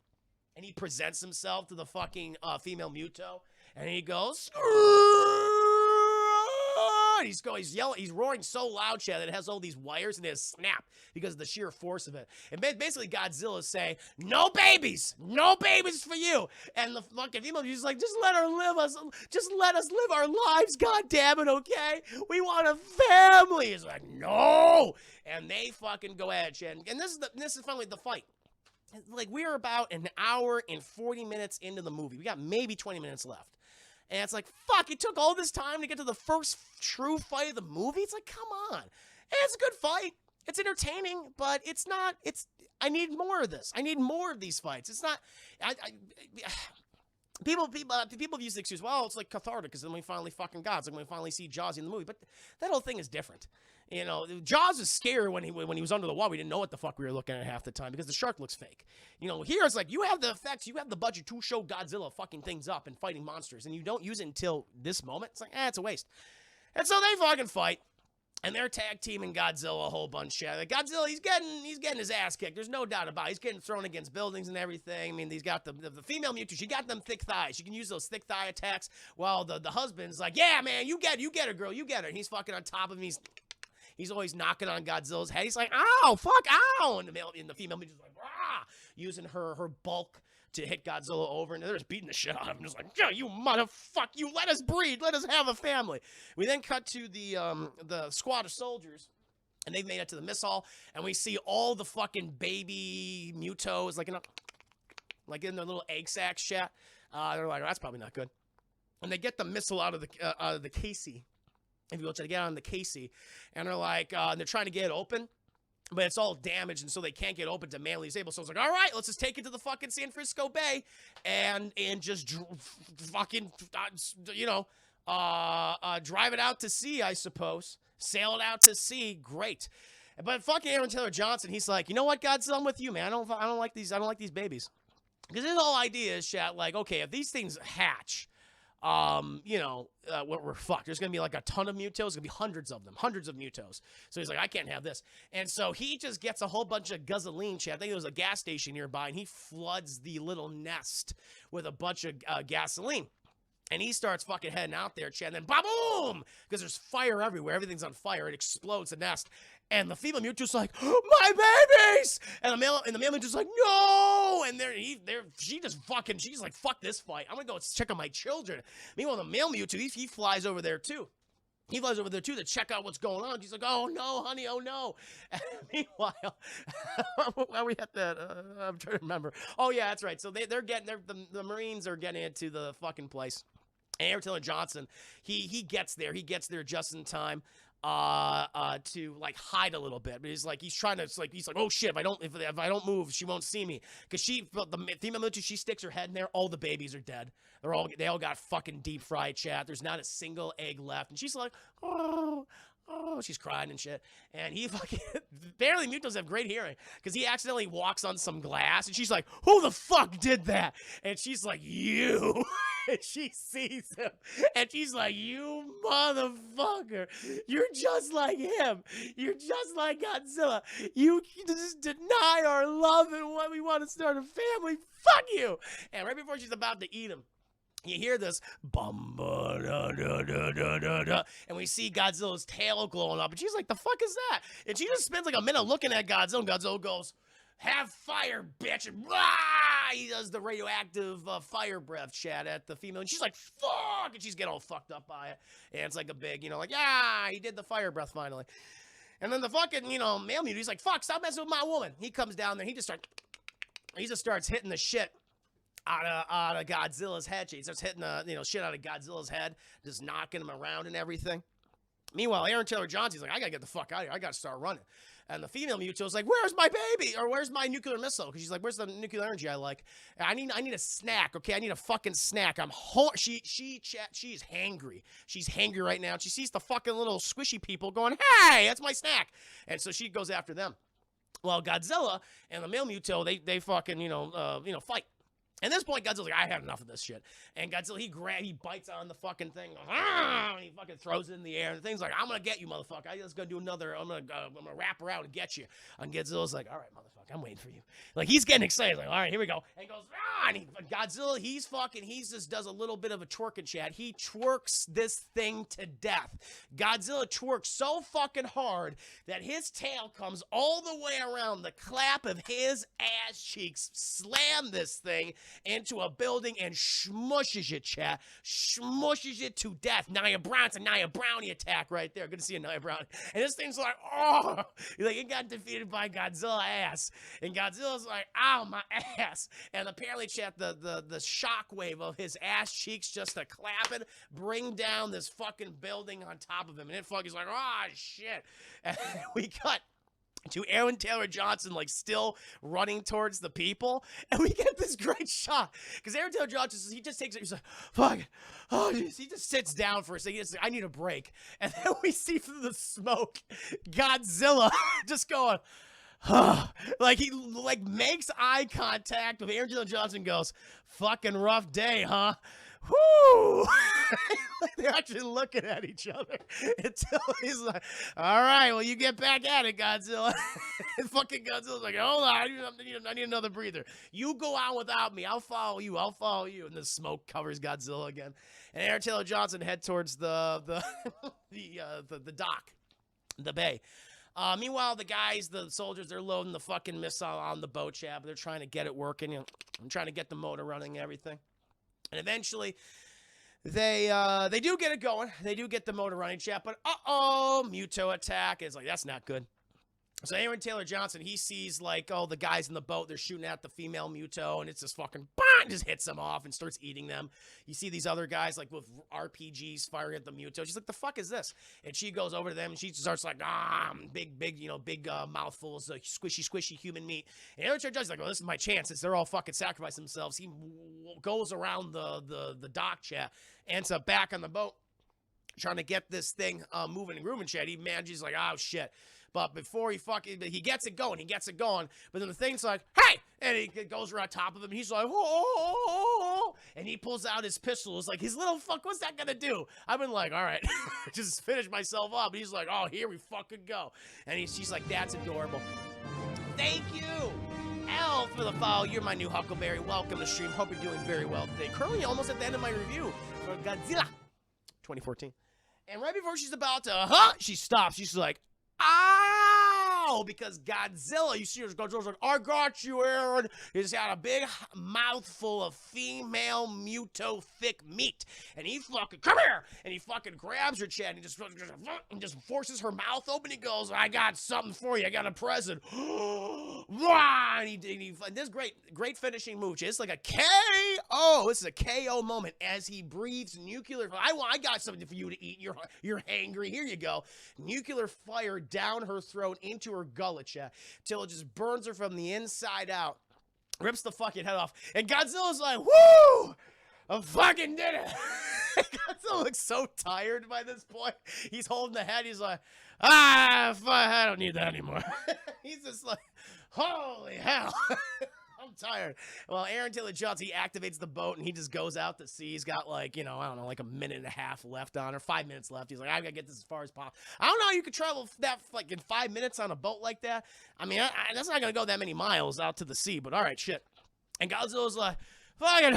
And he presents himself to the fucking female Muto, and he goes, and he's yelling, he's roaring so loud, Chad, that it has all these wires and it has snap because of the sheer force of it. And basically Godzilla is saying, no babies for you. And the fucking female Muto's like, just let us live our lives, god damn it, okay? We want a family. He's like, no. And they fucking go at it, Chad. And this is finally the fight. Like, we're about an hour and 40 minutes into the movie. We got maybe 20 minutes left. And it's like, fuck, it took all this time to get to the first true fight of the movie? It's like, come on. And it's a good fight. It's entertaining, but it's not, I need more of this. I need more of these fights. It's not, people have used the excuse, well, it's like cathartic because then we finally fucking got it. It's like when we finally see Jaws in the movie. But that whole thing is different. You know, Jaws is scary when he was under the water. We didn't know what the fuck we were looking at half the time because the shark looks fake. You know, here it's like you have the effects, you have the budget to show Godzilla fucking things up and fighting monsters, and you don't use it until this moment. It's like, it's a waste. And so they fucking fight, and they're tag teaming Godzilla a whole bunch. Like, Godzilla, he's getting his ass kicked. There's no doubt about it. He's getting thrown against buildings and everything. I mean, he's got the female Mewtwo. She got them thick thighs. She can use those thick thigh attacks. While the husband's like, yeah, man, you get her, girl, you get her. And he's fucking on top of him. He's always knocking on Godzilla's head. He's like, ow, fuck, ow. And the female Mewtwo's like, rah, using her bulk to hit Godzilla over, and they're just beating the shit out of him. Just like, yeah, you motherfucker, you let us breed, let us have a family. We then cut to the squad of soldiers, and they've made it to the missile, and we see all the fucking baby Mutos, like in their little egg sack shit. They're like, oh, that's probably not good. And they get the missile out of the casey. If you will, try to get on the casey, and they're like, they're trying to get it open, but it's all damaged, and so they can't get open to manually disable. So it's like, all right, let's just take it to the fucking San Francisco Bay, and just fucking, drive it out to sea, I suppose. Sail it out to sea, great. But fucking Aaron Taylor Johnson, he's like, you know what, Godzilla, I'm with you, man. I don't like these babies, because his whole idea is, chat, like, okay, if these things hatch, we're fucked. There's gonna be like a ton of Mutos. There's gonna be hundreds of Mutos. So he's like, I can't have this. And so he just gets a whole bunch of gasoline, chat. I think there was a gas station nearby, and he floods the little nest with a bunch of gasoline. And he starts fucking heading out there, chat. And then boom! Because there's fire everywhere. Everything's on fire. It explodes the nest. And the female Mewtwo's like, my babies! And the male Mewtwo's like, no! And she's like, fuck this fight. I'm gonna go check on my children. Meanwhile, the male Mewtwo, he flies over there too. he flies over there too to check out what's going on. She's like, "Oh no, honey, oh no." And meanwhile, while we at that, I'm trying to remember. Oh yeah, that's right. So the Marines are getting into the fucking place. And Aaron Taylor Johnson, he gets there. He gets there just in time to like hide a little bit. But he's trying to, he's like, oh shit, if I don't move, she won't see me. Because the female military, she sticks her head in there, all the babies are dead. They all got fucking deep fried chat. There's not a single egg left. And she's like, oh, she's crying and shit. And he fucking, apparently mutos have great hearing, because he accidentally walks on some glass, and she's like, who the fuck did that? And she's like, you. And she sees him, and she's like, you motherfucker, you're just like him. You're just like Godzilla. You just deny our love and what we want to start a family. Fuck you. And right before she's about to eat him, you hear this bum, da, da, da, da, da, da, and we see Godzilla's tail glowing up, and she's like, the fuck is that? And she just spends like a minute looking at Godzilla, and Godzilla goes, have fire, bitch, and rah! He does the radioactive fire breath chat at the female, and she's like, fuck, and she's getting all fucked up by it, and it's like a big, like, yeah, he did the fire breath finally. And then the fucking, male mutant, he's like, fuck, stop messing with my woman. He comes down there, he just starts hitting the shit out of Godzilla's head. He starts hitting the shit out of Godzilla's head, just knocking him around and everything. Meanwhile, Aaron Taylor Johnson's like, I gotta get the fuck out of here. I gotta start running. And the female Muto's like, where's my baby? Or where's my nuclear missile? Because she's like, where's the nuclear energy I like? I need a snack, okay? I need a fucking snack. She's hangry. She's hangry right now. She sees the fucking little squishy people going, hey, that's my snack. And so she goes after them. Well, Godzilla and the male Muto, they fucking, fight. At this point, Godzilla's like, I had enough of this shit. And Godzilla, he bites on the fucking thing, and he fucking throws it in the air. And the thing's like, I'm gonna get you, motherfucker. I'm just gonna do another, I'm gonna wrap around and get you. And Godzilla's like, all right, motherfucker, I'm waiting for you. Like, he's getting excited. Like, all right, here we go. And he goes, and Godzilla, he just does a little bit of a twerking chat. He twerks this thing to death. Godzilla twerks so fucking hard that his tail comes all the way around the clap of his ass cheeks, slam this thing into a building and smushes it, chat. Smushes it to death. Nia Brown's a Nia Brownie attack right there. Good to see a Nia Brownie. And this thing's like, oh! Like, it got defeated by Godzilla ass. And Godzilla's like, ow, my ass. And apparently, chat, the shockwave of his ass cheeks just a clapping bring down this fucking building on top of him. And it fucking like, oh, shit. And we cut to Aaron Taylor Johnson, like, still running towards the people. And we get this great shot. Because Aaron Taylor Johnson, he just takes it. He's like, fuck. Oh, geez. He just sits down for a second. He's like, I need a break. And then we see through the smoke Godzilla just going, like, he makes eye contact with Aaron Taylor Johnson, goes, fucking rough day, huh? Whoo! They're actually looking at each other until he's like, all right, well, you get back at it, Godzilla. And fucking Godzilla's like, hold on, I need another breather. You go on without me. I'll follow you. And the smoke covers Godzilla again. And Aaron Taylor Johnson head towards the dock, the bay. Meanwhile, the soldiers, they're loading the fucking missile on the boat, chat, but they're trying to get it working, and trying to get the motor running and everything. And eventually, they do get it going. They do get the motor running, chat, but Muto attack. It's like, that's not good. So Aaron Taylor Johnson, he sees, like, the guys in the boat, they're shooting at the female Muto, and it's just fucking, just hits them off and starts eating them. You see these other guys, like, with RPGs firing at the Muto. She's like, the fuck is this? And she goes over to them, and she starts like, big mouthfuls of squishy human meat. And Aaron Taylor Johnson's like, well, this is my chance, since they're all fucking sacrificing themselves. He goes around the dock, chat, ends up back on the boat, trying to get this thing moving and grooving, chat. He manages, like, oh, shit. But before he gets it going. But then the thing's like, hey! And he goes around top of him. And he's like, oh! And he pulls out his pistol. It's like, his little fuck, what's that gonna do? I've been like, all right, just finish myself up. And he's like, oh, here we fucking go. And she's like, that's adorable. Thank you, L, for the follow. You're my new Huckleberry. Welcome to stream. Hope you're doing very well today. Currently almost at the end of my review for Godzilla 2014. And right before she's about to, she stops. She's like, ow! no, because Godzilla, you see, Godzilla's like, I got you, Aaron. He's got a big mouthful of female muto thick meat. And he fucking, come here. And he fucking grabs her, Chad, and he just forces her mouth open. He goes, I got something for you. I got a present. And he this great finishing move, Chad. It's like a KO. This is a KO moment as he breathes nuclear. I got something for you to eat. You're hangry. Here you go. Nuclear fire down her throat into her gullet, Chad, till it just burns her from the inside out. Rips the fucking head off. And Godzilla's like, woo! I fucking did it. Godzilla looks so tired by this point. He's holding the head. He's like, I don't need that anymore. He's just like, holy hell. I'm tired. Well, Aaron Taylor Johnson, he activates the boat and he just goes out to sea. He's got like, I don't know, like a minute and a half left on her, 5 minutes left. He's like, I gotta get this as far as possible. I don't know how you could travel that like in 5 minutes on a boat like that. I mean, that's not gonna go that many miles out to the sea, but all right, shit. And Godzilla's like, fucking,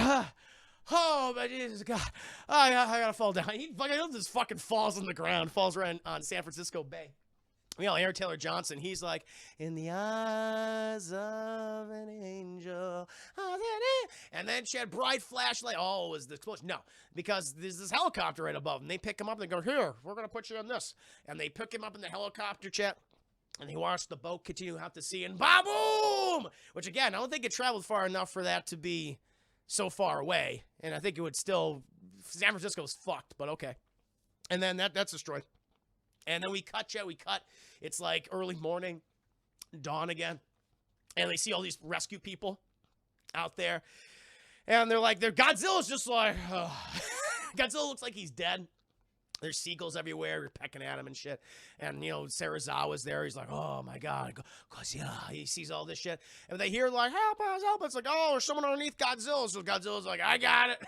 oh, my Jesus, God, I gotta fall down. He just fucking falls on the ground, falls right on San Francisco Bay. Aaron Taylor Johnson, he's like, in the eyes of an angel. And then she had bright flashlight. Oh, it was the explosion. No, because there's this helicopter right above them. They pick him up and they go, here, we're going to put you in this. And they pick him up in the helicopter, Chet. And they watch the boat continue out to sea and ba-boom! Which, again, I don't think it traveled far enough for that to be so far away. And I think it would still, San Francisco's fucked, but okay. And then that's destroyed. And then we cut. It's like early morning, dawn again. And they see all these rescue people out there. And Godzilla's just like, oh. Godzilla looks like he's dead. There's seagulls everywhere. You're pecking at him and shit. And, Serizawa's there. He's like, oh, my God. Godzilla. He sees all this shit. And they hear, like, help us, help us. It's like, oh, there's someone underneath Godzilla. So Godzilla's like, I got it.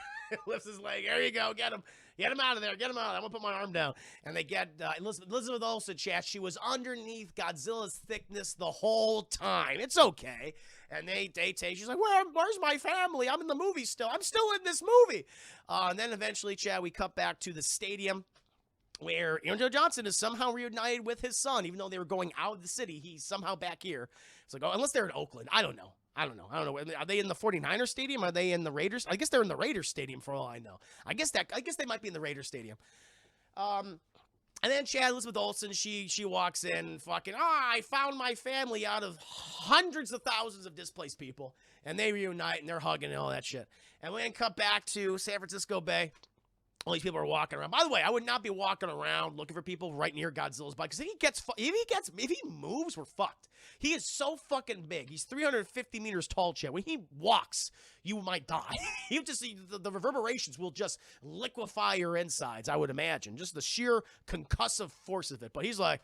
Lifts his leg. There you go. Get him. Get him out of there. Get him out. I'm going to put my arm down. And they get Elizabeth Olsen, chat. She was underneath Godzilla's thickness the whole time. It's okay. And they take, she's like, where's my family? I'm in the movie still. I'm still in this movie. And then eventually, Chad, we cut back to the stadium where Aaron Taylor Johnson is somehow reunited with his son. Even though they were going out of the city, he's somehow back here. It's like, oh, unless they're in Oakland. I don't know. Are they in the 49ers stadium? Are they in the Raiders? I guess they're in the Raiders stadium for all I know. I guess they might be in the Raiders stadium. And then Chad, Elizabeth Olsen, she walks in, fucking, I found my family out of hundreds of thousands of displaced people. And they reunite and they're hugging and all that shit. And we then cut back to San Francisco Bay. All these people are walking around. By the way, I would not be walking around looking for people right near Godzilla's body, because if he moves, we're fucked. He is so fucking big. He's 350 meters tall, Chad. When he walks, you might die. The reverberations will just liquefy your insides, I would imagine. Just the sheer concussive force of it. But he's like,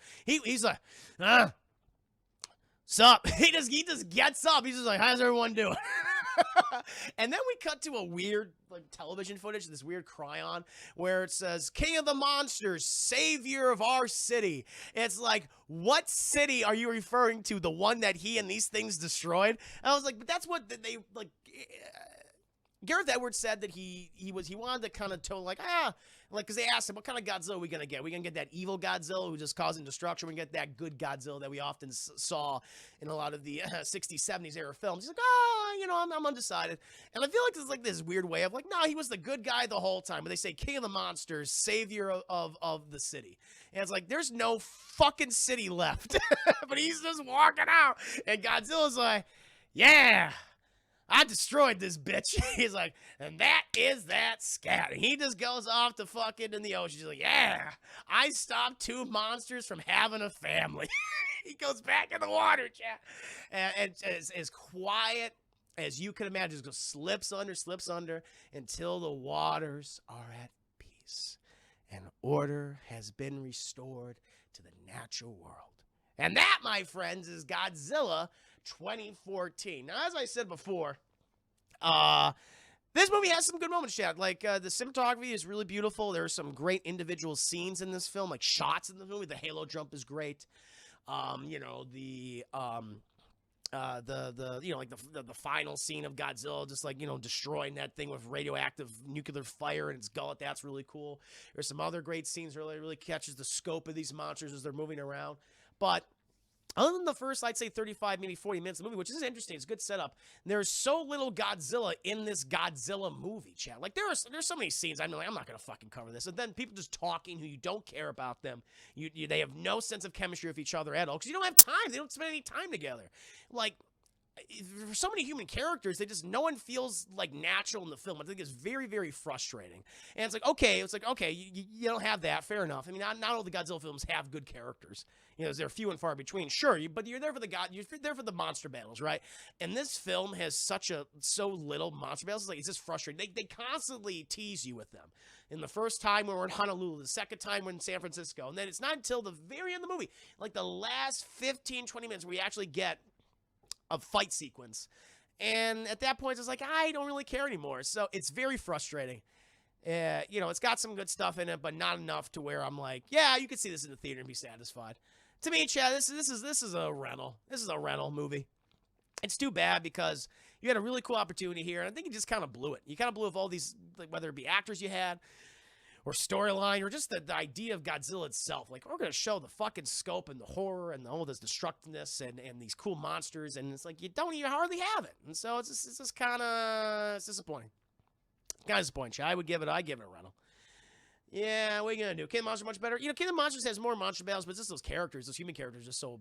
sup? He just gets up. He's just like, how's everyone doing? And then we cut to a weird television footage, this weird cryon where it says, King of the Monsters, Savior of our city. It's like, what city are you referring to? The one that he and these things destroyed? And I was like, but that's what they like. Gareth Edwards said that he wanted to kind of tone because they asked him, what kind of Godzilla are we going to get? We're going to get that evil Godzilla who's just causing destruction. We're going to get that good Godzilla that we often saw in a lot of the 60s, 70s era films. He's like, I'm undecided. And I feel like there's this weird way of no, he was the good guy the whole time. But they say King of the Monsters, Savior of the city. And it's like, there's no fucking city left. But he's just walking out. And Godzilla's like, yeah, I destroyed this bitch. He's like, and that is that scat. And he just goes off to fucking in the ocean. He's like, yeah, I stopped two monsters from having a family. He goes back in the water, chat. And as quiet as you can imagine, just goes slips under until the waters are at peace. And order has been restored to the natural world. And that, my friends, is Godzilla 2014. Now, as I said before, this movie has some good moments, Chad. The cinematography is really beautiful. There are some great individual scenes in this film, shots in the movie. The Halo jump is great. The final scene of Godzilla just destroying that thing with radioactive nuclear fire in its gullet. That's really cool. There's some other great scenes really catches the scope of these monsters as they're moving around. But Other than the first, I'd say 35, maybe 40 minutes of the movie, which is interesting. It's a good setup. There's so little Godzilla in this Godzilla movie, chat. Like, there's so many scenes. I'm like, I'm not going to fucking cover this. And then people just talking who you don't care about them. They have no sense of chemistry with each other at all because you don't have time. They don't spend any time together. Like, for so many human characters, no one feels like natural in the film. I think it's very, very frustrating. And it's like, okay, you don't have that. Fair enough. I mean, not all the Godzilla films have good characters. You know, they're few and far between. Sure, but you're there for you're there for the monster battles, right? And this film has so little monster battles. It's just frustrating. They constantly tease you with them. In the first time when we're in Honolulu, the second time we're in San Francisco, and then it's not until the very end of the movie, like the last 15, 20 minutes, where we actually get a fight sequence. And at that point, it's like, I don't really care anymore. So it's very frustrating. It's got some good stuff in it, but not enough to where I'm like, yeah, you can see this in the theater and be satisfied. To me, Chad, this is a rental. This is a rental movie. It's too bad because you had a really cool opportunity here, and I think you just kind of blew it. You kind of blew it with all these, like, whether it be actors you had, or storyline, or just the idea of Godzilla itself. Like, we're going to show the fucking scope and the horror and all this destructiveness and these cool monsters, and it's like, you don't even hardly have it. And so it's just kind of, it's disappointing. Kind of disappointing, Chad. I'd give it a rental. Yeah, what are you going to do? King of Monsters much better? You know, King of Monsters has more monster battles, but it's just those characters, those human characters, just so,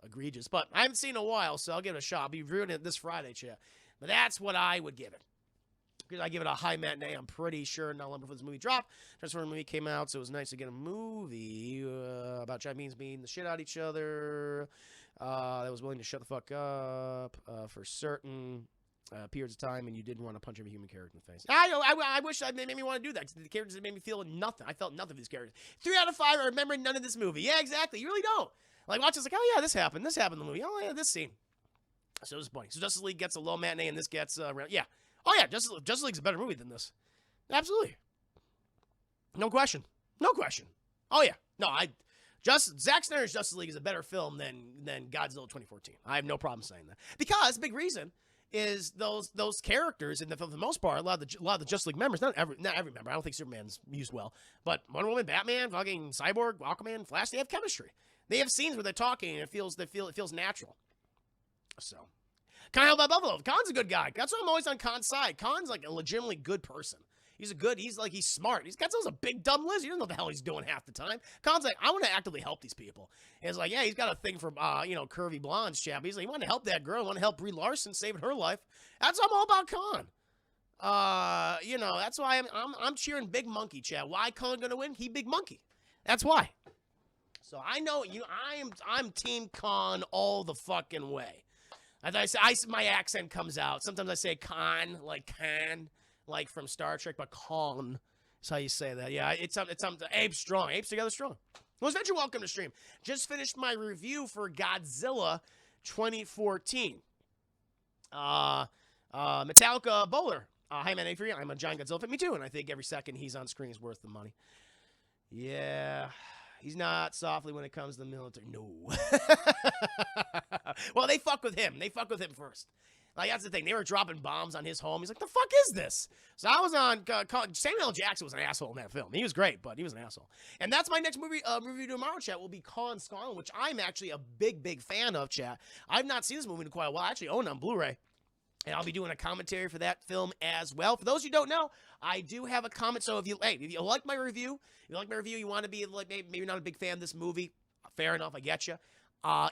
egregious. But I haven't seen it in a while, so I'll give it a shot. I'll be reviewing it this Friday, Chad. But that's what I would give it. I give it a high matinee, I'm pretty sure, not long before this movie dropped. Transformers movie came out, so it was nice to get a movie about Chinese beating the shit out of each other. That was willing to shut the fuck up for certain periods of time, and you didn't want to punch every human character in the face. I wish that made me want to do that, because the characters made me feel nothing. I felt nothing for these characters. 3 out of 5, I remember none of this movie. Yeah, exactly. You really don't. Like, watch this, like, oh yeah, this happened in the movie. Oh yeah, this scene. So disappointing. So Justice League gets a low matinee, and this gets, yeah. Oh yeah, Justice League's a better movie than this. Absolutely. No question. Oh yeah. No, Zack Snyder's Justice League is a better film than Godzilla 2014. I have no problem saying that. Because big reason is those characters, and for the most part, a lot of the Justice League members, not every member. I don't think Superman's used well, but Wonder Woman, Batman, fucking Cyborg, Aquaman, Flash, they have chemistry. They have scenes where they're talking and it feels natural. So, Kyle by Buffalo. Khan's a good guy. That's why I'm always on Khan's side. Khan's like a legitimately good person. He's smart. He's got a big dumb lizard. He doesn't know what the hell he's doing half the time. Khan's like, I want to actively help these people. And it's like, yeah, he's got a thing for, curvy blondes, chap. He's like, he want to help that girl. He want to help Brie Larson saving her life. That's what I'm all about Khan. That's why I'm cheering Big Monkey, Chad. Why Khan gonna win? He Big Monkey. That's why. So I know I'm Team Khan all the fucking way. As my accent comes out. Sometimes I say Khan, like from Star Trek, but Khan is how you say that. Yeah, it's something. Abe's strong. Abe's together strong. Well, Venture, welcome to stream. Just finished my review for Godzilla 2014. Metallica Bowler. Hi, man, A3. I'm a giant Godzilla fan. Me too, and I think every second he's on screen is worth the money. Yeah. He's not softly when it comes to the military. No. Well, they fuck with him. They fuck with him first. Like, that's the thing. They were dropping bombs on his home. He's like, the fuck is this? So I was on... Samuel L. Jackson was an asshole in that film. He was great, but he was an asshole. And that's my next movie review tomorrow, chat, will be Khan Skull, which I'm actually a big, big fan of, chat. I've not seen this movie in quite a while. I actually own it on Blu-ray. And I'll be doing a commentary for that film as well. For those who don't know, I do have a comment. So if you like my review, you want to be like maybe not a big fan of this movie, fair enough, I get you.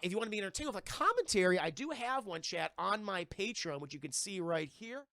If you want to be entertained with a commentary, I do have one, chat, on my Patreon, which you can see right here.